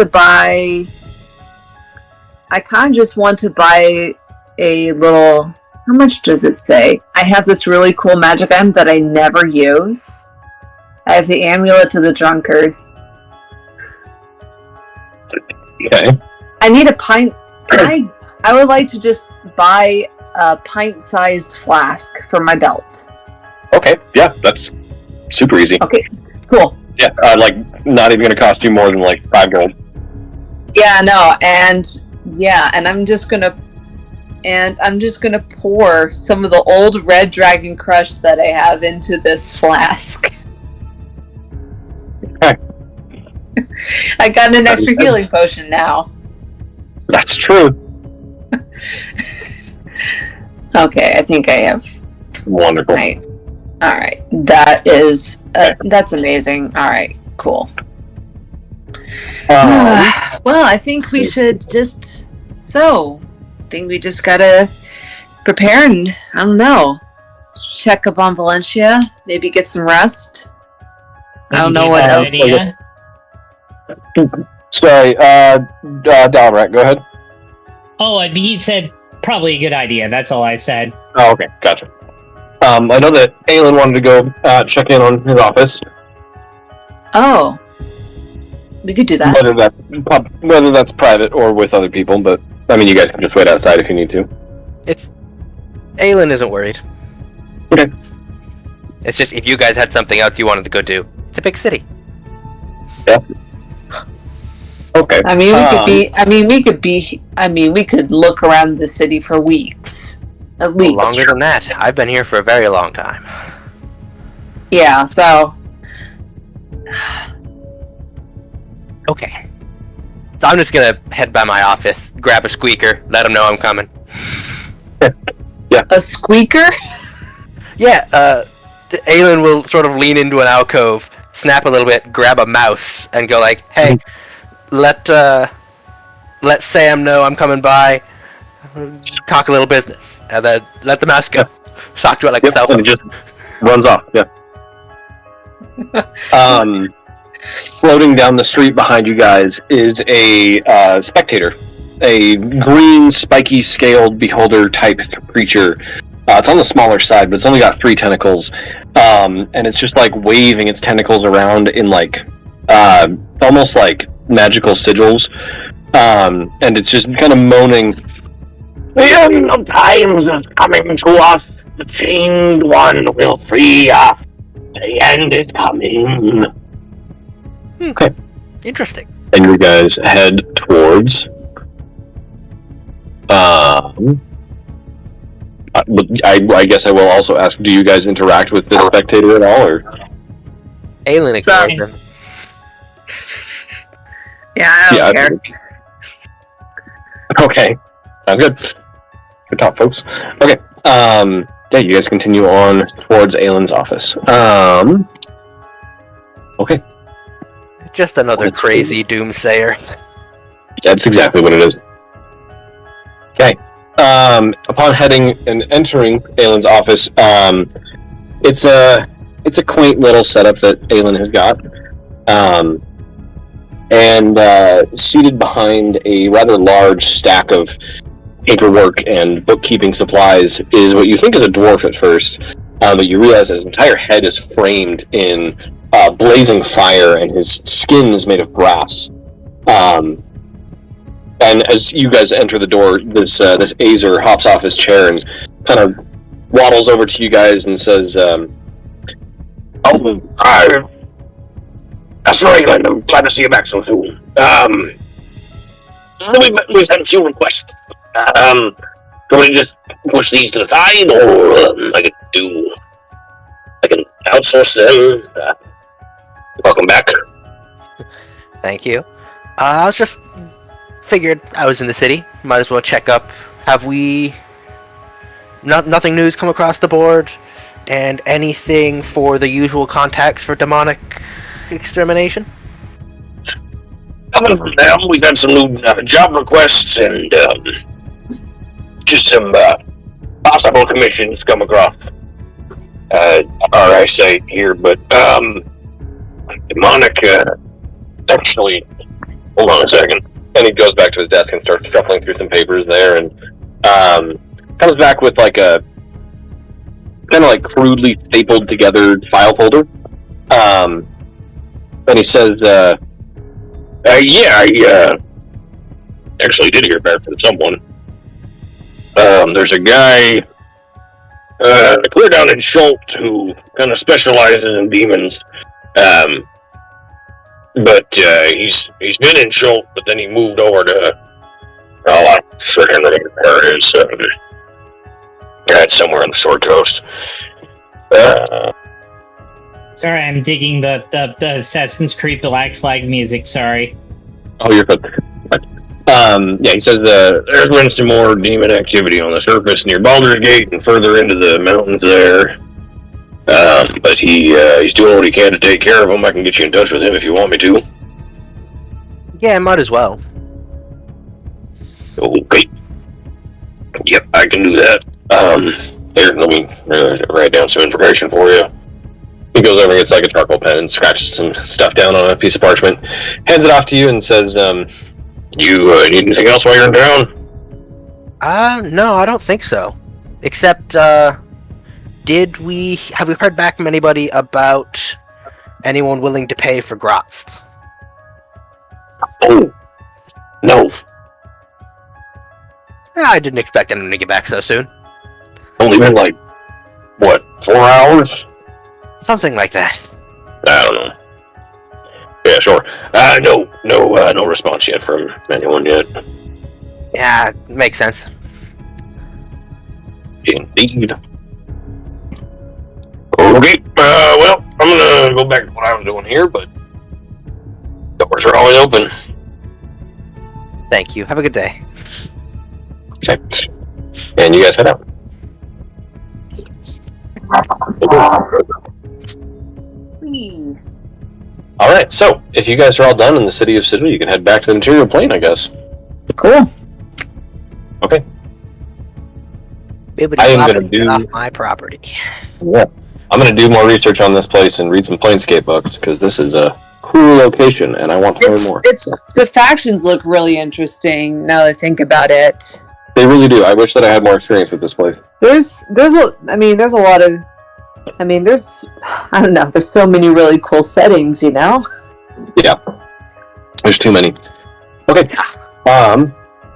to buy a little... How much does it say? I have this really cool magic item that I never use. I have the Amulet of the Drunkard. Okay. I need a pint... I would like to just buy a pint-sized flask for my belt. Okay, yeah, that's super easy. Okay, cool. Yeah, not even going to cost you more than, $5 gold. Yeah, no, and I'm just gonna pour some of the old Red Dragon Crush that I have into this flask. Okay. I got an extra healing potion now. That's true. Okay, I think I have. Wonderful. Right. All right, that's amazing. All right, cool. Well, I think we should just. I think we just gotta prepare and I don't know. check up on Valencia. Maybe get some rest. I don't know what Bad else. idea. Sorry, Dalrat, go ahead. Oh, he said probably a good idea. That's all I said. Oh, okay, gotcha. I know that Aelin wanted to go check in on his office. Oh, we could do that. Whether that's private or with other people, but I mean, you guys can just wait outside if you need to. Aelin isn't worried. Okay. It's just if you guys had something else you wanted to go do. It's a big city. Yeah. Okay. I mean, we could look around the city for weeks, at least. Longer than that. I've been here for a very long time. Yeah. So. Okay. So I'm just gonna head by my office, grab a squeaker, let them know I'm coming. A squeaker? Yeah, Aelin will sort of lean into an alcove, snap a little bit, grab a mouse, and go like, "Hey, let Sam know I'm coming by. Talk a little business," and then let the mouse go. Shock to it like a cell phone. And it just runs off. Yeah. Floating down the street behind you guys is a spectator, a green, spiky, scaled beholder type creature. It's on the smaller side, but it's only got 3 tentacles, and it's just like waving its tentacles around in like almost like magical sigils, and it's just kind of moaning. The end of times is coming to us. The chained one will free us. The end is coming. Okay. Interesting. And you guys head towards. I guess I will also ask: do you guys interact with this spectator at all, or? Aelin ignores him. Yeah, I don't care. Okay. Sounds good. Good talk, folks. Okay. Yeah, you guys continue on towards Aelin's office. Okay. Just another Let's crazy doomsayer. That's exactly what it is. Okay. Upon heading and entering Aelin's office, it's a quaint little setup that Aelin has got. And seated behind a rather large stack of paperwork and bookkeeping supplies is what you think is a dwarf at first, but you realize that his entire head is framed in blazing fire, and his skin is made of brass. And as you guys enter the door, this Azer hops off his chair and kind of waddles over to you guys and says, That's right, I'm glad to see you back so soon. We sent a few requests. Can we just push these to the side, or I can outsource them? Welcome back. Thank you. I was just figured I was in the city. Might as well check up. Have we nothing new's come across the board, and anything for the usual contacts for demonic extermination? Other than them, we've had some new job requests and just some possible commissions come across. Our eyesight here, but demonic. Actually, hold on a second. and he goes back to his desk and starts shuffling through some papers there, and comes back with like a kind of like crudely stapled together file folder. And he says, yeah, I actually did hear back from someone. There's a guy clear down in Schultz who kind of specializes in demons. But he's been in Schultz, but then he moved over to I freaking remember where it is. Somewhere on the Sword Coast. Sorry, I'm digging the Assassin's Creed Black Flag music, sorry. Oh, you're good. Yeah, he says there's been some more demon activity on the surface near Baldur's Gate and further into the mountains there. But he's doing what he can to take care of them. I can get you in touch with him if you want me to. Yeah, might as well. Okay. Yep, I can do that. And Here, let me write down some information for you. He goes over and gets like a charcoal pen and scratches some stuff down on a piece of parchment, hands it off to you, and says, "You need anything else while you're in town?" No, I don't think so. Except, have we heard back from anybody about anyone willing to pay for grots? Oh, no. I didn't expect anyone to get back so soon. Only been like, what, 4 hours? Something like that. I don't know. Yeah, sure. No response yet from anyone yet. Yeah, makes sense. Indeed. Okay, well, I'm gonna go back to what I was doing here, but doors are always open. Thank you. Have a good day. Okay. And you guys head out. Alright, so, if you guys are all done in the city of Citadel, you can head back to the Imperial Plane, I guess. Cool. Okay. I am going to get off my property. Yeah. I'm going to do more research on this place and read some Planescape books, because this is a cool location, and I want to learn more. The factions look really interesting, now that I think about it. They really do. I wish that I had more experience with this place. There's a lot of, I don't know, there's so many really cool settings, you know? Yeah. There's too many. Okay.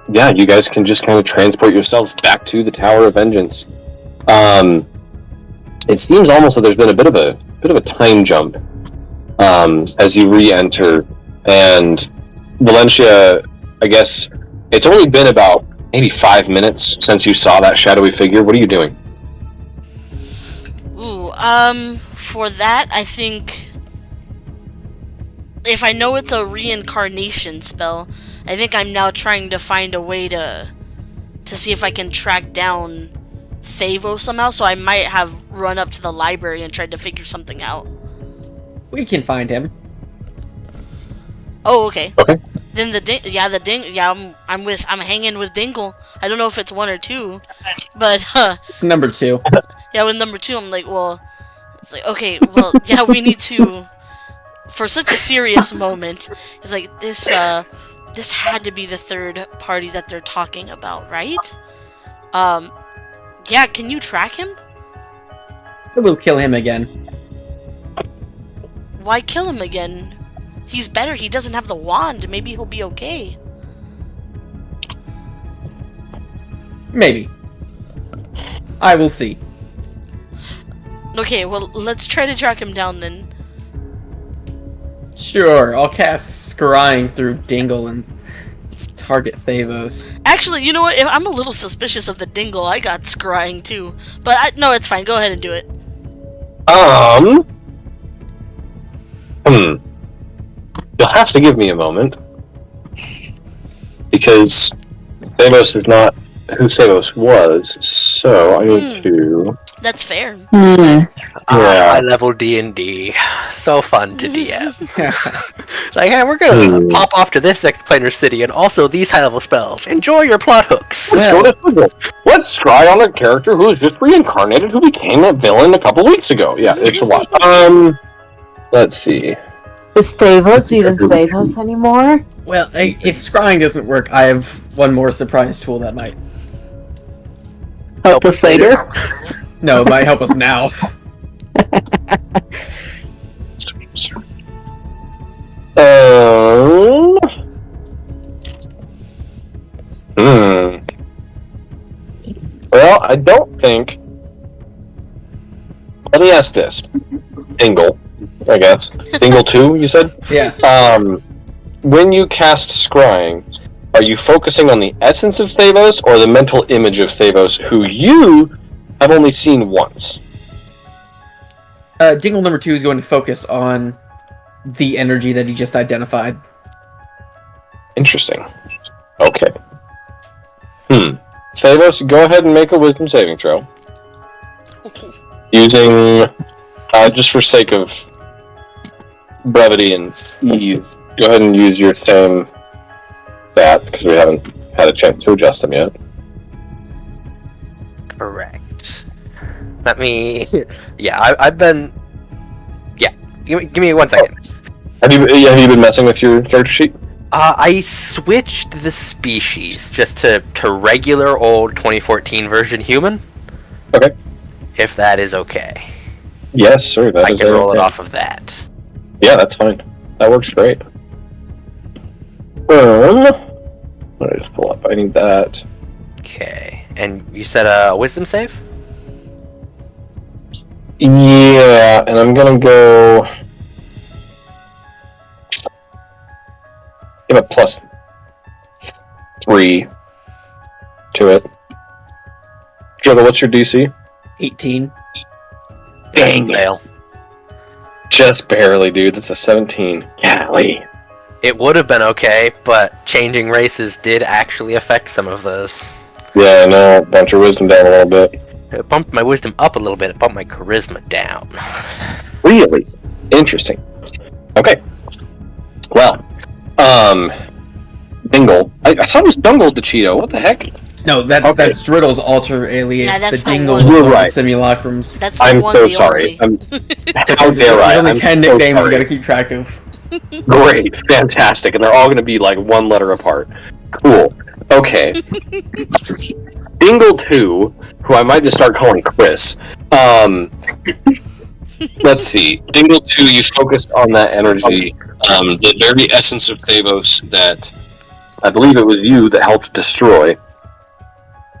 Yeah, you guys can just kind of transport yourselves back to the Tower of Vengeance. It seems almost that there's been a bit of a time jump as you re-enter, and Valencia, I guess it's only been about maybe 5 minutes since you saw that shadowy figure. What are you doing? Ooh, for that, I think if I know it's a reincarnation spell, I think I'm now trying to find a way to see if I can track down Thavo somehow, so I might have run up to the library and tried to figure something out. We can find him. Oh, okay. Okay. Then I'm hanging with Dingle. I don't know if it's 1 or 2, but It's number 2. yeah, with number 2, I'm like, well, it's like, okay, well, yeah, we need to, for such a serious moment, it's like, this had to be the third party that they're talking about, right? Yeah, can you track him? We'll kill him again. Why kill him again? He's better, he doesn't have the wand, maybe he'll be okay. Maybe. I will see. Okay, well, let's try to track him down then. Sure, I'll cast Scrying through Dingle and target Thavos. Actually, you know what? I'm a little suspicious of the Dingle. I got scrying too. But no, it's fine. Go ahead and do it. You'll have to give me a moment. Because Thavos is not who Thavos was, so I need to... That's fair. High level D&D. So fun to DM. Like, hey, we're gonna pop off to this next planar city and also these high level spells. Enjoy your plot hooks. Let's try on a character who was just reincarnated who became a villain a couple weeks ago. Yeah, it's a lot. Let's see. Is Thavos even Thavos anymore? Well, if Scrying doesn't work, I have one more surprise tool that might... Help us later? No, it might help us now. Well, I don't think... Let me ask this. Dingle, I guess. Dingle 2, you said? Yeah. When you cast Scrying, are you focusing on the essence of Thavos or the mental image of Thavos, who you have only seen once? Dingle number 2 is going to focus on the energy that he just identified. Interesting. Okay. Thavos, go ahead and make a wisdom saving throw. Using, just for sake of brevity and ease, go ahead and use your same stat, because we haven't had a chance to adjust them yet. Correct. Let me. Yeah, I've been. Yeah, give me 1 second. Have you been messing with your character sheet? I switched the species just to regular old 2014 version human. Okay. If that is okay. Yes, sir. I can roll it off of that. Yeah, that's fine. That works great. Let me just pull up. I need that. Okay. And you said a wisdom save? Yeah, and I'm gonna go. Give a +3 to it. Juggle, what's your DC? 18. Dang it. Fail. Just barely, dude. That's a 17. Golly. It would have been okay, but changing races did actually affect some of those. Yeah, I know. Bumped your wisdom down a little bit. It bumped my wisdom up a little bit, it bumped my charisma down. Really? Interesting. Okay. Well, Dingle. I thought it was Dungle the Cheeto. What the heck? No, that's Driddle's alter alias. Yeah, that's the the Dingle one. You're right. Simulacrums. That's the I'm one, so the sorry. only. How dare I? There's only I'm 10 so nicknames you sorry. gotta keep track of. Great, fantastic, and they're all going to be like one letter apart. Cool. Okay. Dingle 2, who I might just start calling Chris. Let's see. Dingle 2, you focused on that energy, the very essence of Thavos that I believe it was you that helped destroy.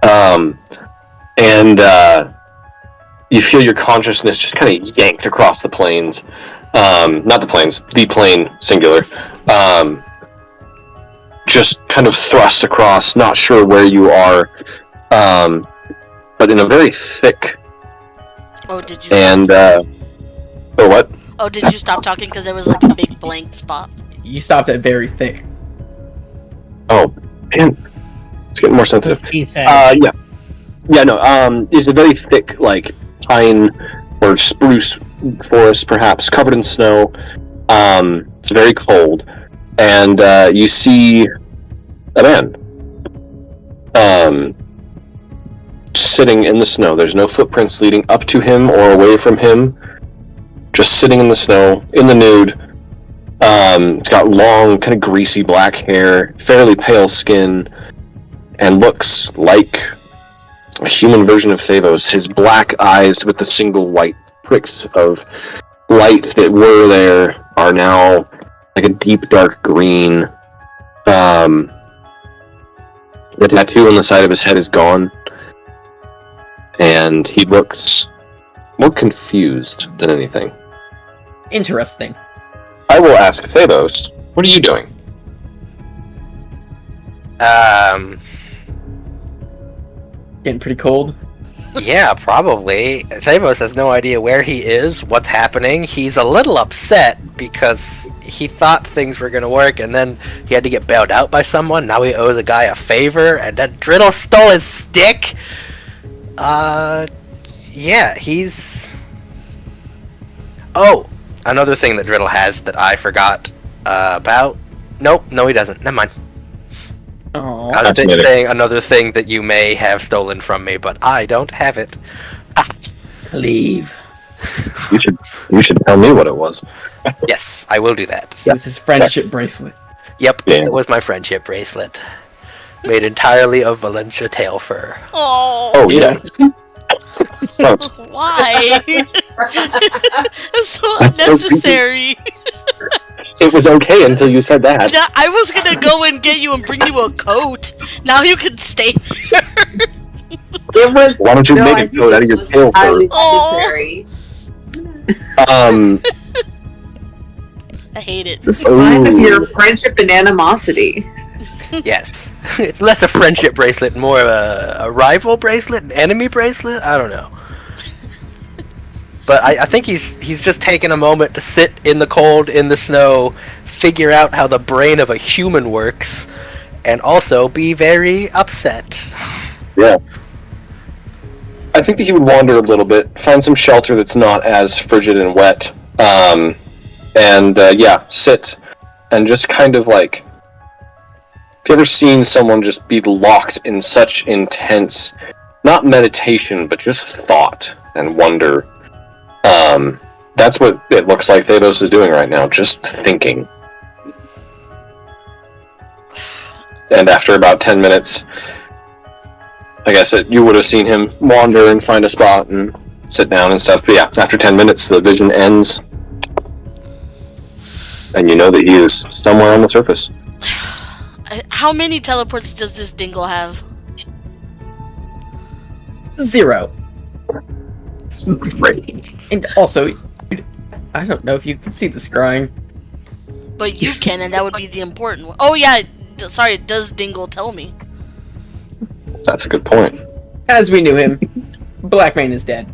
And you feel your consciousness just kind of yanked across the plains. Not the plains, the plane, singular. Just kind of thrust across, not sure where you are, but in a very thick. Oh, did you? And oh, what? Oh, did you stop talking because there was like a big blank spot? You stopped at very thick. Oh, man, it's getting more sensitive. He said. Yeah, no. It's a very thick, like pine or spruce forest, perhaps covered in snow. It's very cold, and you see a man sitting in the snow. There's no footprints leading up to him or away from him. Just sitting in the snow, in the nude. It's got long, kind of greasy black hair, fairly pale skin, and looks like a human version of Thavos. His black eyes with the single white pricks of light that were there are now like a deep dark green. The tattoo on the side of his head is gone, and he looks more confused than anything. Interesting. I will ask Thavos, what are you doing? Getting pretty cold. Yeah, probably. Thavos has no idea where he is, what's happening. He's a little upset because he thought things were gonna work, and then he had to get bailed out by someone. Now he owes a guy a favor, and then Driddle stole his stick. Yeah, he's. Oh, another thing that Driddle has that I forgot about. Nope, no, he doesn't. Never mind. Oh, I was saying another thing that you may have stolen from me, but I don't have it. leave. You should tell me what it was. Yes, I will do that. It was his friendship bracelet. Yep, Yeah. it was my friendship bracelet. Made entirely of Valencia tail fur. Oh, yeah. Why? It's so That's so unnecessary. It was okay until you said that. Now, I was gonna go and get you and bring you a coat. Now you can stay there. It was. Why don't you no, make I a think coat out of it your was tail highly fur? necessary. I hate it. It's a sign of Ooh. your friendship and animosity. Yes. It's less a friendship bracelet, more of a rival bracelet, an enemy bracelet? I don't know. But I think he's just taken a moment to sit in the cold, in the snow, figure out how the brain of a human works, and also be very upset. Yeah. I think that he would wander a little bit, find some shelter that's not as frigid and wet, and sit and just kind of like. Have you ever seen someone just be locked in such intense, not meditation, but just thought? and wonder. That's what it looks like Thanos is doing right now, just thinking. And after about 10 minutes, I guess you would have seen him wander and find a spot and sit down and stuff. But yeah, after 10 minutes, the vision ends. And you know that he is somewhere on the surface. How many teleports does this dingle have? 0. Great. And also, I don't know if you can see the scrying. But you can, and that would be the important one. Oh yeah, sorry, does Dingle tell me? That's a good point. As we knew him, Blackmane is dead.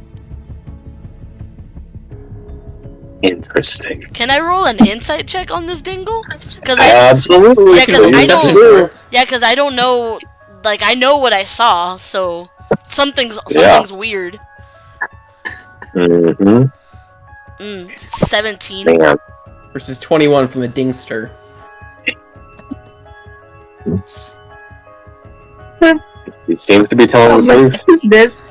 Interesting. Can I roll an insight check on this Dingle? Absolutely. Yeah, because I don't. Sure. Yeah, because I don't know. Like, I know what I saw, so something's weird. Mm-hmm. 17. Man. Versus 21 from the Dingster. He seems to be telling the truth. This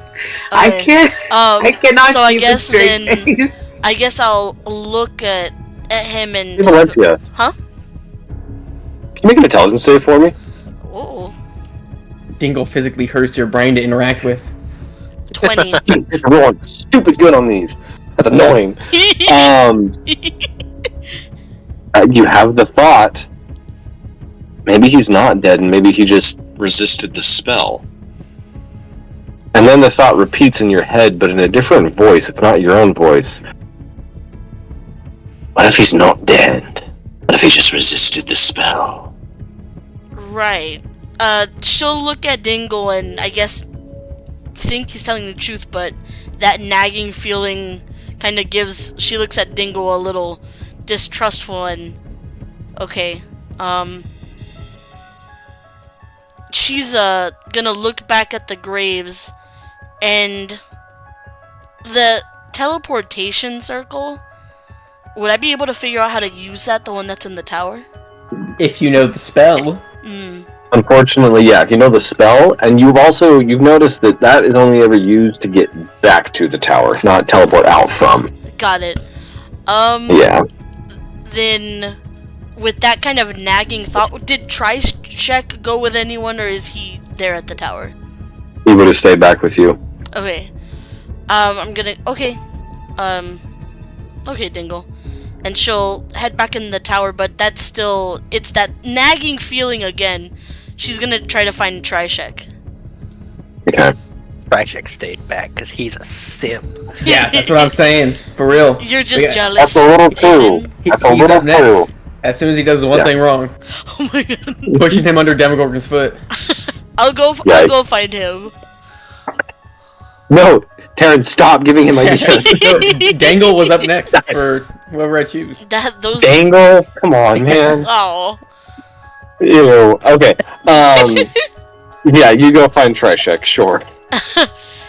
I Okay. can't. I cannot. So I keep a guess straight then, face. I guess I'll look at him and. Hey, Valencia. Huh? Can you make an intelligence save for me? Oh, Dingle physically hurts your brain to interact with. 20. You're rolling stupid good on these. That's annoying. You have the thought. Maybe he's not dead, and maybe he just resisted the spell. And then the thought repeats in your head, but in a different voice. It's not your own voice. What if he's not dead? What if he just resisted the spell? Right. She'll look at Dingle and I guess think he's telling the truth, but that nagging feeling kind of gives. She looks at Dingle a little distrustful and okay. She's gonna look back at the graves and the teleportation circle. Would I be able to figure out how to use that, the one that's in the tower? If you know the spell. Unfortunately, yeah, if you know the spell, and you've noticed that is only ever used to get back to the tower, not teleport out from. Got it. Yeah. Then, with that kind of nagging thought, did Tricheck go with anyone, or is he there at the tower? He would have stayed back with you. Okay. Okay, Dingle. And she'll head back in the tower, but it's that nagging feeling again. She's gonna try to find Tricheck. Okay. Tricheck stayed back because he's a simp. Yeah, that's what I'm saying. For real. You're just jealous. That's a little too. He's up next. As soon as he does the one Yeah. thing wrong. Oh my god. Pushing him under Demogorgon's foot. I'll go find him. No, Terrence, stop giving him ideas. Dangle was up next for whoever I choose. Those. Dangle? Come on, man. Oh. Ew. Okay. Yeah, you go find Tricheck, sure.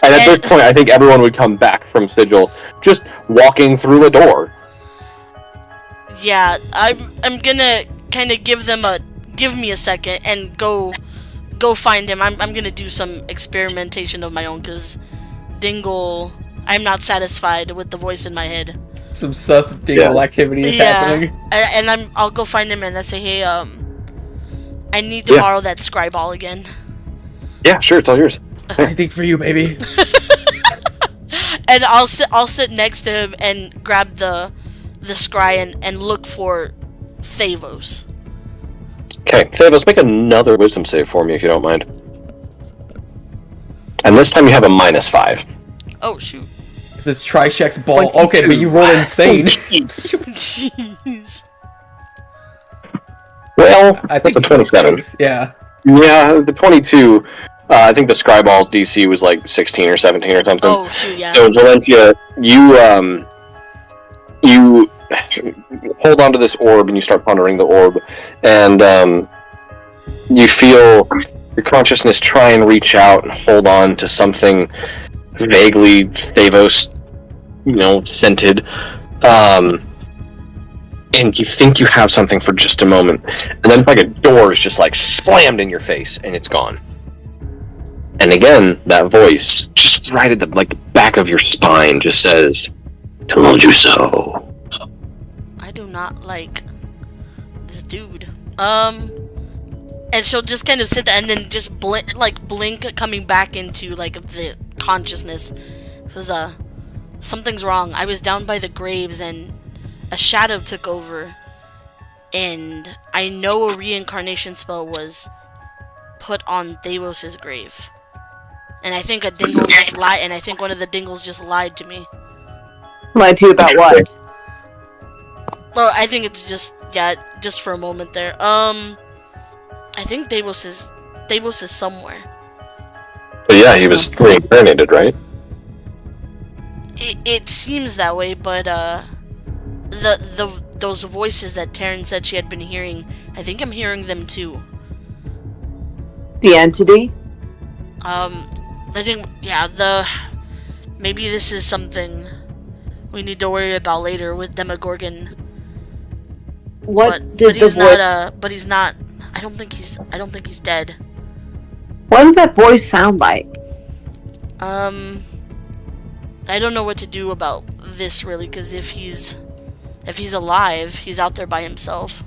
And at this point, I think everyone would come back from Sigil, just walking through a door. Yeah, I'm gonna kind of give me a second and go find him. I'm gonna do some experimentation of my own because Dingle, I'm not satisfied with the voice in my head. Some sus Dingle activity is happening. And I'll go find him and I say, hey, I need to borrow that scry ball again. Yeah, sure, it's all yours. Anything for you, baby. And I'll sit next to him and grab the scry and look for Thavos. Okay, Thavos, make another wisdom save for me if you don't mind. And this time you have a -5. Oh shoot. This Tricheck's ball. Okay, but you roll insane. Jeez. Well, I think that's a 27. close. Yeah. Yeah, the 22. I think the Scryball's DC was like 16 or 17 or something. Oh shoot, yeah. So Valencia, you hold on to this orb and you start pondering the orb, and you feel your consciousness try and reach out and hold on to something vaguely Thavos, scented. And you think you have something for just a moment, and then it's like a door is just like slammed in your face, and it's gone. And again, that voice, just right at the back of your spine, just says, "Told you so." I do not like this dude. And she'll just kind of sit there and then just blink coming back into the consciousness. Says, something's wrong. I was down by the graves and a shadow took over. And I know a reincarnation spell was put on Davos's grave. And I think a dingle just lied, and I think one of the dingles just lied to me. Lied to you about what? Well, I think it's just for a moment there. I think Davos is somewhere. But yeah, he was reincarnated, right? It seems that way, but those voices that Taryn said she had been hearing, I think I'm hearing them too. The entity? I think maybe this is something we need to worry about later with Demogorgon. But he's not. I don't think he's dead. What does that voice sound like? I don't know what to do about this really, because if he's alive, he's out there by himself.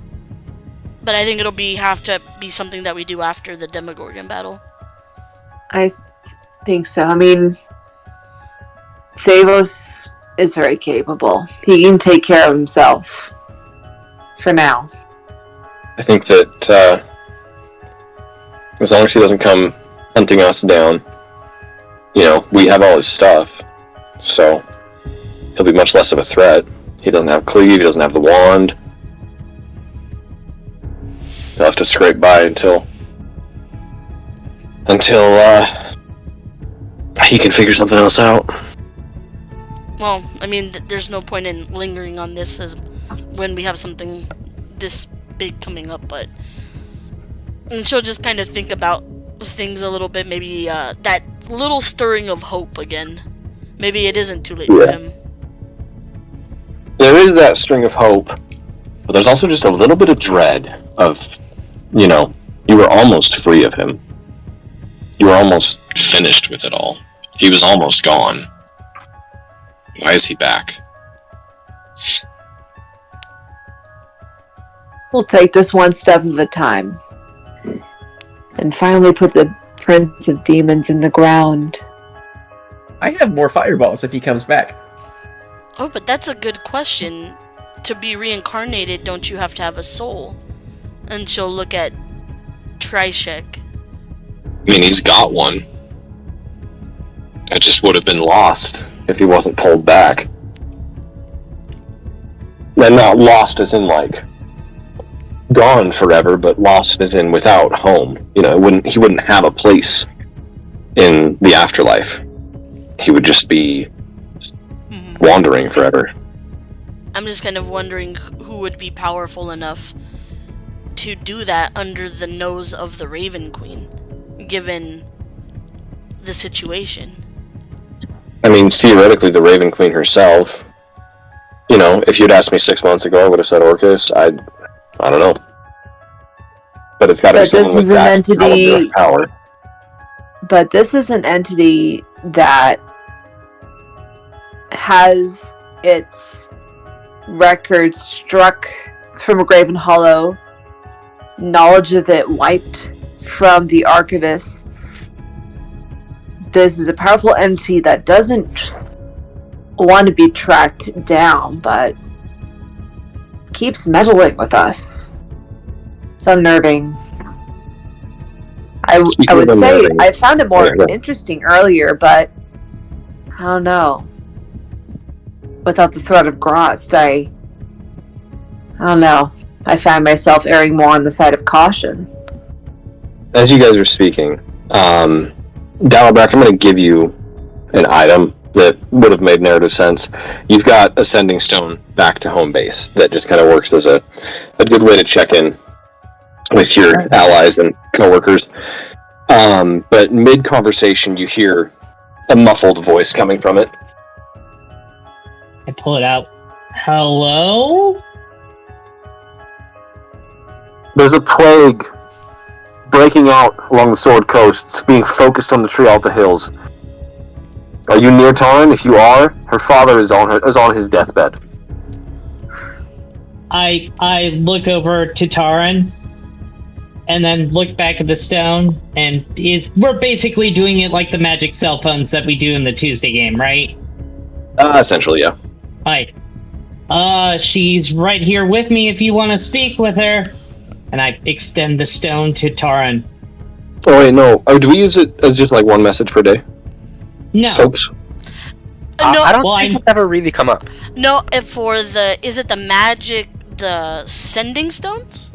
But I think it'll have to be something that we do after the Demogorgon battle. I think so. I mean, Davos is very capable. He can take care of himself. For now. I think that as long as he doesn't come hunting us down, we have all his stuff, so he'll be much less of a threat. He doesn't have cleave, he doesn't have the wand. He'll have to scrape by until he can figure something else out. Well, I mean, there's no point in lingering on this as when we have something this big coming up, and she'll just kind of think about things a little bit, maybe that little stirring of hope again. Maybe it isn't too late for him. There is that string of hope, but there's also just a little bit of dread of, you were almost free of him. You were almost finished with it all. He was almost gone. Why is he back? We'll take this one step at a time. And finally put the Prince of Demons in the ground. I have more fireballs if he comes back. Oh, but that's a good question. To be reincarnated, don't you have to have a soul? And she'll look at Trishek. I mean, he's got one. That just would have been lost if he wasn't pulled back. And not lost as in gone forever, but lost as in without home. He wouldn't have a place in the afterlife. He would just be wandering forever. I'm just kind of wondering who would be powerful enough to do that under the nose of the Raven Queen, given the situation. I mean, theoretically, the Raven Queen herself. If you'd asked me 6 months ago, I would have said Orcus. I don't know. But it's got to be someone with that entity, power. But this is an entity that has its records struck from a Graven Hollow, knowledge of it wiped from the archivists. This is a powerful entity that doesn't want to be tracked down, but keeps meddling with us. It's unnerving. I would say I found it more interesting earlier, but I don't know. Without the threat of Grost, I don't know. I find myself erring more on the side of caution. As you guys are speaking, Dalibrak, I'm going to give you an item that would have made narrative sense. You've got a sending stone back to home base that just kind of works as a good way to check in with your allies and coworkers. But mid-conversation, you hear a muffled voice coming from it. I pull it out. Hello? There's a plague breaking out along the Sword Coast, being focused on the Trialta Hills. Are you near Tarn? If you are, her father is on his deathbed. I look over to Taran, and then look back at the stone, and we're basically doing it like the magic cell phones that we do in the Tuesday game, right? Essentially, yeah. Right. She's right here with me if you want to speak with her. And I extend the stone to Taran. Oh wait, no. Do we use it as just like one message per day? No. Folks? No, I don't think it's ever really come up. No, is it the sending stones?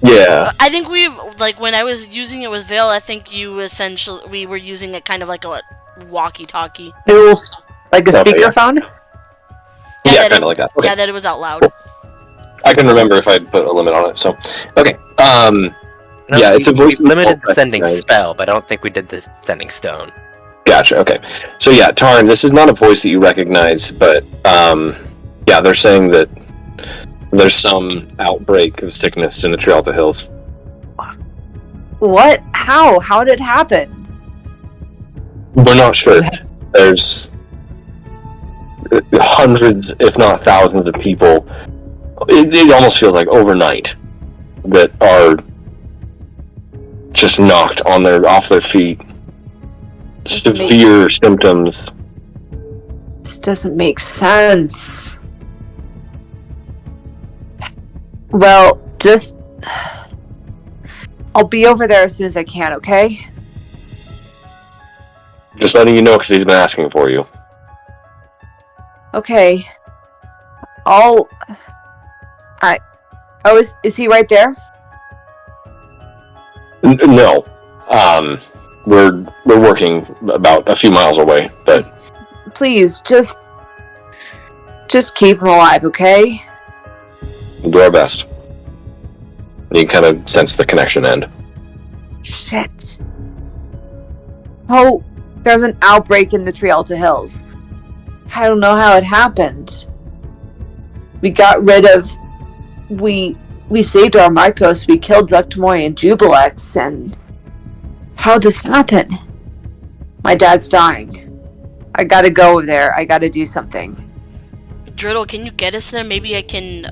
Yeah. I think when I was using it with Vale, I think we were using it kind of like a walkie-talkie. It was like a Okay, speakerphone? Yeah, kind of like that. Okay. Yeah, that it was out loud. I can remember if I put a limit on it, so... Okay, No, yeah, it's a voice... We limited the sending spell, but I don't think we did the sending stone. Gotcha, okay. So yeah, Tarn, this is not a voice that you recognize, but, yeah, they're saying that there's some outbreak of sickness in the Trialta Hills. What? How? How did it happen? We're not sure. There's hundreds, if not thousands of people. It almost feels like overnight that are just knocked off their feet. Severe symptoms. This doesn't make sense. Well, I'll be over there as soon as I can, okay? Just letting you know because he's been asking for you. Okay. Is he right there? No. We're working about a few miles away, but... Please, just keep him alive, okay? We'll do our best. You kind of sense the connection end. Shit. Oh, there's an outbreak in the Trialta Hills. I don't know how it happened. We saved our Marcos, we killed Zuctamoy and Jubilex, and how'd this happen? My dad's dying. I gotta go over there, I gotta do something. Driddle, can you get us there? Maybe I can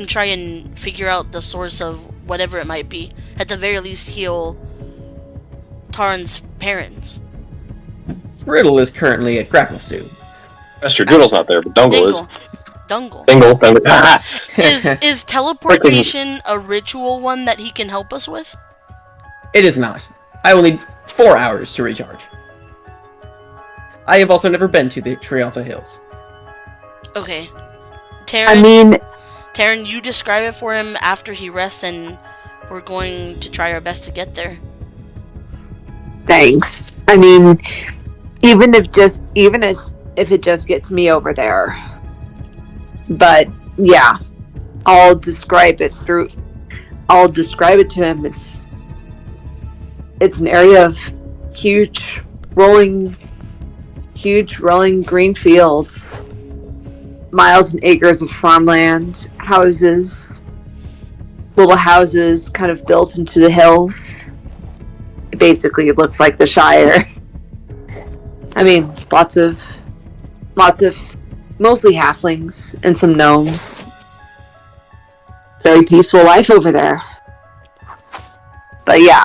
try and figure out the source of whatever it might be. At the very least, heal Taran's parents. Riddle is currently at Grapple Stew. That's true. Doodle's not there, but Dungle is. Dungle. Is teleportation a ritual one that he can help us with? It is not. I will need 4 hours to recharge. I have also never been to the Trialta Hills. Okay. Taryn, you describe it for him after he rests, and we're going to try our best to get there. Thanks. I mean, even if it just gets me over there. But yeah, I'll describe it to him. It's an area of huge rolling green fields, miles and acres of farmland, little houses kind of built into the hills. Basically, it looks like the Shire. I mean, lots of mostly halflings and some gnomes. Very peaceful life over there. But yeah,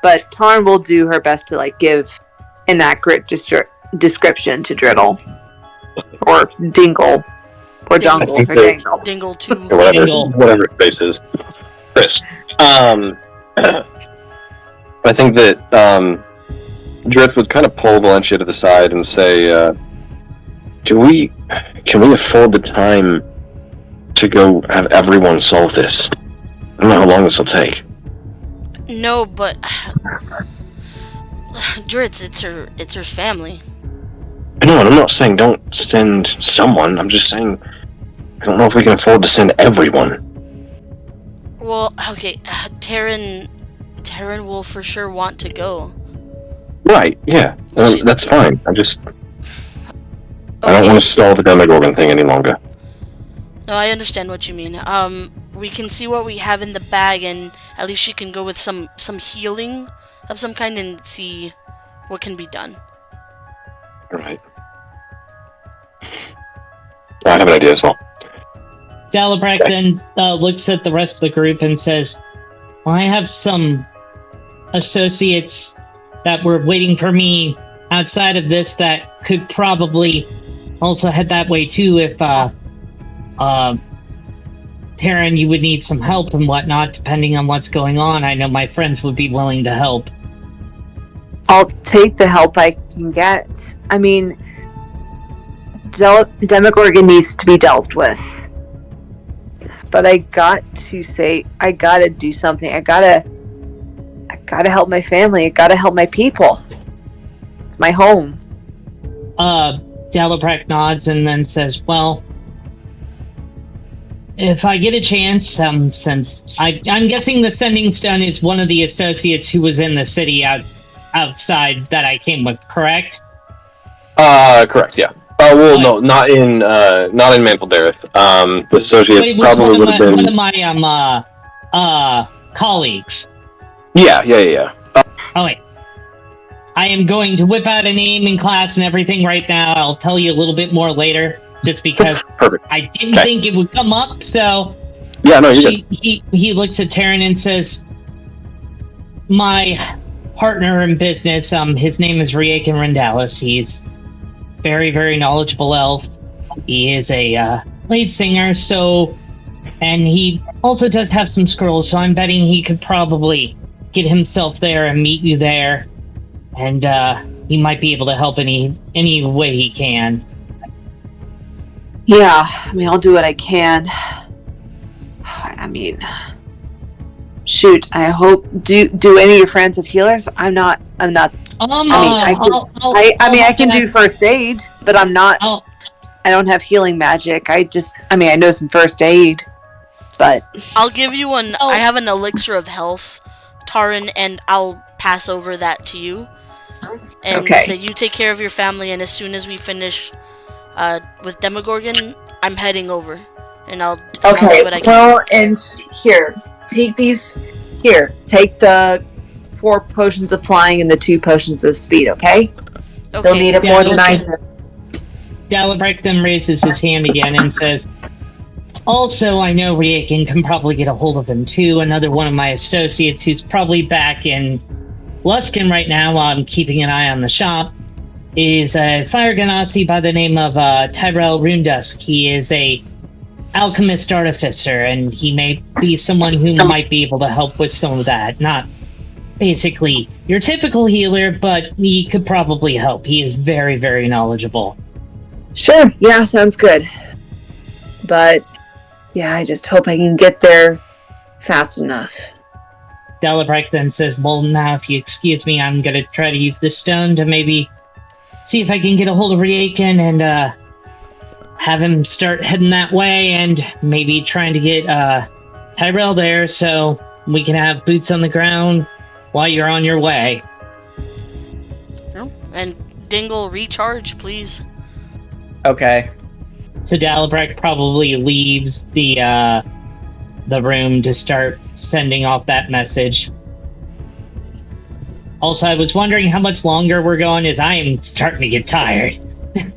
but Tarn will do her best to give an accurate description to Driddle. Or Dingle. Or Dungle. Or Dangle. Dingle too. Whatever his face is. Chris. I think that Dritz would kind of pull Valencia to the side and say, can we afford the time to go have everyone solve this? I don't know how long this will take. No, but Dritz, it's her family. I know, and I'm not saying don't send someone. I'm just saying I don't know if we can afford to send everyone. Well, okay, Taryn will for sure want to go. Right, yeah. That's fine. I don't want to stall the Demogorgon thing any longer. No, I understand what you mean. We can see what we have in the bag, and at least she can go with some healing of some kind and see what can be done. Alright. I have an idea as well. Dalibrak then looks at the rest of the group and says, well, I have some associates that were waiting for me outside of this that could probably also head that way too if Taryn, you would need some help and whatnot, depending on what's going on. I know my friends would be willing to help. I'll take the help I can get. I mean, Demogorgon needs to be dealt with. But I gotta do something. I gotta help my family. I gotta help my people. It's my home. Dalibrak nods and then says, well, if I get a chance, since I'm guessing the Sending Stone is one of the associates who was in the city outside that I came with, correct? Correct, yeah. No, not in Mantle Dareth. The associate probably would have been one of my colleagues. Yeah. Okay. I am going to whip out a name in class and everything right now. I'll tell you a little bit more later, just because Perfect. I didn't think it would come up, so... Yeah, no, he looks at Taryn and says, my partner in business, his name is Riakin Rendalis. He's very, very knowledgeable elf. He is a lead singer, and he also does have some scrolls, so I'm betting he could probably get himself there and meet you there. And he might be able to help any way he can. Yeah, I mean, I'll do what I can. I mean, shoot, I hope. Do any of your friends have healers? I'm not. I can do first aid, but I'm not. I don't have healing magic. I know some first aid, but I'll give you one. I have an elixir of health, Taryn, and I'll pass over that to you. And so you take care of your family, and as soon as we finish with Demogorgon, I'm heading over, and I'll see what I can. Well, and here, take these. Here, take the 4 potions of flying and the 2 potions of speed. Okay. They'll need it more than I do. Dalibrak then raises his hand again and says, also, I know Riakin can probably get a hold of him too. Another one of my associates who's probably back in Luskin right now while I'm keeping an eye on the shop is a fire ganassi by the name of Tyrell Rundusk. He is a alchemist artificer, and he may be someone who might be able to help with some of that. Not basically your typical healer, but he could probably help. He is very, very knowledgeable. Sure, yeah, sounds good. But, yeah, I just hope I can get there fast enough. Dalibrak then says, well, now if you excuse me, I'm going to try to use this stone to maybe see if I can get a hold of Riakin and have him start heading that way, and maybe trying to get Tyrell there so we can have boots on the ground while you're on your way. Oh, and Dingle, recharge, please. Okay. So Dalibrak probably leaves the room to start sending off that message. Also, I was wondering how much longer we're going, as I am starting to get tired. Can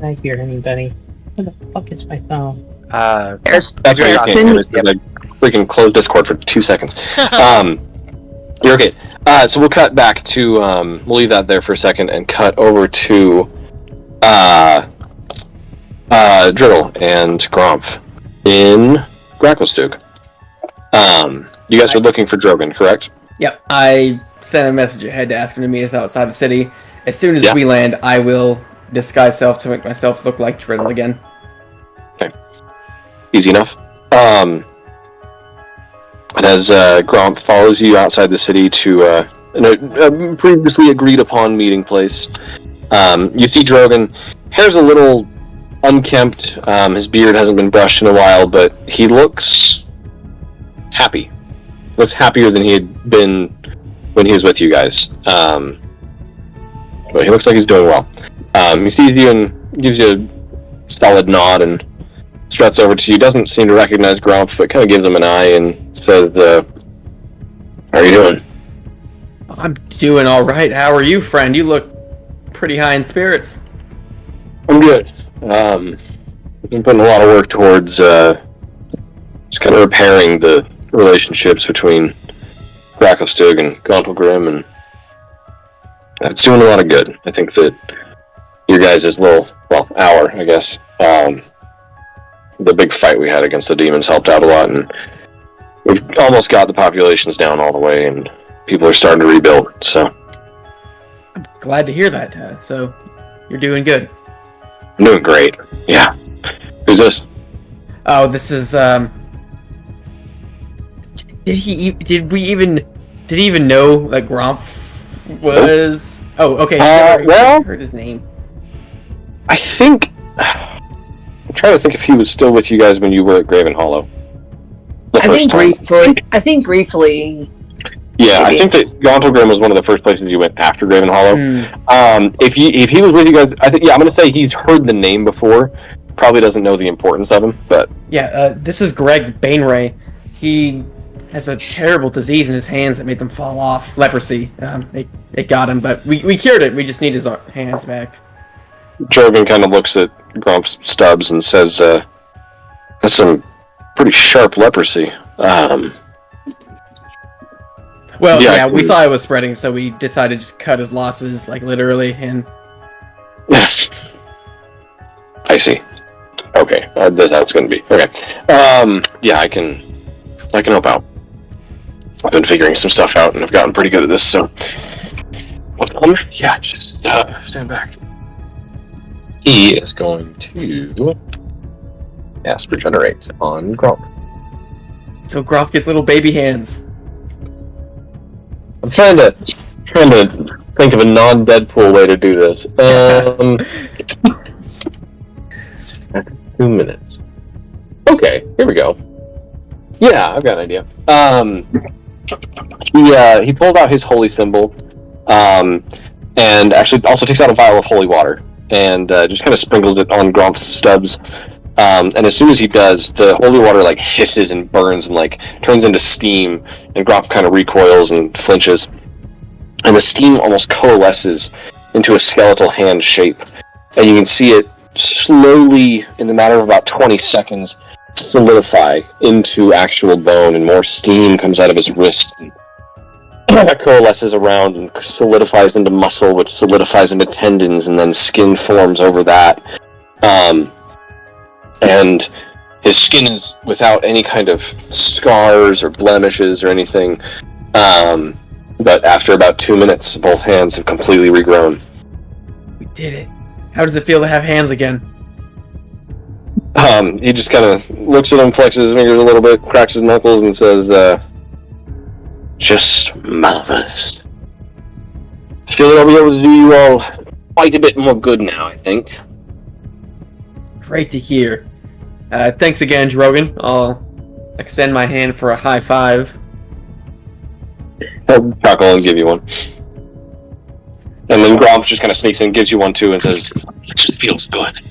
I hear anybody? Where the fuck is my phone? That's what you're saying. Freaking close Discord for 2 seconds. You're okay. So we'll cut back to, we'll leave that there for a second and cut over to Driddle and Gromp in Gracklestug. You guys are looking for Drogon, correct? Yep, I sent a message ahead to ask him to meet us outside the city. As soon as we land, I will disguise self to make myself look like Driddle again. Okay. Easy enough. And as Gromp follows you outside the city to a previously agreed upon meeting place, you see Drogon. Hair's a little unkempt. His beard hasn't been brushed in a while, but he looks happy. Looks happier than he had been when he was with you guys. But he looks like he's doing well. He sees you and gives you a solid nod and struts over to you, doesn't seem to recognize Grump, but kind of gives him an eye and says, how are you doing? I'm doing alright. How are you, friend? You look pretty high in spirits. I'm good. I've been putting a lot of work towards just kind of repairing the relationships between Gracklstug and Gauntlgrim, and it's doing a lot of good. I think that your guys' our, I guess, the big fight we had against the demons helped out a lot, and we've almost got the populations down all the way, and people are starting to rebuild, so. I'm glad to hear that, so you're doing good. I'm doing great, yeah. Who's this? Oh, this is, Did he even know that Gromp was... Oh, okay, I heard his name. I think... I'm trying to think if he was still with you guys when you were at Graven Hollow. I think briefly. Yeah, maybe. I think that Gauntlgrim was one of the first places you went after Graven Hollow. If he was with you guys, I'm going to say he's heard the name before. Probably doesn't know the importance of him, but... Yeah, this is Greg Bainray. He has a terrible disease in his hands that made them fall off. Leprosy. It got him, but we cured it. We just need his hands back. Drogon kind of looks at Grump's stubs and says, that's some pretty sharp leprosy. Well, yeah, we saw it was spreading, so we decided to just cut his losses, like, literally, and... I see. Okay, that's how it's going to be. Okay. Yeah, I can help out. I've been figuring some stuff out, and I've gotten pretty good at this, so... Yeah, just stand back. He is going to cast Regenerate on Grump. So Grump gets little baby hands. I'm trying to think of a non-Deadpool way to do this. 2 minutes. Okay, here we go. Yeah, I've got an idea. He pulled out his holy symbol, and actually also takes out a vial of holy water, and just kind of sprinkles it on Grump's stubs. And as soon as he does, the holy water like hisses and burns and like turns into steam, and Grump kind of recoils and flinches, and the steam almost coalesces into a skeletal hand shape, and you can see it slowly, in the matter of about 20 seconds, solidify into actual bone, and more steam comes out of his wrist and coalesces around and solidifies into muscle, which solidifies into tendons, and then skin forms over that. And his skin is without any kind of scars or blemishes or anything. But after about 2 minutes, both hands have completely regrown. We did it. How does it feel to have hands again? He just kind of looks at him, flexes his fingers a little bit, cracks his knuckles, and says, just marvelous. I feel that I'll be able to do you all quite a bit more good now, I think. Great to hear. Thanks again, Drogon. I'll extend my hand for a high five. He'll chuckle and give you one. And then Gromp just kind of sneaks in, gives you one too, and says, it just feels good.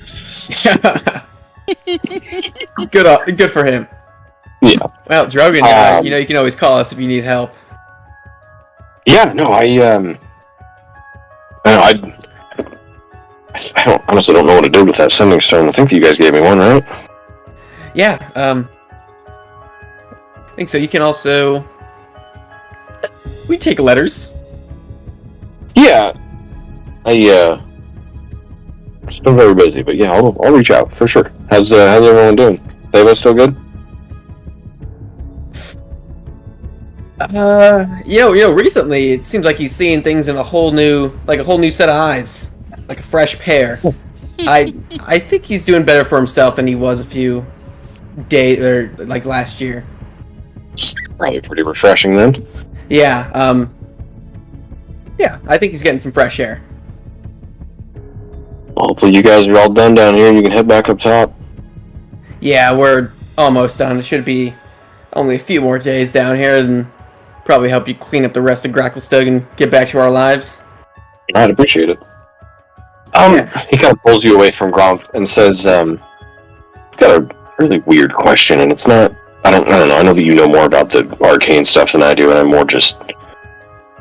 Good for him. Yeah. Well, Drogon, you can always call us if you need help. Yeah, no, I honestly don't know what to do with that sending stone. I think you guys gave me one, right? Yeah, I think so. You can also... We take letters. Yeah. Still very busy, but yeah, I'll reach out for sure. How's everyone doing? They still good? Recently it seems like he's seeing things in a whole new set of eyes, like a fresh pair. I think he's doing better for himself than he was a few days or like last year. Probably pretty refreshing then. Yeah, I think he's getting some fresh air. Hopefully you guys are all done down here and you can head back up top. Yeah, we're almost done. It should be only a few more days down here, and probably help you clean up the rest of Gracklstug and get back to our lives. I'd appreciate it. He kind of pulls you away from Gromp and says, I've got a really weird question, and it's not. I don't know. I know that you know more about the arcane stuff than I do, and I'm more just,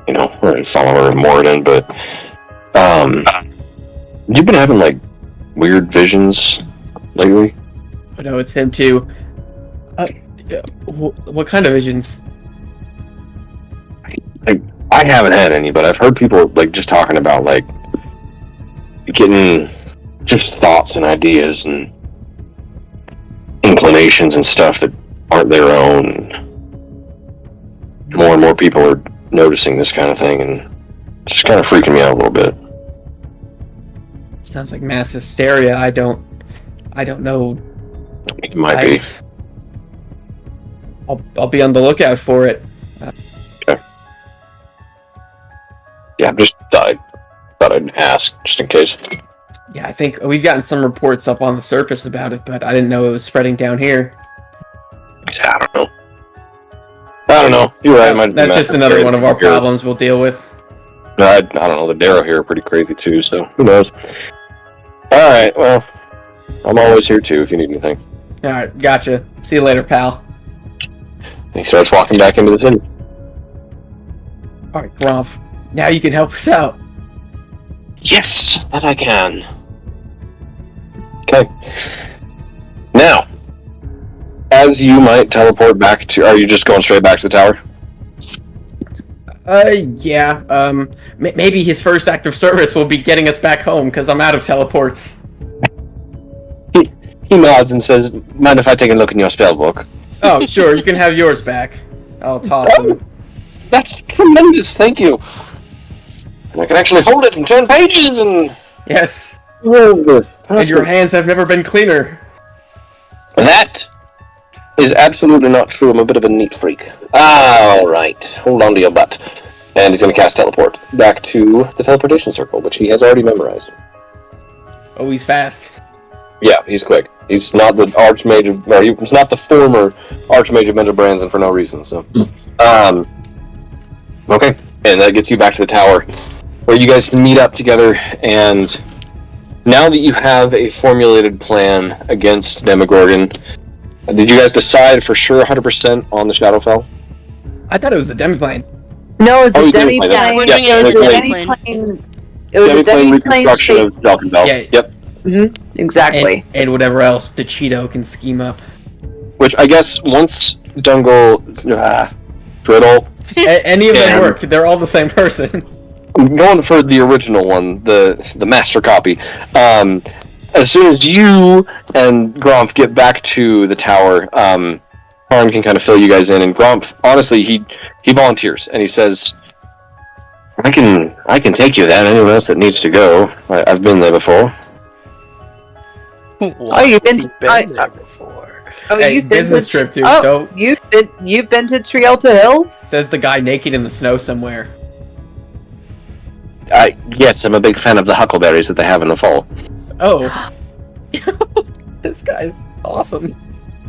a follower of Moradin. But you've been having like weird visions lately. I know it's him too. What kind of visions? I haven't had any, but I've heard people like just talking about like getting just thoughts and ideas and inclinations and stuff that aren't their own. More and more people are noticing this kind of thing, and it's just kind of freaking me out a little bit. Sounds like mass hysteria. I don't know. It might be. I'll be on the lookout for it. Okay. Yeah, just thought I'd ask just in case. Yeah, I think we've gotten some reports up on the surface about it, but I didn't know it was spreading down here. I don't know. You're right. That's just another one of our problems we'll deal with. I don't know. The Darrow here are pretty crazy too, so who knows? Alright, well, I'm always here too if you need anything. Alright, gotcha. See you later, pal. He starts walking back into the city. Alright, Gromf. Now you can help us out. Yes, that I can. Okay. Now, as you might teleport back to... Are you just going straight back to the tower? Yeah. Maybe his first act of service will be getting us back home, because I'm out of teleports. He nods and says, mind if I take a look in your spell book? Oh, sure, you can have yours back. I'll toss them. That's tremendous, thank you. And I can actually hold it and turn pages and... Yes. And your hands have never been cleaner. That is absolutely not true. I'm a bit of a neat freak. Alright. Hold on to your butt. And he's going to cast teleport back to the teleportation circle, which he has already memorized. Oh, he's fast. Yeah, he's quick. He's not the Archmage, or he's not the former Archmage of Mental Branson for no reason, so... Okay. And that gets you back to the tower, where you guys can meet up together, and now that you have a formulated plan against Demogorgon, did you guys decide for sure 100% on the Shadowfell? I thought it was a demiplane. No, it was a demiplane. demiplane. We're doing it It was a demiplane. demiplane. It was a Demiplane demiplane reconstruction shape. of Delkenbell. Yeah. Yep. Mm-hmm. Exactly. And whatever else the Cheeto can scheme up. Which I guess once Dungle, Driddle, Any of them work. They're all the same person. I'm going for the original one, the master copy. As soon as you and Gromf get back to the tower, Harn can kind of fill you guys in, and Gromf, honestly, he volunteers, and he says, I can take you there, anyone else that needs to go. I've been there before. Oh, you've been there before. Oh, Hey, you've been business to, trip, dude. Oh, Don't. you've been to Trialta Hills? Says the guy naked in the snow somewhere. Yes, I'm a big fan of the huckleberries that they have in the fall. Oh. This guy's awesome.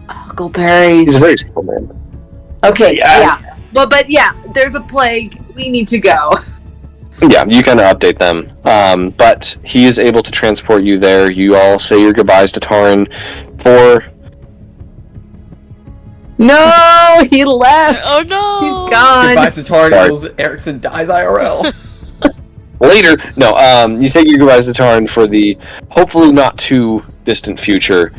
Huckleberries. He's a very simple man. Okay, Yeah. yeah. Well, but yeah, there's a plague. We need to go. Yeah, you kind of update them. But he is able to transport you there. You all say your goodbyes to Tarin for... No, he left. Oh no! He's gone. Goodbye, Satarnials. Erickson dies IRL. Later. No, you say your goodbyes to Tarin for the hopefully not too distant future,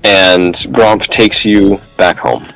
and Gromp takes you back home.